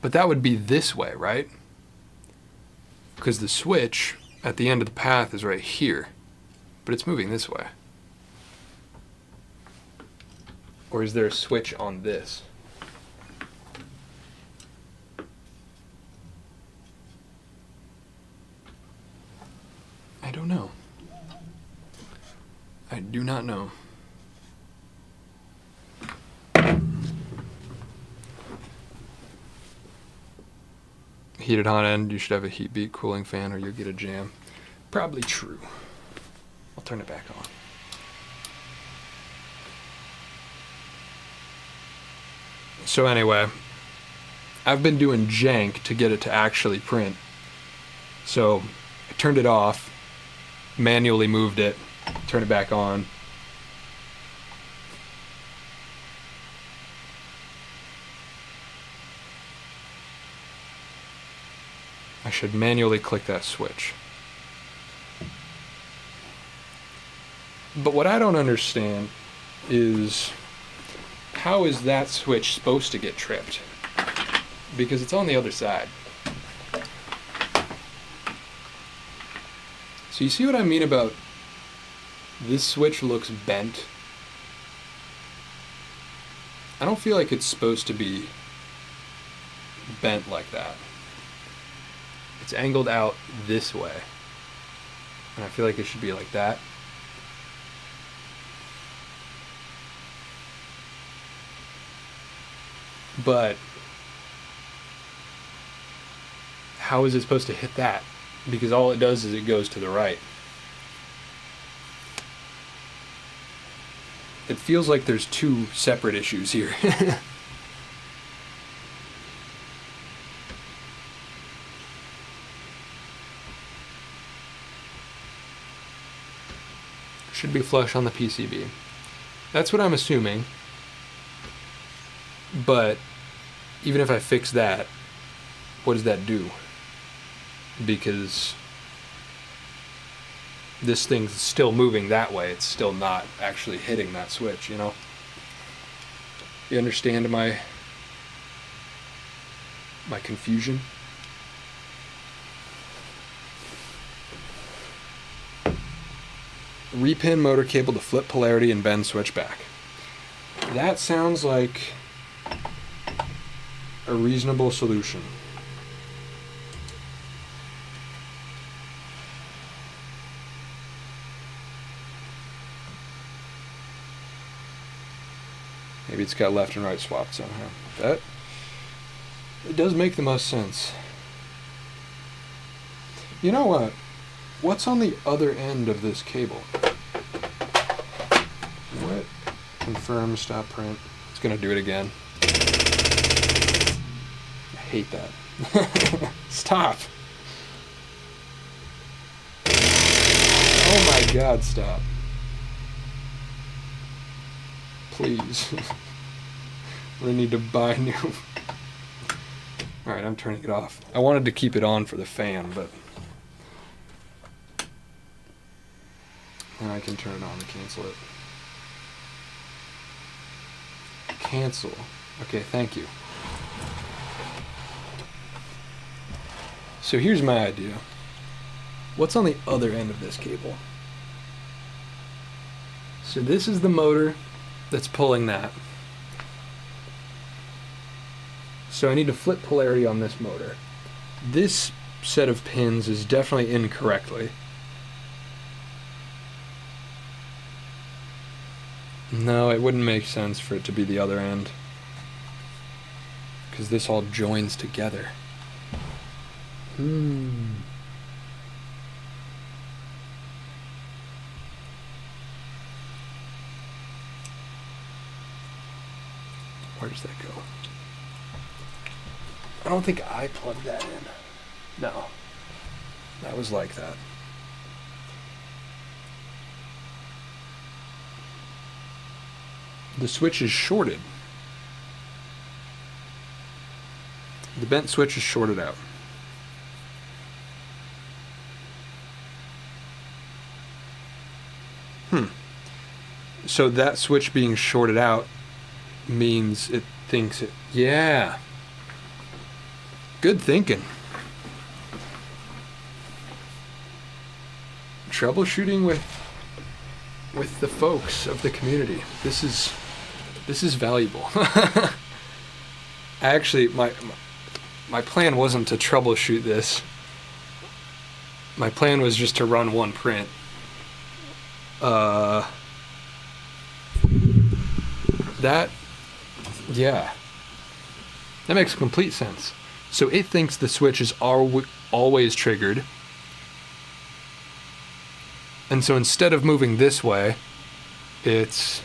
[SPEAKER 1] But that would be this way, right? Because the switch at the end of the path is right here, but it's moving this way. Or is there a switch on this? I don't know. I do not know. Heated hot end, you should have a heat beat cooling fan or you'll get a jam. Probably true. I'll turn it back on. So anyway, I've been doing jank to get it to actually print. So I turned it off, manually moved it, turned it back on. I should manually click that switch. But what I don't understand is, how is that switch supposed to get tripped? Because it's on the other side. So you see what I mean about this switch looks bent? I don't feel like it's supposed to be bent like that. It's angled out this way. And I feel like it should be like that. But how is it supposed to hit that? Because all it does is it goes to the right. It feels like there's two separate issues here. Should be flush on the PCB. That's what I'm assuming. But even if I fix that, what does that do? Because this thing's still moving that way. It's still not actually hitting that switch, you know? You understand my confusion? Repin motor cable to flip polarity and bend switch back. That sounds like a reasonable solution. Maybe it's got left and right swapped somehow. That, it does make the most sense. You know what? What's on the other end of this cable? What? Confirm, stop print. It's gonna do it again. I hate that. Stop. Oh my God, stop. Please. I'm gonna need to buy new. Alright, I'm turning it off. I wanted to keep it on for the fan, but now I can turn it on and cancel it. Cancel. Okay, thank you. So here's my idea. What's on the other end of this cable? So this is the motor that's pulling that. So I need to flip polarity on this motor. This set of pins is definitely incorrectly. No, it wouldn't make sense for it to be the other end, because this all joins together. Where does that go? I don't think I plugged that in. No. That was like that. The switch is shorted. The bent switch is shorted out. So that switch being shorted out means it thinks it... Yeah. Good thinking. Troubleshooting with the folks of the community. This is valuable. Actually, my plan wasn't to troubleshoot this. My plan was just to run one print. Yeah. That makes complete sense. So it thinks the switch is always triggered. And so instead of moving this way, it's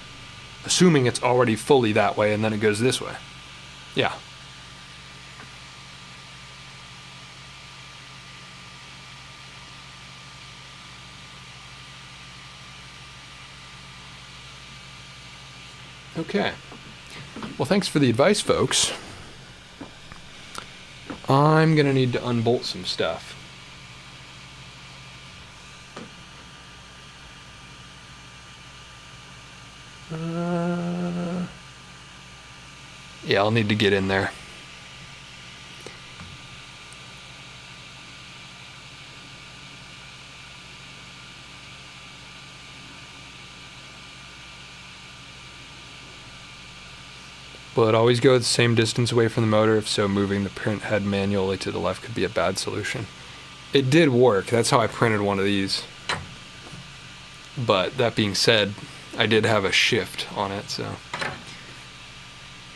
[SPEAKER 1] assuming it's already fully that way, and then it goes this way. Yeah. Okay. Well, thanks for the advice, folks. I'm going to need to unbolt some stuff. Yeah, I'll need to get in there. Will it always go the same distance away from the motor? If so, moving the print head manually to the left could be a bad solution. It did work. That's how I printed one of these. But that being said, I did have a shift on it, so.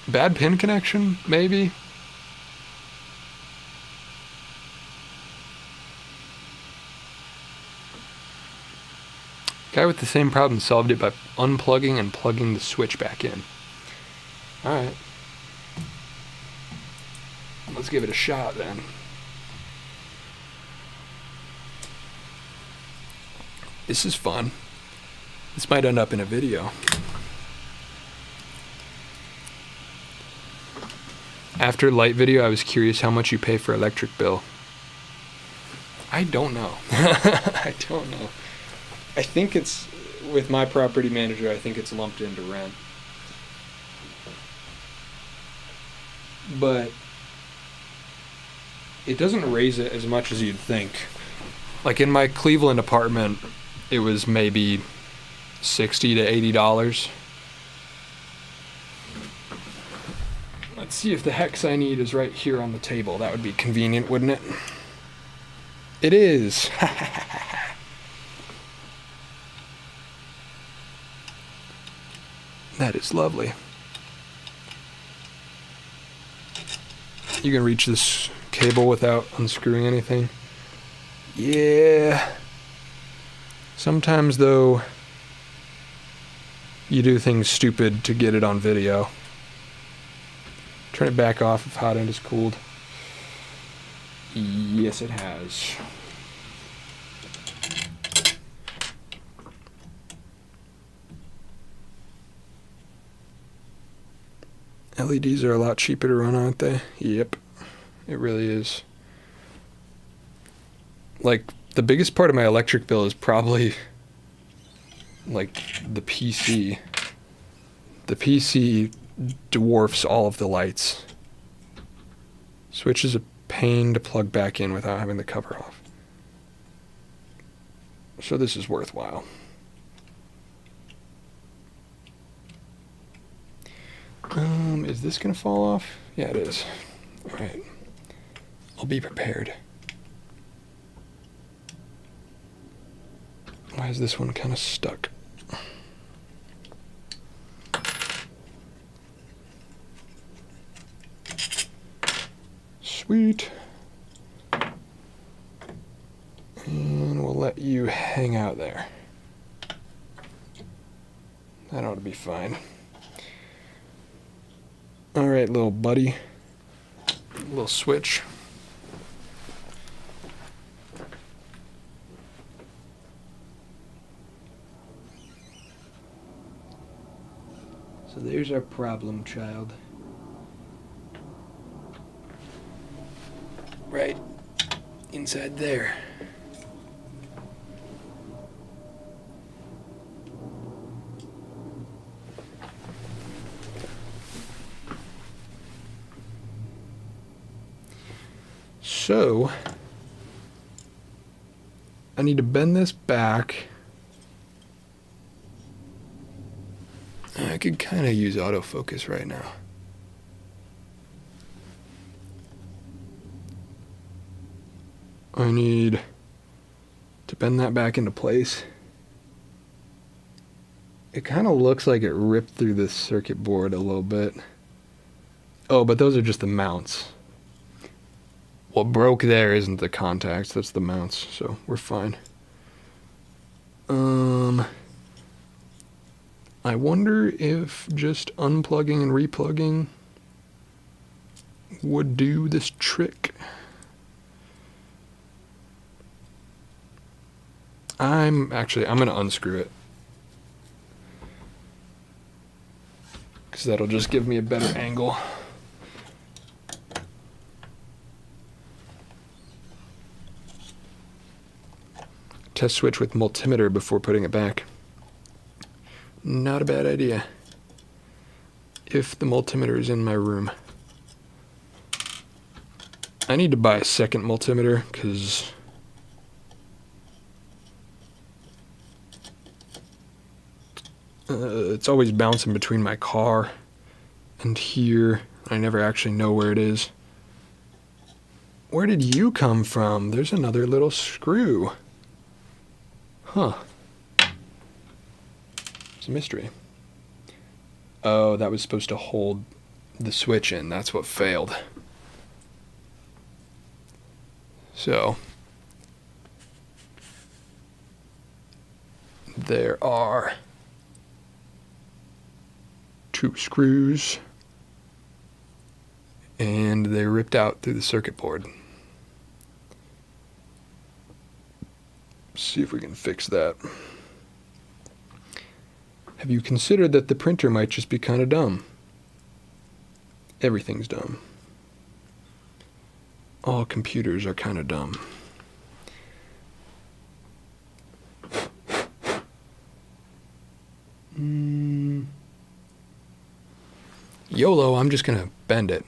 [SPEAKER 1] Bad pin connection, maybe? Guy with the same problem solved it by unplugging and plugging the switch back in. Alright. Let's give it a shot then. This is fun. This might end up in a video. After light video, I was curious how much you pay for electric bill. I don't know. I don't know. I think it's, with my property manager, I think it's lumped into rent. But it doesn't raise it as much as you'd think. Like in my Cleveland apartment, it was maybe $60 to $80. Let's see if the hex I need is right here on the table. That would be convenient, wouldn't it? It is. That is lovely. You can reach this cable without unscrewing anything. Yeah. Sometimes, though, you do things stupid to get it on video. Turn it back off if hot end is cooled. Yes, it has. LEDs are a lot cheaper to run, aren't they? Yep, it really is. Like, the biggest part of my electric bill is probably, like, the PC. The PC dwarfs all of the lights. Switch is a pain to plug back in without having the cover off. So this is worthwhile. Is this gonna fall off? Yeah, it is. All right. I'll be prepared. Why is this one kind of stuck? Sweet. And we'll let you hang out there. That ought to be fine. All right, little buddy. Little switch. So there's our problem child. Right inside there. So, I need to bend this back. I could kind of use autofocus right now. I need to bend that back into place. It kind of looks like it ripped through the circuit board a little bit. Oh, but those are just the mounts. What broke there isn't the contacts, that's the mounts, so we're fine. I wonder if just unplugging and replugging would do this trick. I'm gonna unscrew it, because that'll just give me a better angle. Test switch with multimeter before putting it back. Not a bad idea. If the multimeter is in my room. I need to buy a second multimeter because it's always bouncing between my car and here. I never actually know where it is. Where did you come from? There's another little screw. Huh. It's a mystery. Oh, that was supposed to hold the switch in. That's what failed. So, there are 2 screws, and they ripped out through the circuit board. See if we can fix that. Have you considered that the printer might just be kind of dumb? Everything's dumb. All computers are kind of dumb. YOLO, I'm just gonna bend it.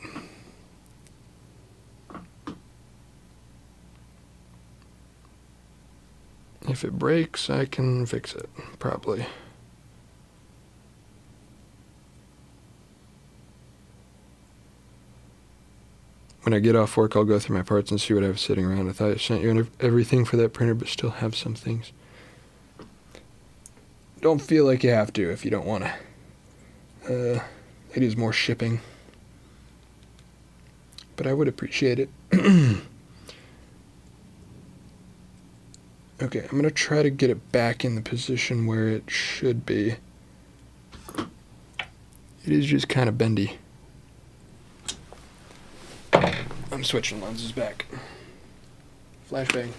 [SPEAKER 1] If it breaks, I can fix it, probably. When I get off work, I'll go through my parts and see what I have sitting around. I thought I sent you everything for that printer, but still have some things. Don't feel like you have to if you don't want to. It is more shipping. But I would appreciate it. Okay, I'm going to try to get it back in the position where it should be. It is just kind of bendy. I'm switching lenses back. Flashbang.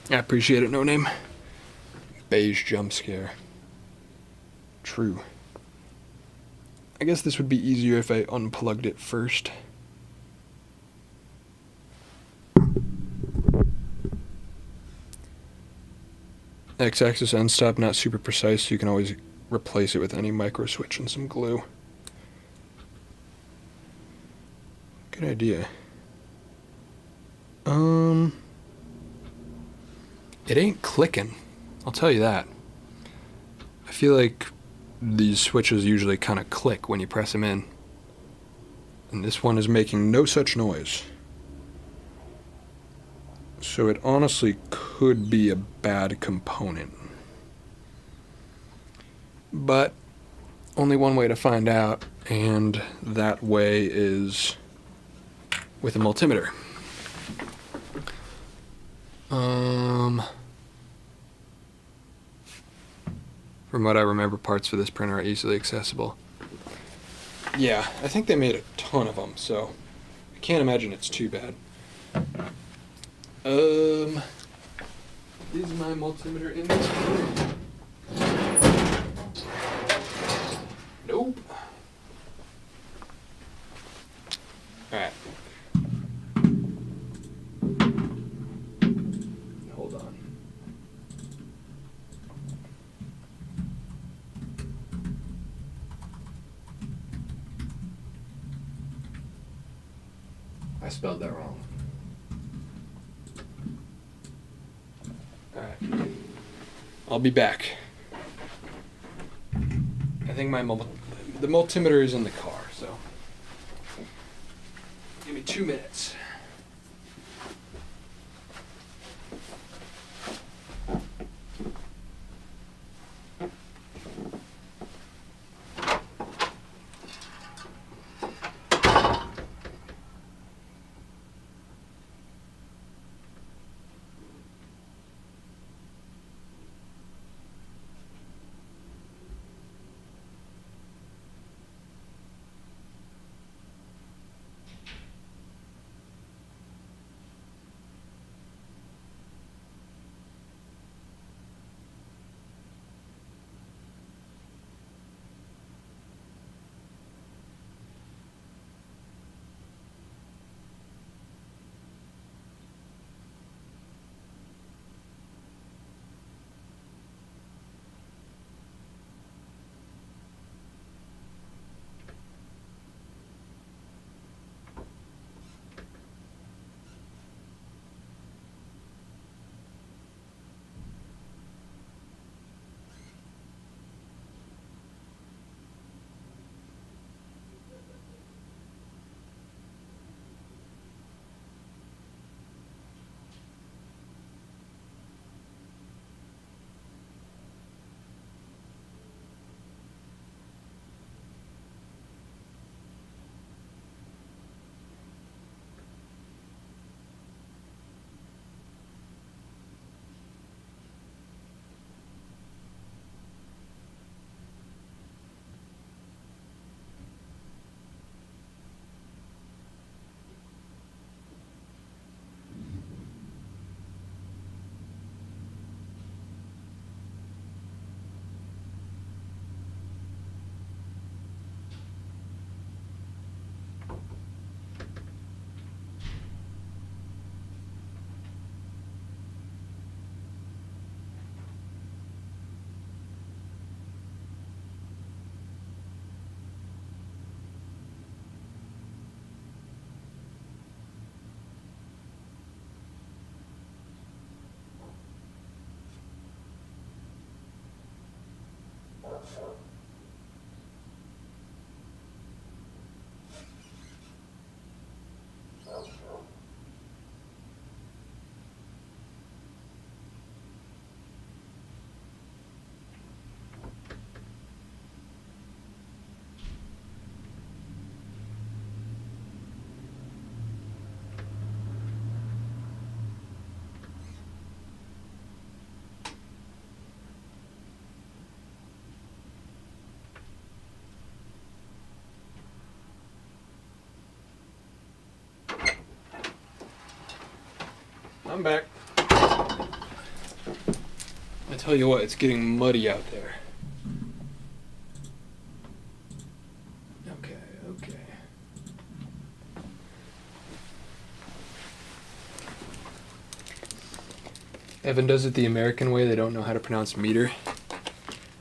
[SPEAKER 1] I appreciate it, no name. Beige jump scare. True. I guess this would be easier if I unplugged it first. X-axis end stop, not super precise, so you can always replace it with any micro switch and some glue. Good idea. It ain't clicking, I'll tell you that. I feel like these switches usually kind of click when you press them in. And this one is making no such noise. So it honestly could be a bad component. But only one way to find out, and that way is with a multimeter. From what I remember, parts for this printer are easily accessible. Yeah, I think they made a ton of them, so I can't imagine it's too bad. Is my multimeter in this room? Nope. Alright. Hold on. I spelled that wrong. Alright. I'll be back. I think the multimeter is in the car, so give me 2 minutes. I'm back. I tell you what, it's getting muddy out there. Okay. Evan does it the American way. They don't know how to pronounce meter.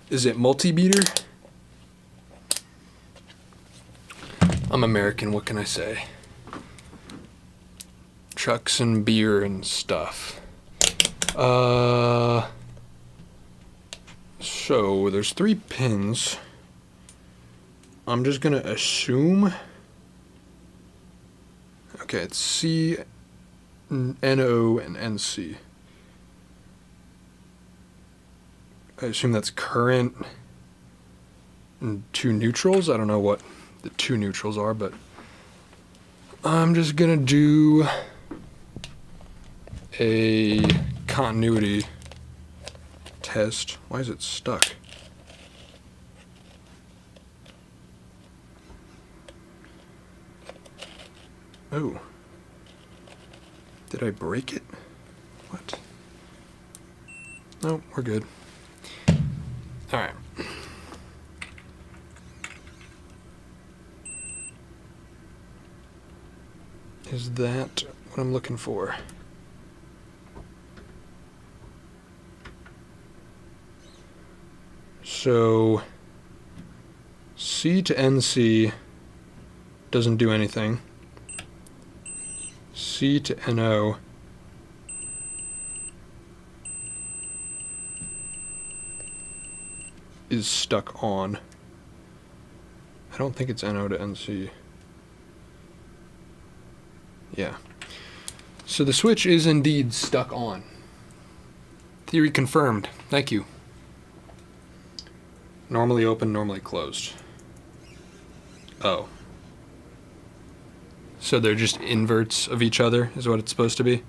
[SPEAKER 1] Is it multi-beater? I'm American, what can I say? Trucks and beer and stuff. So there's 3 pins. I'm just gonna assume. Okay, it's C, NO, and NC. I assume that's current and 2 neutrals. I don't know what the 2 neutrals are, but I'm just gonna do a continuity test. Why is it stuck? Oh. Did I break it? What? No, we're good. Alright. Is that what I'm looking for? So C to NC doesn't do anything. C to NO is stuck on. I don't think it's NO to NC. Yeah. So the switch is indeed stuck on. Theory confirmed. Thank you. Normally open, normally closed. Oh. So they're just inverts of each other, is what it's supposed to be?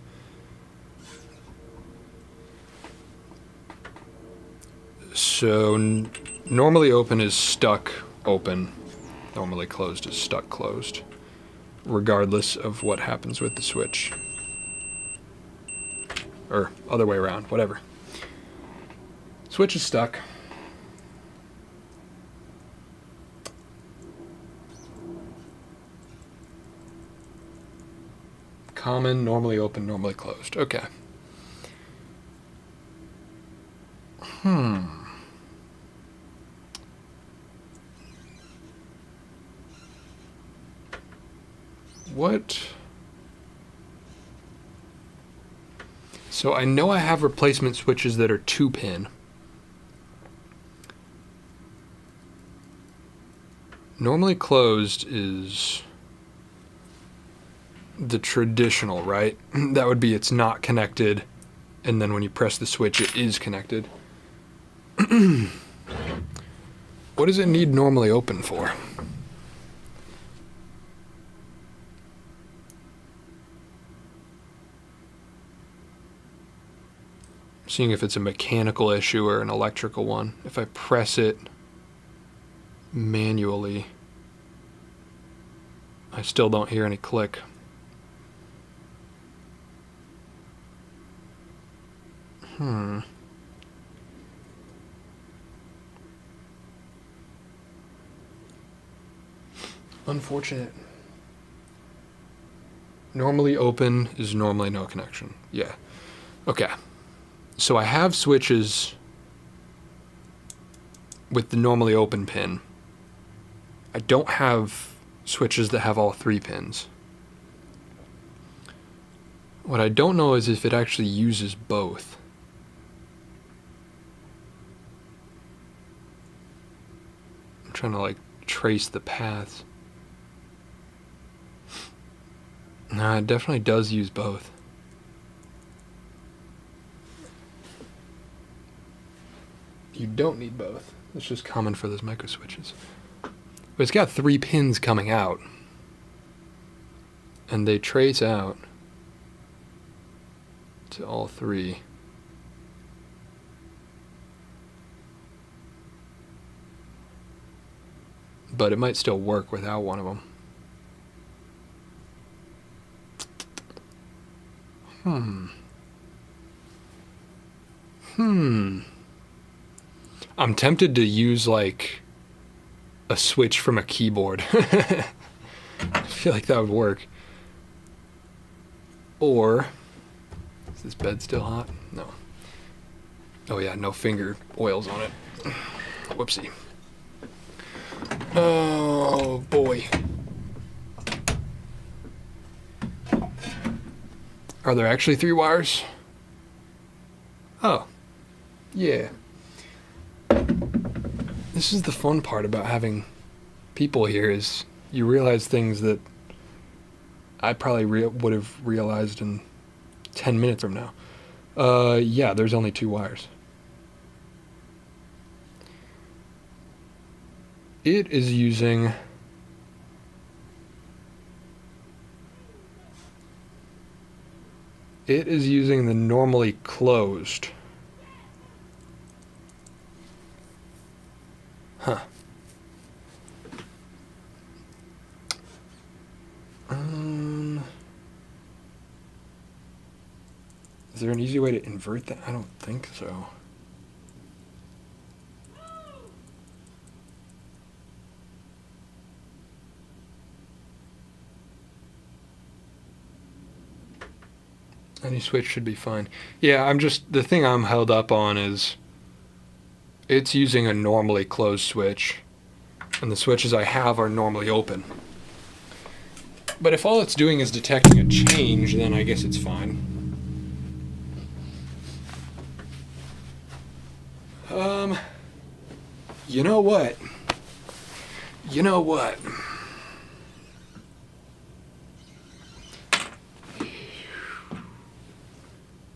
[SPEAKER 1] So normally open is stuck open. Normally closed is stuck closed. Regardless of what happens with the switch. Or other way around, whatever. Switch is stuck. Common, normally open, normally closed. Okay. What? So I know I have replacement switches that are 2-pin. Normally closed is the traditional, right? That would be it's not connected, and then when you press the switch, it is connected. What does it need normally open for? Seeing if it's a mechanical issue or an electrical one. If I press it manually, I still don't hear any click. Unfortunate. Normally open is normally no connection. Yeah. Okay. So I have switches with the normally open pin. I don't have switches that have all 3 pins. What I don't know is if it actually uses both. I'm trying to like trace the paths. No, it definitely does use both. You don't need both. It's just common for those micro switches. But it's got 3 pins coming out. And they trace out to all 3. But it might still work without one of them. I'm tempted to use like a switch from a keyboard. I feel like that would work. Or, is this bed still hot? No. Oh yeah, no finger oils on it. Whoopsie. Oh boy. Are there actually 3 wires? Oh, yeah. This is the fun part about having people here, is you realize things that I probably would have realized in 10 minutes from now. Yeah, there's only 2 wires. It is using the normally closed. Huh. Is there an easy way to invert that? I don't think so. Any switch should be fine. Yeah, the thing I'm held up on is it's using a normally closed switch, and the switches I have are normally open. But if all it's doing is detecting a change, then I guess it's fine. You know what?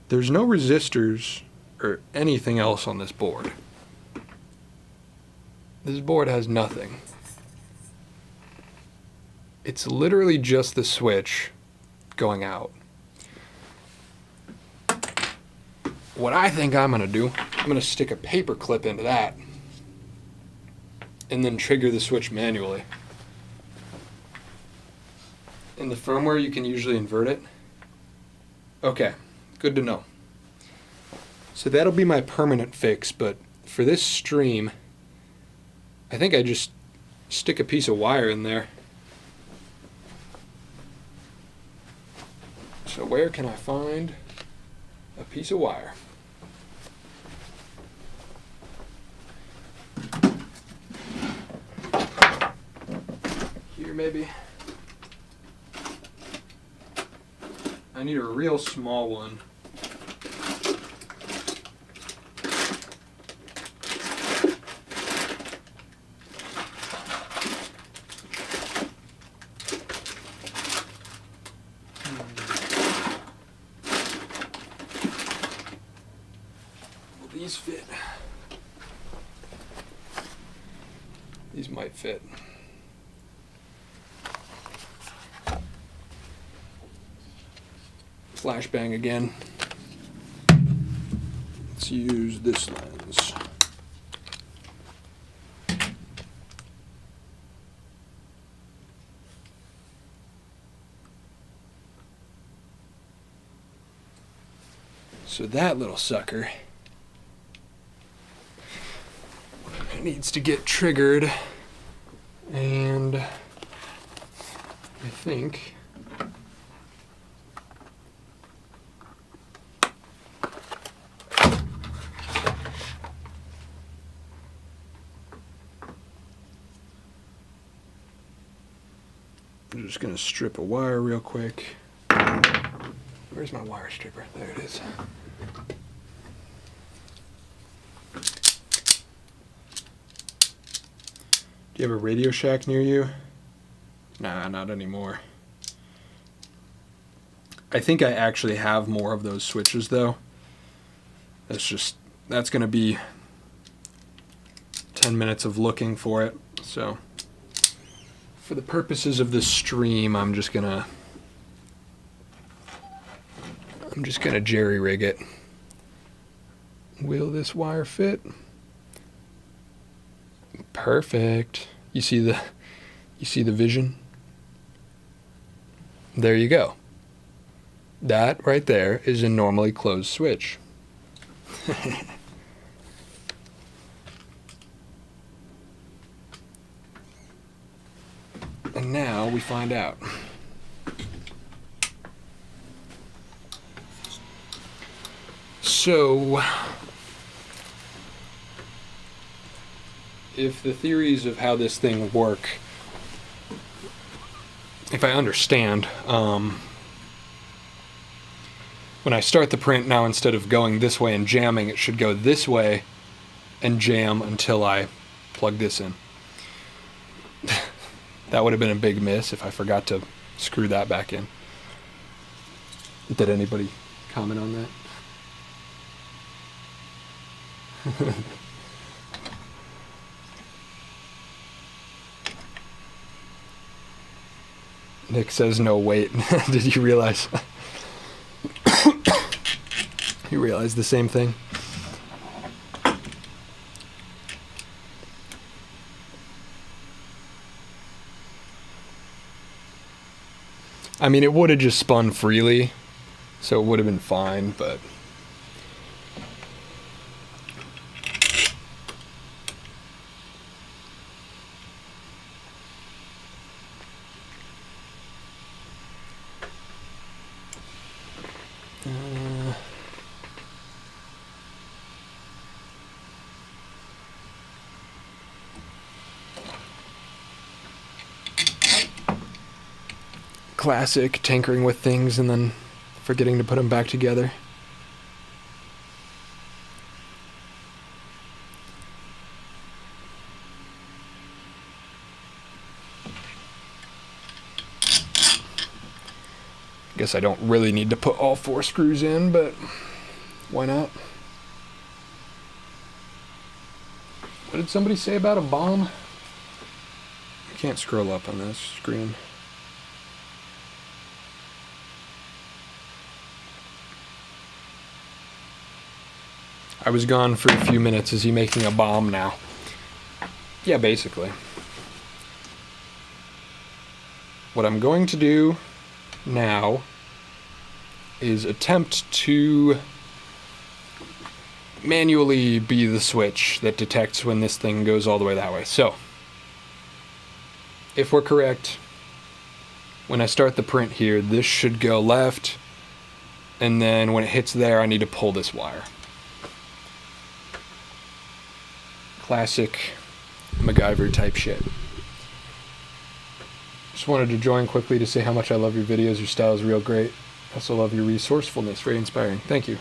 [SPEAKER 1] There's no resistors or anything else on this board. This board has nothing. It's literally just the switch going out. What I think I'm going to do, I'm going to stick a paper clip into that and then trigger the switch manually. In the firmware, you can usually invert it. Okay, good to know. So that'll be my permanent fix, but for this stream, I think I just stick a piece of wire in there. So where can I find a piece of wire? Here maybe. I need a real small one. Will these fit? These might fit. Flashbang again. Let's use this lens. So that little sucker needs to get triggered, and I think I'm just going to strip a wire real quick. Where's my wire stripper? There it is. Do you have a Radio Shack near you? Nah, not anymore. I think I actually have more of those switches though. That's going to be 10 minutes of looking for it. So for the purposes of this stream, I'm just gonna jerry rig it. Will this wire fit? Perfect. You see the vision? There you go. That right there is a normally closed switch. And now we find out. So, if the theories of how this thing work, if I understand, when I start the print now, instead of going this way and jamming, it should go this way and jam until I plug this in. That would have been a big miss if I forgot to screw that back in. Did anybody comment on that? Nick says no, wait. Did you realize? You realize the same thing? I mean, it would have just spun freely, so it would have been fine, but... Classic tinkering with things and then forgetting to put them back together. Guess I don't really need to put all 4 screws in, but why not? What did somebody say about a bomb? I can't scroll up on this screen. I was gone for a few minutes. Is he making a bomb now? Yeah, basically. What I'm going to do now is attempt to manually be the switch that detects when this thing goes all the way that way. So, if we're correct, when I start the print here, this should go left, and then when it hits there, I need to pull this wire. Classic MacGyver type shit. Just wanted to join quickly to say how much I love your videos. Your style is real great. I also love your resourcefulness. Very inspiring. Thank you.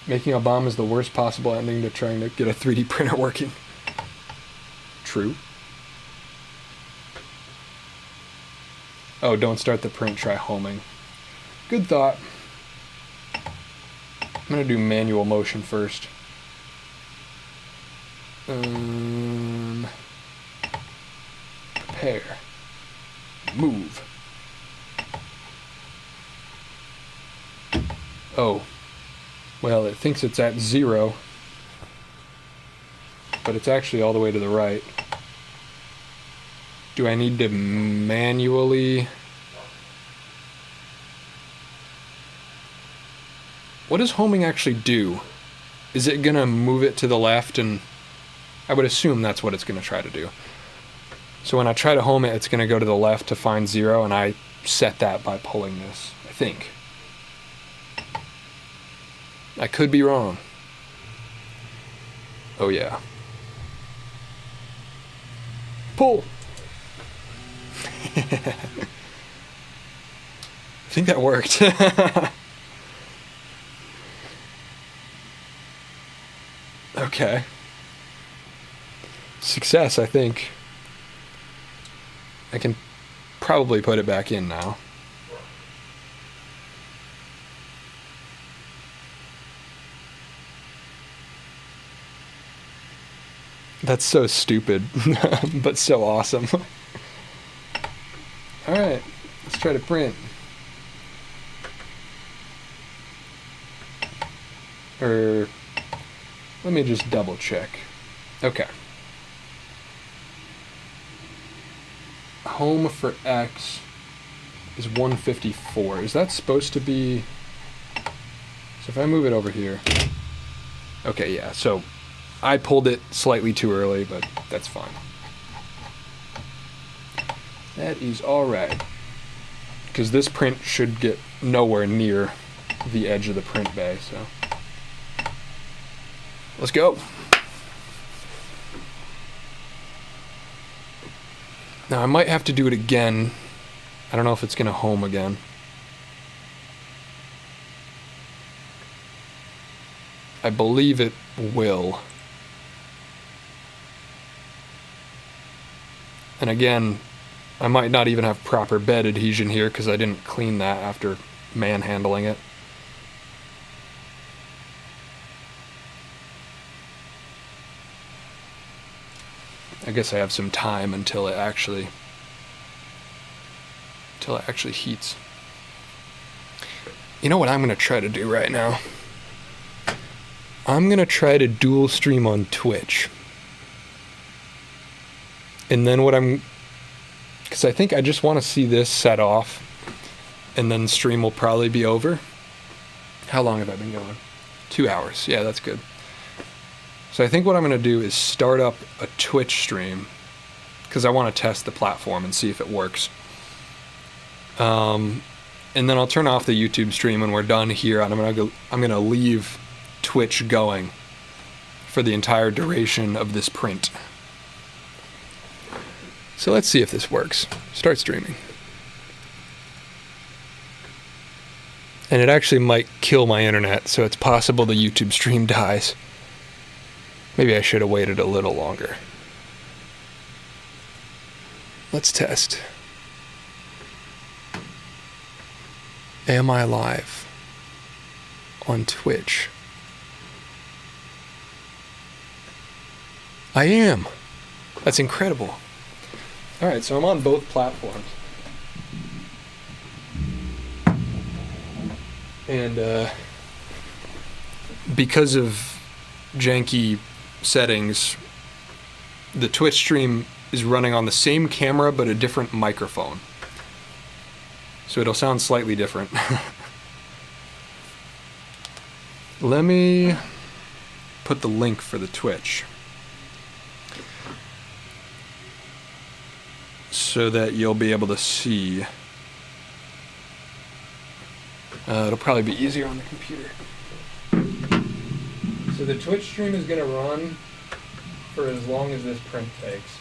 [SPEAKER 1] Making a bomb is the worst possible ending to trying to get a 3D printer working. True. Oh, don't start the print. Try homing. Good thought. I'm going to do manual motion first. Prepare. Move. Oh. Well, it thinks it's at 0, but it's actually all the way to the right. Do I need to manually... What does homing actually do? Is it gonna move it to the left? And I would assume that's what it's gonna try to do. So when I try to home it, it's gonna go to the left to find 0, and I set that by pulling this, I think. I could be wrong. Oh yeah. Pull! I think that worked. Okay. Success, I think. I can probably put it back in now. That's so stupid, but so awesome. Alright, let's try to print. Or, let me just double check. Okay. Home for X is 154. Is that supposed to be... So if I move it over here... Okay, yeah, so I pulled it slightly too early, but that's fine. That is alright. Because this print should get nowhere near the edge of the print bay, so. Let's go. Now I might have to do it again. I don't know if it's going to home again. I believe it will. And again, I might not even have proper bed adhesion here because I didn't clean that after manhandling it. I guess I have some time until it actually heats. You know what I'm going to try to do right now? I'm going to try to dual stream on Twitch. And then because I think I just want to see this set off, and then stream will probably be over. How long have I been going? 2 hours. Yeah, that's good. So I think what I'm going to do is start up a Twitch stream, because I want to test the platform and see if it works. And then I'll turn off the YouTube stream when we're done here, and I'm going to leave Twitch going for the entire duration of this print. So let's see if this works. Start streaming. And it actually might kill my internet, so it's possible the YouTube stream dies. Maybe I should have waited a little longer. Let's test. Am I live on Twitch? I am. That's incredible. All right, so I'm on both platforms. And because of janky settings, the Twitch stream is running on the same camera but a different microphone. So it'll sound slightly different. Let me put the link for the Twitch so that you'll be able to see. It'll probably be easier on the computer. So the Twitch stream is going to run for as long as this print takes.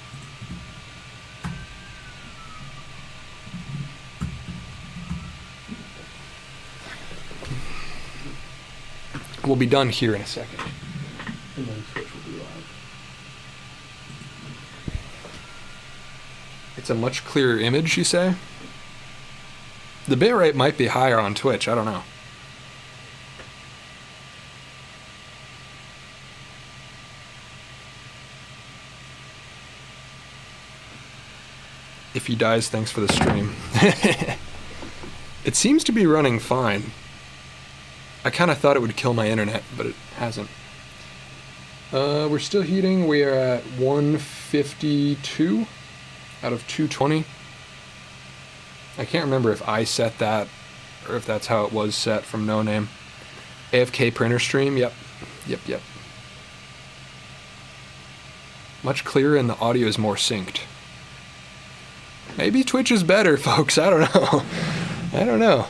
[SPEAKER 1] We'll be done here in a second. And then Twitch will be live. It's a much clearer image, you say? The bitrate might be higher on Twitch, I don't know. If he dies, thanks for the stream. It seems to be running fine. I kind of thought it would kill my internet, but it hasn't. We're still heating. We are at 152 out of 220. I can't remember if I set that or if that's how it was set from No Name. AFK printer stream, yep. Much clearer and the audio is more synced. Maybe Twitch is better, folks. I don't know.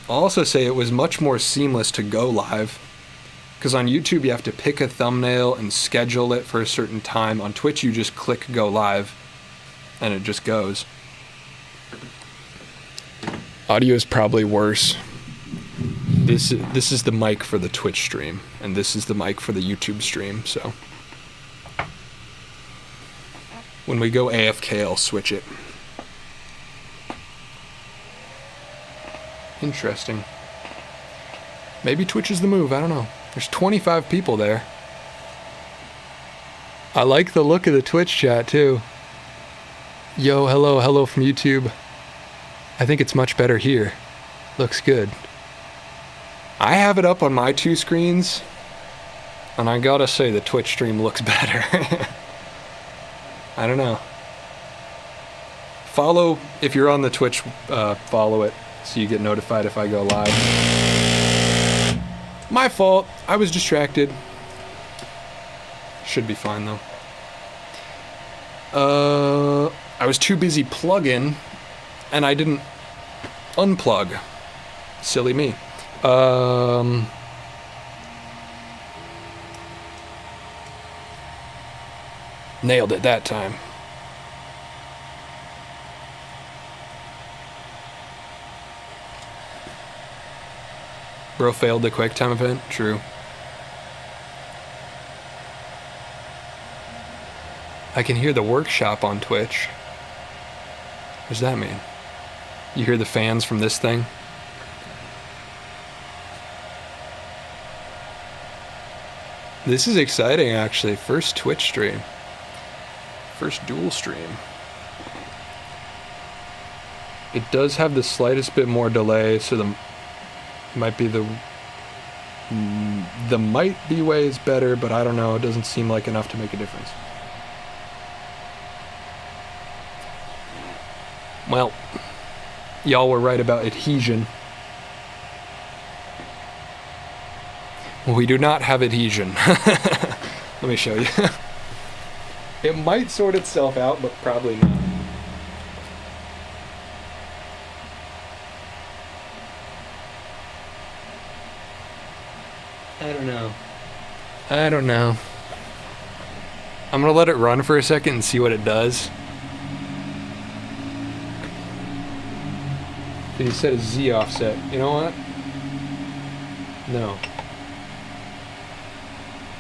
[SPEAKER 1] I'll also say it was much more seamless to go live. Because on YouTube you have to pick a thumbnail and schedule it for a certain time. On Twitch you just click go live and it just goes. Audio is probably worse. This is the mic for the Twitch stream, and this is the mic for the YouTube stream, so when we go AFK, I'll switch it. Interesting. Maybe Twitch is the move, I don't know. There's 25 people there. I like the look of the Twitch chat, too. Yo, hello from YouTube. I think it's much better here. Looks good. I have it up on my two screens, and I gotta say the Twitch stream looks better. I don't know. Follow, if you're on the Twitch, follow it so you get notified if I go live. My fault. I was distracted. Should be fine though. I was too busy plugging, and I didn't unplug. Silly me. Nailed it that time. Bro failed the QuickTime event? True. I can hear the workshop on Twitch. What does that mean? You hear the fans from this thing? This is exciting, actually. First Twitch stream. First dual stream. It does have the slightest bit more delay, so the might be the might be way is better, but I don't know. It doesn't seem like enough to make a difference. Well, y'all were right about adhesion. Well, we do not have adhesion. Let me show you. It might sort itself out, but probably not. I don't know. I'm gonna let it run for a second and see what it does. Did he set a Z offset? You know what? No.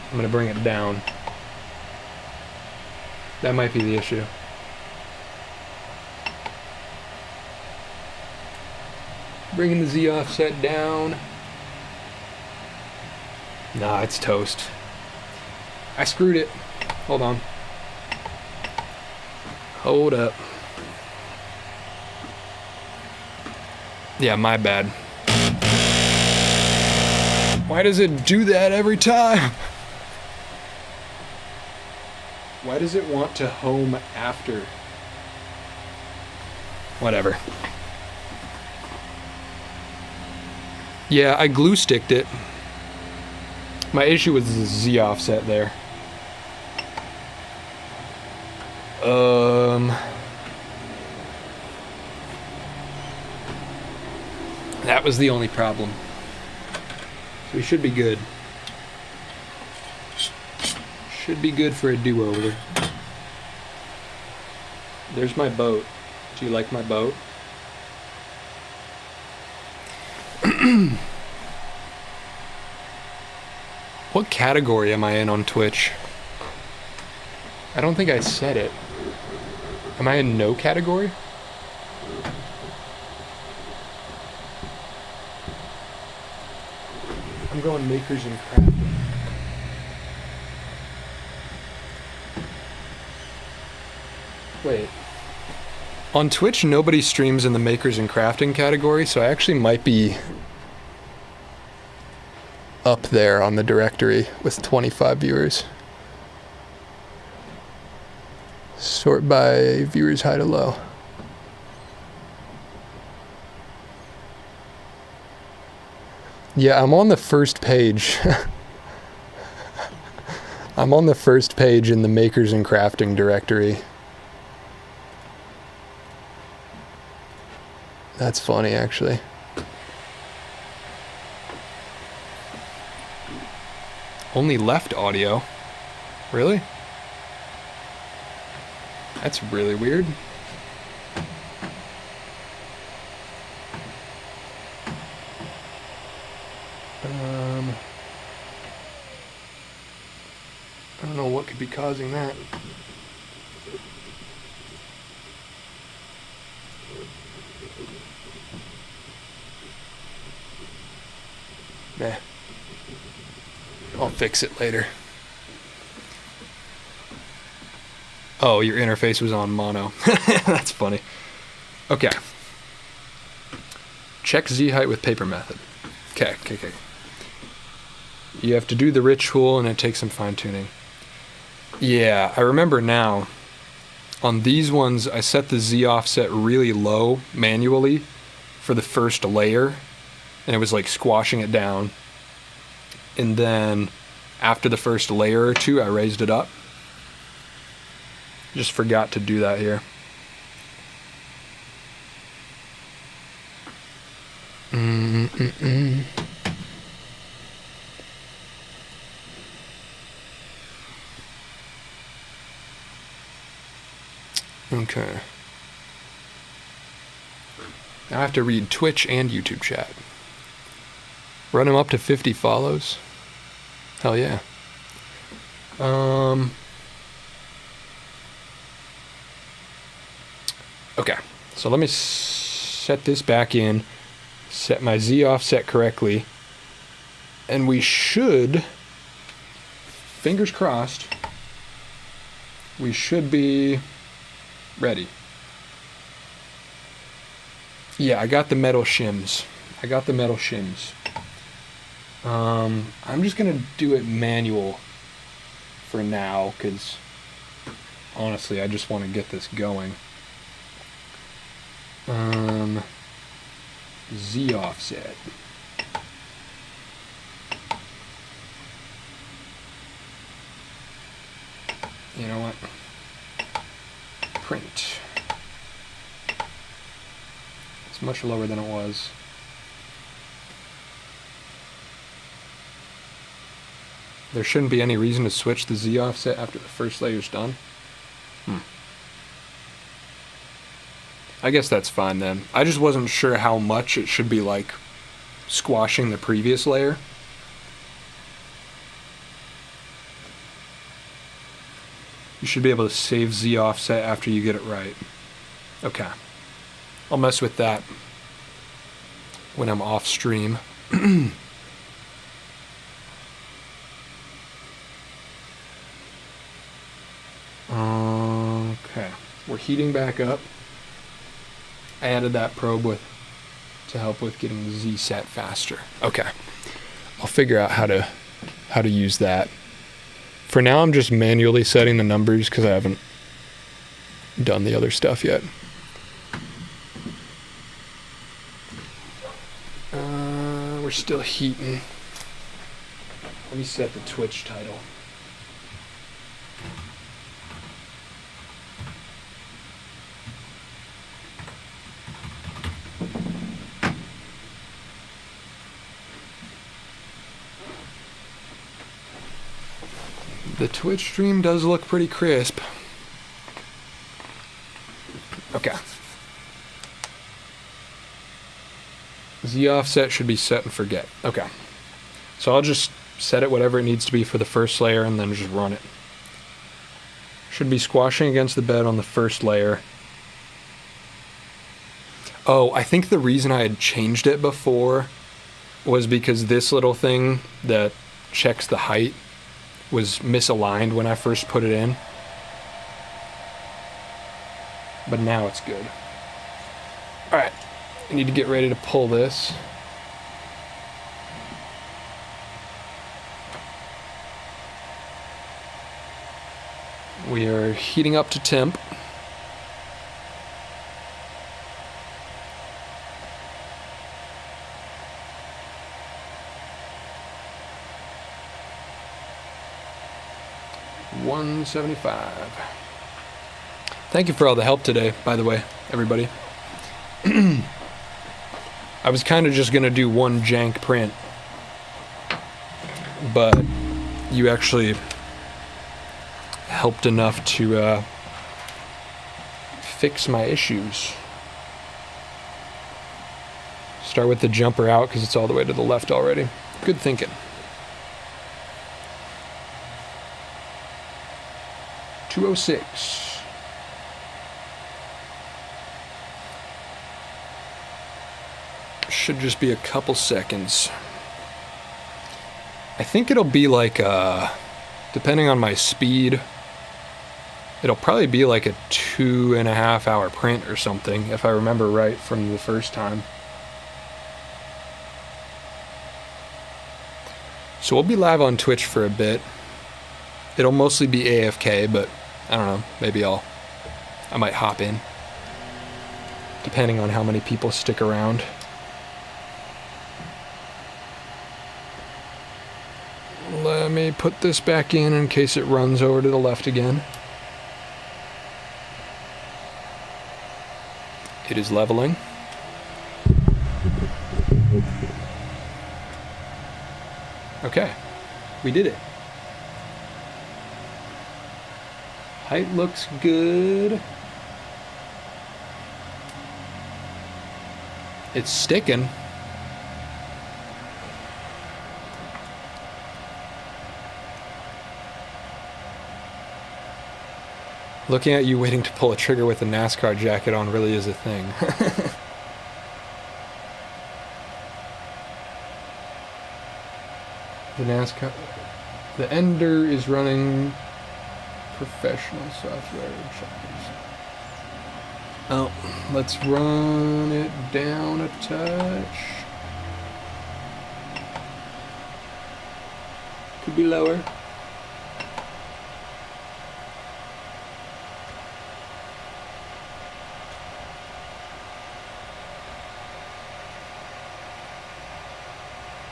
[SPEAKER 1] I'm gonna bring it down. That might be the issue. Bringing the Z offset down. Nah, it's toast. I screwed it. Hold on. Hold up. Yeah, my bad. Why does it do that every time? Why does it want to home after? Whatever. Yeah, I glue sticked it. My issue was the Z offset there. That was the only problem. So we should be good. Should be good for a do-over. There's my boat. Do you like my boat? What category am I in on Twitch? I don't think I said it. Am I in no category? I'm going makers and crafting. Wait. On Twitch, nobody streams in the makers and crafting category, so I actually might be up there on the directory with 25 viewers. Sort by viewers high to low. Yeah, I'm on the first page. I'm on the first page in the makers and crafting directory. That's funny, actually. Only left audio? Really? That's really weird. I don't know what could be causing that. Nah. I'll fix it later. Oh, your interface was on mono. That's funny. Okay. Check Z height with paper method. Okay. You have to do the ritual and it takes some fine tuning. Yeah, I remember now. On these ones, I set the Z offset really low manually for the first layer, and it was like squashing it down. And then after the first layer or two, I raised it up. Just forgot to do that here. Okay. Now I have to read Twitch and YouTube chat. Run him up to 50 follows. Hell yeah. Okay, so let me set this back in, set my Z offset correctly, and we should, fingers crossed, we should be ready. Yeah, I got the metal shims. I'm just gonna do it manual for now, because honestly, I just want to get this going. Z offset. You know what? Print. It's much lower than it was. There shouldn't be any reason to switch the Z offset after the first layer's done. I guess that's fine then. I just wasn't sure how much it should be like squashing the previous layer. You should be able to save Z offset after you get it right. Okay. I'll mess with that when I'm off stream. Okay. We're heating back up. I added that probe to help with getting the Z set faster. Okay. I'll figure out how to use that. For now, I'm just manually setting the numbers because I haven't done the other stuff yet. We're still heating. Let me set the Twitch title. The Twitch stream does look pretty crisp. Okay. Z offset should be set and forget. Okay. So I'll just set it whatever it needs to be for the first layer and then just run it. Should be squashing against the bed on the first layer. Oh, I think the reason I had changed it before was because this little thing that checks the height was misaligned when I first put it in. But now it's good. Alright, I need to get ready to pull this. We are heating up to temp. $175. Thank you for all the help today, by the way, everybody. I was kind of just going to do one jank print, but you actually helped enough to fix my issues. Start with the jumper out because it's all the way to the left already. Good thinking. $206. Should just be a couple seconds. I think it'll be like depending on my speed, it'll probably be like a 2.5 hour print or something, if I remember right from the first time. So we'll be live on Twitch for a bit. It'll mostly be AFK, but I don't know, maybe I might hop in, depending on how many people stick around. Let me put this back in case it runs over to the left again. It is leveling. Okay, we did it. Height looks good. It's sticking. Looking at you waiting to pull a trigger with a NASCAR jacket on really is a thing. The Ender is running professional software. Oh, let's run it down a touch. Could be lower.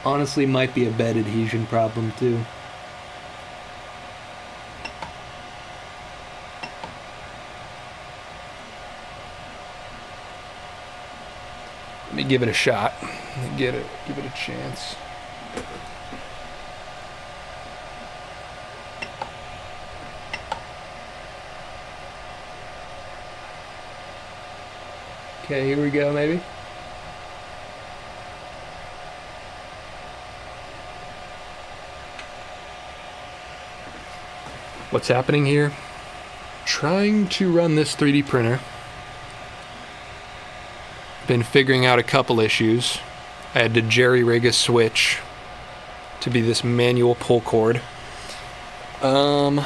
[SPEAKER 1] Honestly, might be a bed adhesion problem too. Let me give it a shot. Give it a chance. Okay, here we go, maybe. What's happening here? Trying to run this 3D printer. Been figuring out a couple issues. I had to jerry-rig a switch to be this manual pull cord. And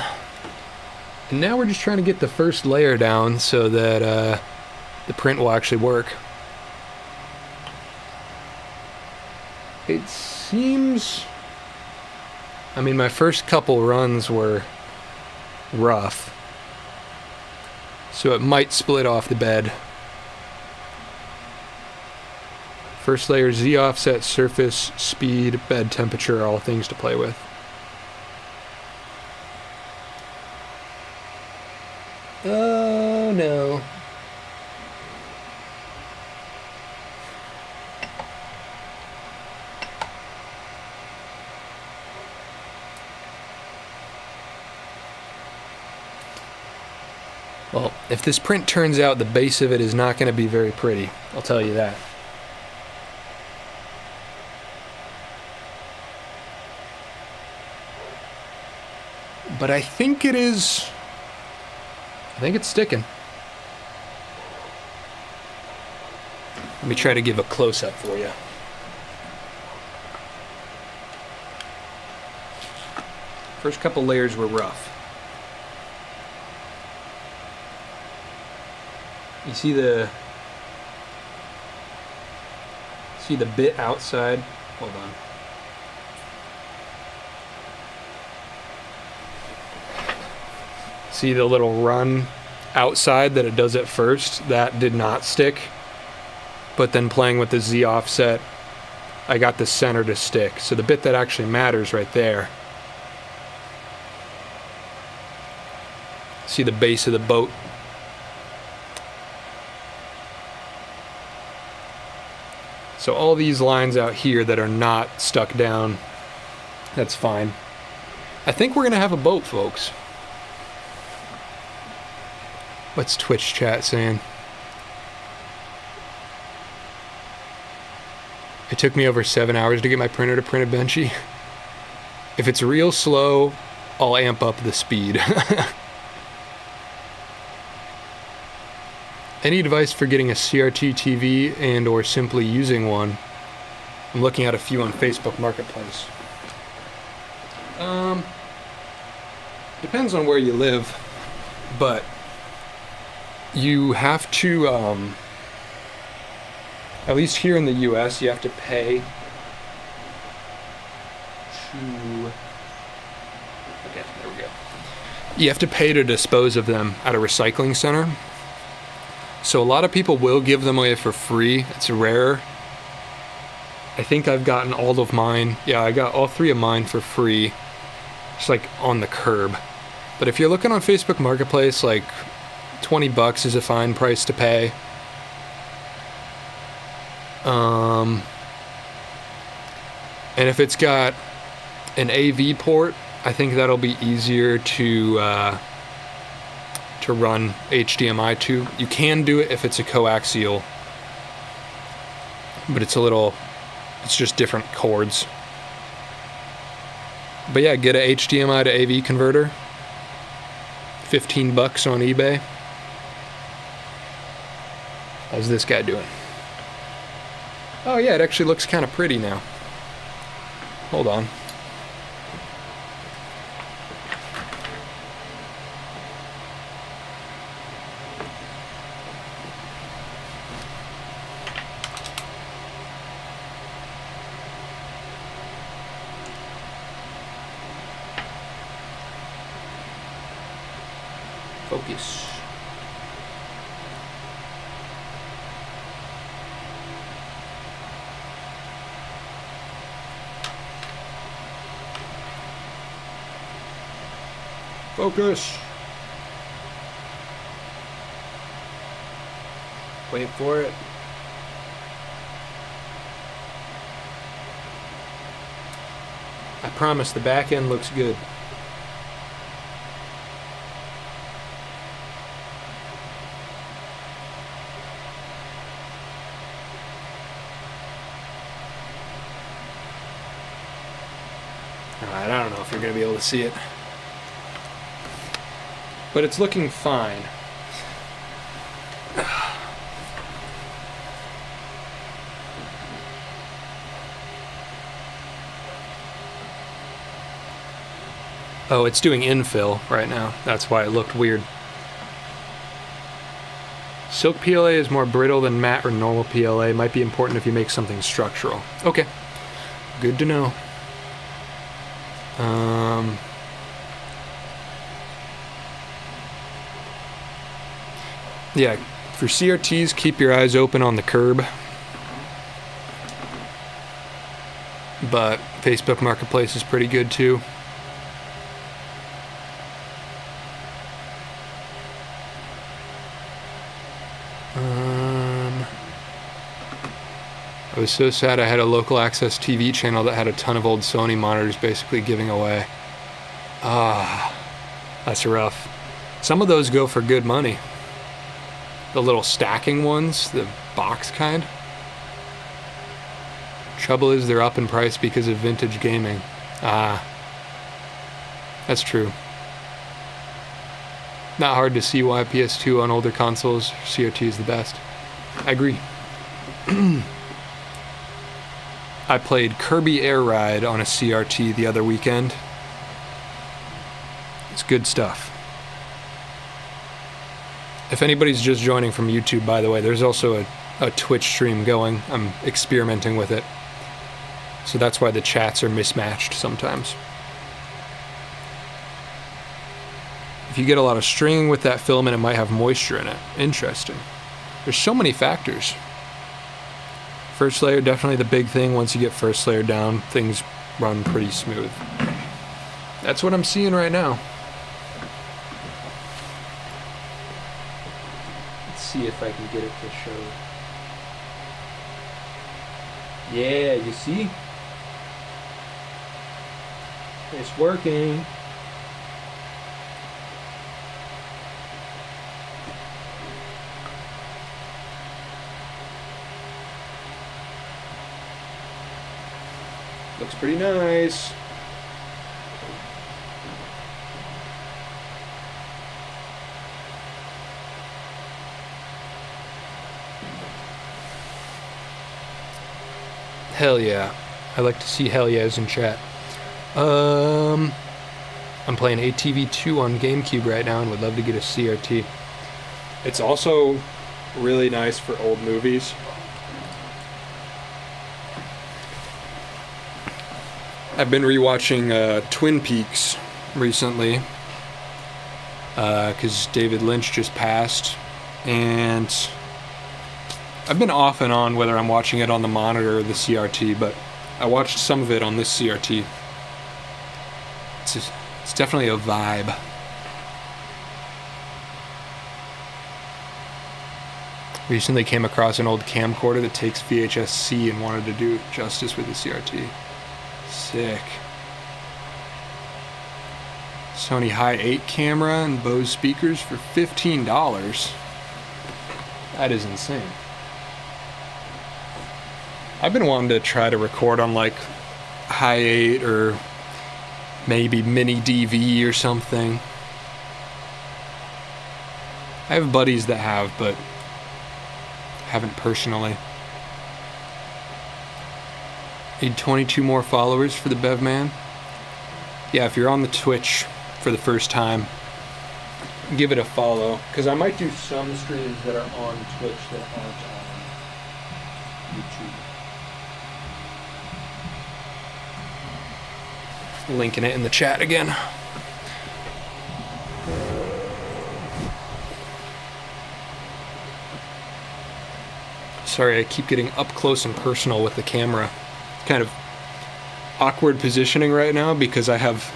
[SPEAKER 1] now we're just trying to get the first layer down so that the print will actually work. It seems... I mean, my first couple runs were rough, so it might split off the bed. First layer, Z offset, surface, speed, bed temperature, all things to play with. Oh no. Well, if this print turns out, the base of it is not going to be very pretty. I'll tell you that. But I think it is... I think it's sticking. Let me try to give a close-up for you. First couple layers were rough. You see the bit outside? Hold on. See the little run outside that it does at first? That did not stick. But then playing with the Z offset, I got the center to stick. So the bit that actually matters right there. See the base of the boat? So all these lines out here that are not stuck down, that's fine. I think we're gonna have a boat, folks. What's Twitch chat saying? It took me over 7 hours to get my printer to print a Benchy. If it's real slow, I'll amp up the speed. Any advice for getting a CRT TV and or simply using one? I'm looking at a few on Facebook Marketplace. Depends on where you live, but you have to, at least here in the US, you have to pay to, okay, there we go. You have to pay to dispose of them at a recycling center. So a lot of people will give them away for free. It's rare. I think I've gotten all of mine. Yeah, I got all 3 of mine for free. Just like on the curb. But if you're looking on Facebook Marketplace, like $20 is a fine price to pay. And if it's got an AV port, I think that'll be easier to run HDMI to. You can do it if it's a coaxial, but it's just different cords. But yeah, get a HDMI to AV converter. $15 on eBay. How's this guy doing? Oh yeah, it actually looks kind of pretty now. Hold on. Focus. Focus. Wait for it. I promise the back end looks good. Alright, I don't know if you're going to be able to see it. But it's looking fine. Oh, it's doing infill right now. That's why it looked weird. Silk PLA is more brittle than matte or normal PLA. Might be important if you make something structural. Okay. Good to know. Yeah, for CRTs, keep your eyes open on the curb. But Facebook Marketplace is pretty good too. I was so sad I had a local access TV channel that had a ton of old Sony monitors basically giving away. That's rough. Some of those go for good money. The little stacking ones, the box kind. Trouble is they're up in price because of vintage gaming. That's true. Not hard to see why PS2 on older consoles, CRT is the best. I agree. I played Kirby Air Ride on a CRT the other weekend. It's good stuff. If anybody's just joining from YouTube, by the way, there's also a Twitch stream going. I'm experimenting with it. So that's why the chats are mismatched sometimes. If you get a lot of stringing with that filament, it might have moisture in it. Interesting. There's so many factors. First layer, definitely the big thing. Once you get first layer down, things run pretty smooth. That's what I'm seeing right now. Let's see if I can get it to show. Yeah, you see? It's working. Looks pretty nice. Hell yeah. I like to see hell yeahs in chat. I'm playing ATV2 on GameCube right now and would love to get a CRT. It's also really nice for old movies. I've been rewatching Twin Peaks recently because David Lynch just passed, and I've been off and on whether I'm watching it on the monitor or the CRT, but I watched some of it on this CRT. It's definitely a vibe. Recently came across an old camcorder that takes VHS-C and wanted to do justice with the CRT. Sick. Sony Hi8 camera and Bose speakers for $15. That is insane. I've been wanting to try to record on like Hi8 or maybe Mini DV or something. I have buddies that have, but haven't personally. Need 22 more followers for the Bev Man. Yeah, if you're on the Twitch for the first time, give it a follow, because I might do some streams that are on Twitch that aren't on YouTube. Linking it in the chat again. Sorry, I keep getting up close and personal with the camera. Kind of awkward positioning right now because I have...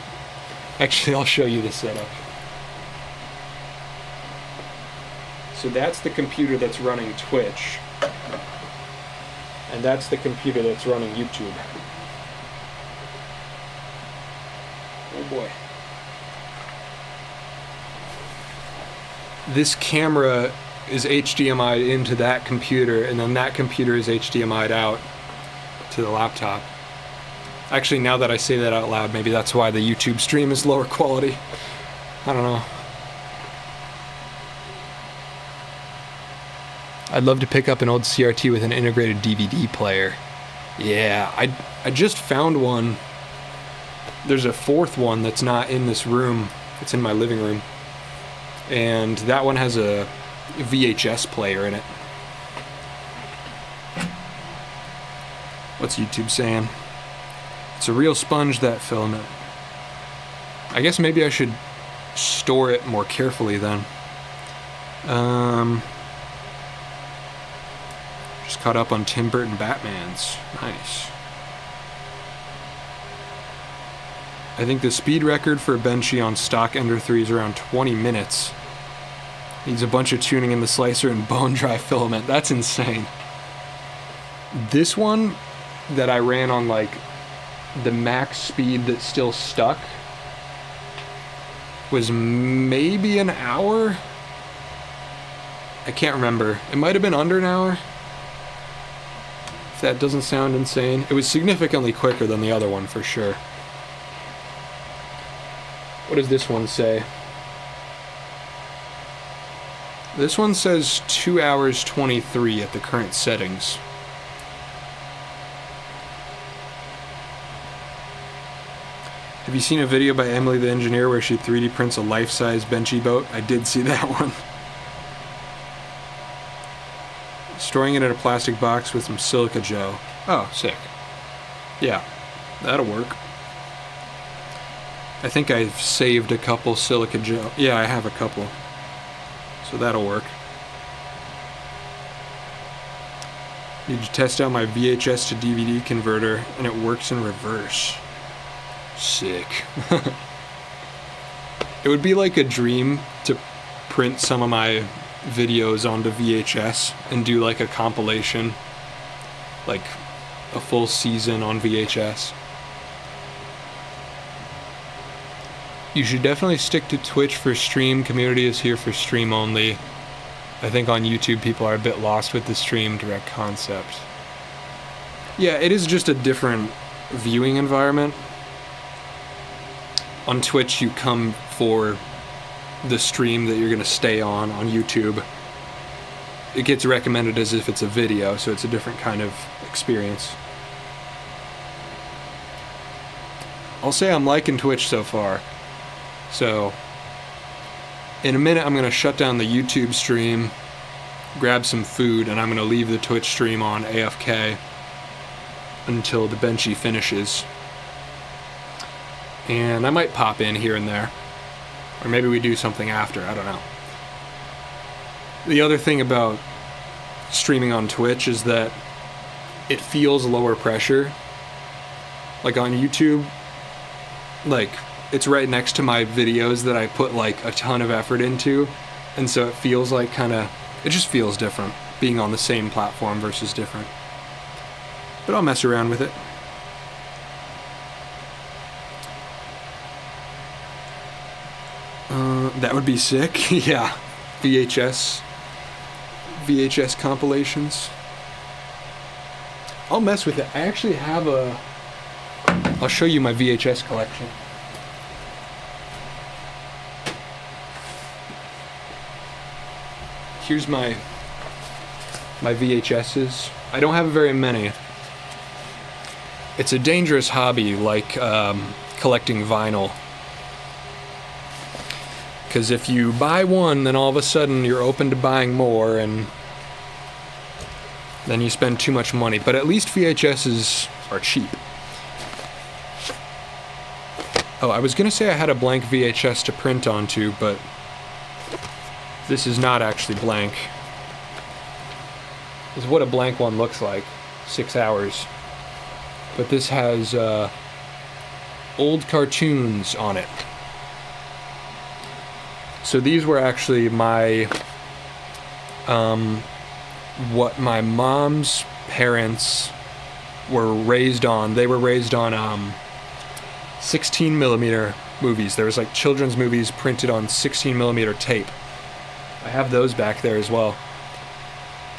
[SPEAKER 1] Actually, I'll show you the setup. So that's the computer that's running Twitch. And that's the computer that's running YouTube. Oh boy. This camera is HDMI'd into that computer, and then that computer is HDMI'd out to the laptop. Actually, now that I say that out loud, maybe that's why the YouTube stream is lower quality. I don't know. I'd love to pick up an old CRT with an integrated DVD player. Yeah, I just found one. There's a fourth one that's not in this room. It's in my living room. And that one has a VHS player in it. What's YouTube saying? It's a real sponge, that filament. I guess maybe I should store it more carefully then. Just caught up on Tim Burton Batmans. Nice. I think the speed record for a Benchy on stock Ender 3 is around 20 minutes. Needs a bunch of tuning in the slicer and bone dry filament. That's insane. This one that I ran on like the max speed that's still stuck was maybe an hour. I can't remember. It might have been under an hour. If that doesn't sound insane. It was significantly quicker than the other one for sure. What does this one say? This one says 2 hours 23 at the current settings. Have you seen a video by Emily the Engineer where she 3D prints a life-size Benchy boat? I did see that one. Storing it in a plastic box with some silica gel. Oh, sick. Yeah, that'll work. I think I've saved a couple silica gel. Yeah, I have a couple. So that'll work. Need to test out my VHS to DVD converter, and it works in reverse. Sick. It would be like a dream to print some of my videos onto VHS and do like a compilation, like a full season on VHS. You should definitely stick to Twitch for stream. Community is here for stream only. I think on YouTube people are a bit lost with the stream direct concept. Yeah, it is just a different viewing environment. On Twitch you come for the stream that you're going to stay on YouTube. It gets recommended as if it's a video, so it's a different kind of experience. I'll say I'm liking Twitch so far. So, in a minute I'm going to shut down the YouTube stream, grab some food, and I'm going to leave the Twitch stream on AFK until the Benchy finishes. And I might pop in here and there. Or maybe we do something after, I don't know. The other thing about streaming on Twitch is that it feels lower pressure. Like on YouTube, like it's right next to my videos that I put like a ton of effort into, and so it feels like it just feels different being on the same platform versus different. But I'll mess around with it. That would be sick. Yeah, VHS compilations. I'll mess with it. I actually have I'll show you my VHS collection. Here's my VHSs. I don't have very many. It's a dangerous hobby, like collecting vinyl. Because if you buy one, then all of a sudden you're open to buying more, and then you spend too much money. But at least VHSs are cheap. Oh, I was going to say I had a blank VHS to print onto, but this is not actually blank. This is what a blank one looks like. 6 hours. But this has old cartoons on it. So these were actually my what my mom's parents were raised on. They were raised on 16 millimeter movies. There was like children's movies printed on 16 millimeter tape. I have those back there as well.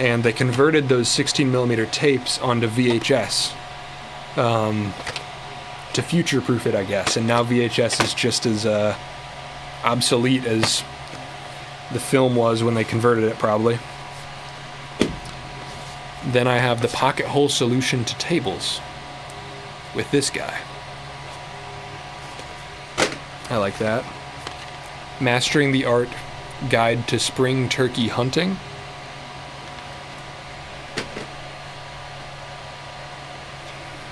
[SPEAKER 1] And they converted those 16 millimeter tapes onto VHS to future-proof it, I guess. And now VHS is just as obsolete as the film was when they converted it, probably. Then I have the pocket hole solution to tables with this guy. I like that. Mastering the Art Guide to Spring Turkey Hunting.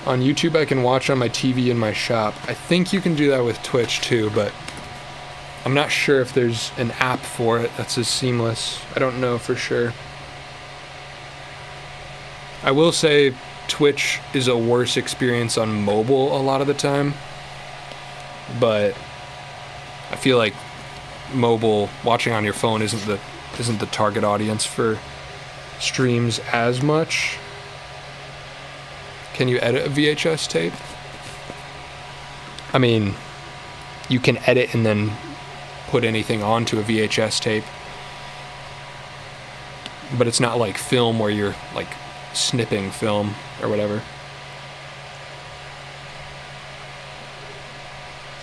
[SPEAKER 1] On YouTube I can watch on my TV in my shop. I think you can do that with Twitch too, but I'm not sure if there's an app for it that's as seamless. I don't know for sure. I will say Twitch is a worse experience on mobile a lot of the time, but I feel like mobile, watching on your phone isn't the target audience for streams as much. Can you edit a VHS tape? I mean, you can edit and then put anything onto a VHS tape, but it's not like film where you're like snipping film or whatever.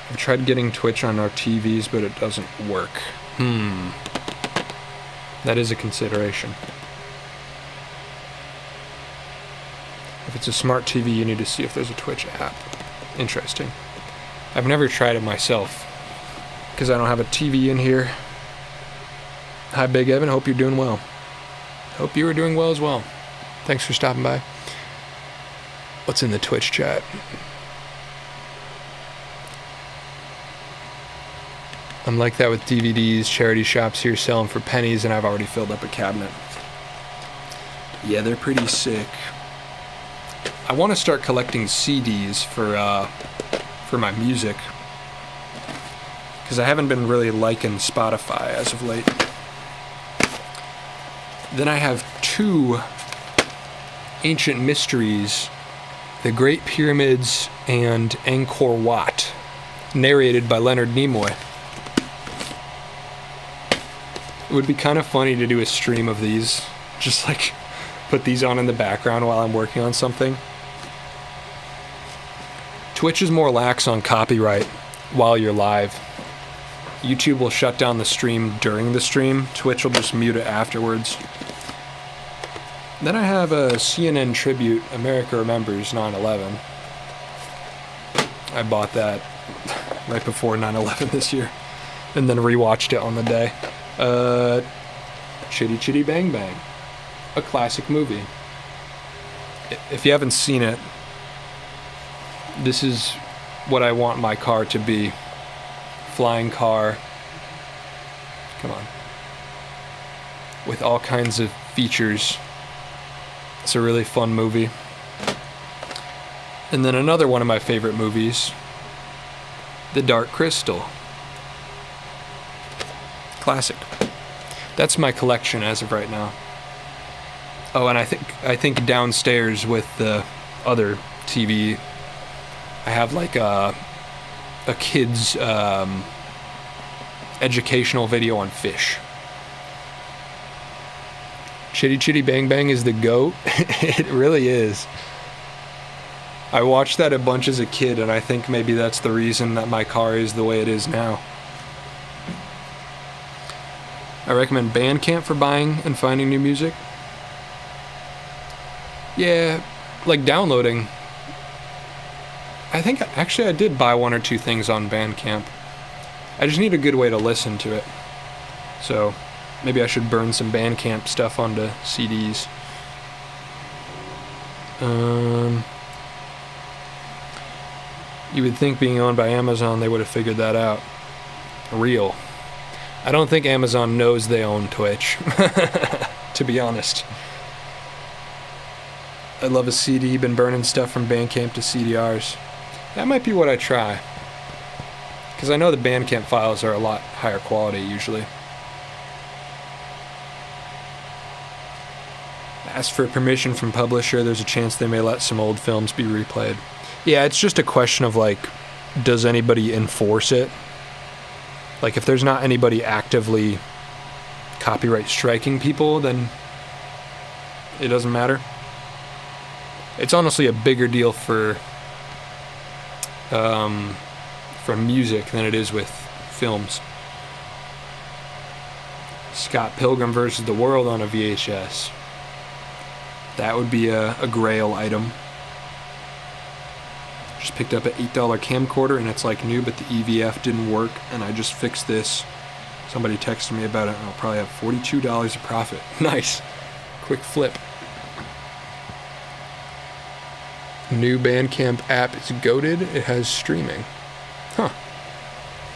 [SPEAKER 1] I've tried getting Twitch on our TVs, but it doesn't work. That is a consideration. If it's a smart TV, you need to see if there's a Twitch app. Interesting. I've never tried it myself, because I don't have a TV in here. Hi, Big Evan. Hope you're doing well. Hope you are doing well as well. Thanks for stopping by. What's in the Twitch chat? I'm like that with DVDs. Charity shops here sell them for pennies, and I've already filled up a cabinet. Yeah, they're pretty sick. I want to start collecting CDs for my music, because I haven't been really liking Spotify as of late. Then I have 2 ancient mysteries, The Great Pyramids and Angkor Wat, narrated by Leonard Nimoy. It would be kind of funny to do a stream of these, just like put these on in the background while I'm working on something. Twitch is more lax on copyright while you're live. YouTube will shut down the stream during the stream. Twitch will just mute it afterwards. Then I have a CNN tribute, America Remembers 9/11. I bought that right before 9/11 this year, and then rewatched it on the day. Chitty Chitty Bang Bang, a classic movie. If you haven't seen it, this is what I want my car to be. Flying car. Come on. With all kinds of features. It's a really fun movie. And then another one of my favorite movies, The Dark Crystal. Classic. That's my collection as of right now. Oh, and I think downstairs with the other TV, I have like a kid's educational video on fish. Chitty Chitty Bang Bang is the GOAT. It really is. I watched that a bunch as a kid, and I think maybe that's the reason that my car is the way it is now. I recommend Bandcamp for buying and finding new music. Yeah, like downloading. I think actually I did buy one or two things on Bandcamp. I just need a good way to listen to it. So maybe I should burn some Bandcamp stuff onto CDs. You would think being owned by Amazon, they would have figured that out. Real. I don't think Amazon knows they own Twitch, to be honest. I love a CD, been burning stuff from Bandcamp to CDRs. That might be what I try. Because I know the Bandcamp files are a lot higher quality usually. Ask for permission from publisher, there's a chance they may let some old films be replayed. Yeah, it's just a question of like, does anybody enforce it? Like if there's not anybody actively copyright striking people, then it doesn't matter. It's honestly a bigger deal for music than it is with films. Scott Pilgrim versus the World on a VHS. That would be a grail item. Just picked up an $8 camcorder and it's like new, but the EVF didn't work, and I just fixed this. Somebody texted me about it, and I'll probably have $42 of profit. Nice. Quick flip. New Bandcamp app is goated. It has streaming. Huh.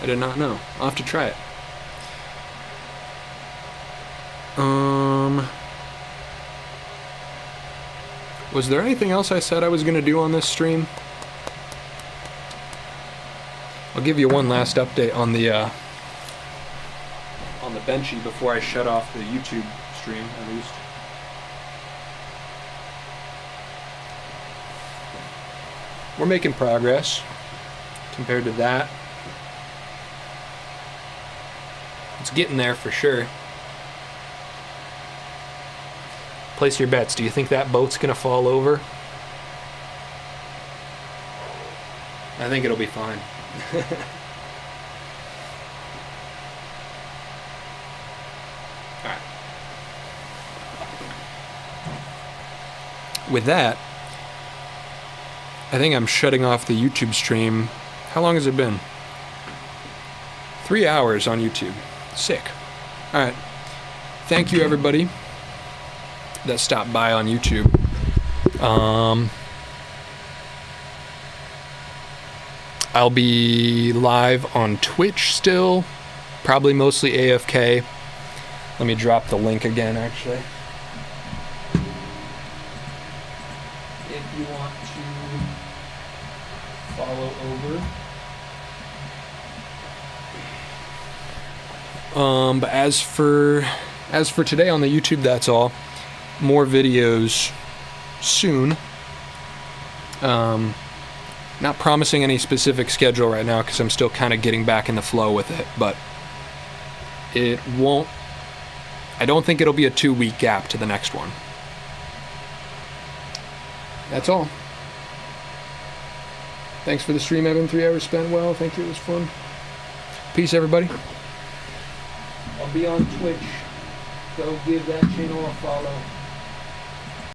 [SPEAKER 1] I did not know. I'll have to try it. Was there anything else I said I was going to do on this stream? I'll give you one last update on the Benchy before I shut off the YouTube stream, at least. We're making progress compared to that. It's getting there for sure. Place your bets. Do you think that boat's gonna fall over? I think it'll be fine. Alright. With that, I think I'm shutting off the YouTube stream. How long has it been? 3 hours on YouTube. Sick. Alright. Thank you, everybody that stopped by on YouTube. I'll be live on Twitch still, probably mostly AFK. Let me drop the link again, actually. If you want to follow over. But as for today on the YouTube, that's all. More videos soon. Not promising any specific schedule right now because I'm still kind of getting back in the flow with it, but I don't think it'll be a 2-week gap to the next one. That's all. Thanks for the stream, Evan. 3 hours spent well. Thank you. It was fun. Peace, everybody. I'll be on Twitch. Go give that channel a follow.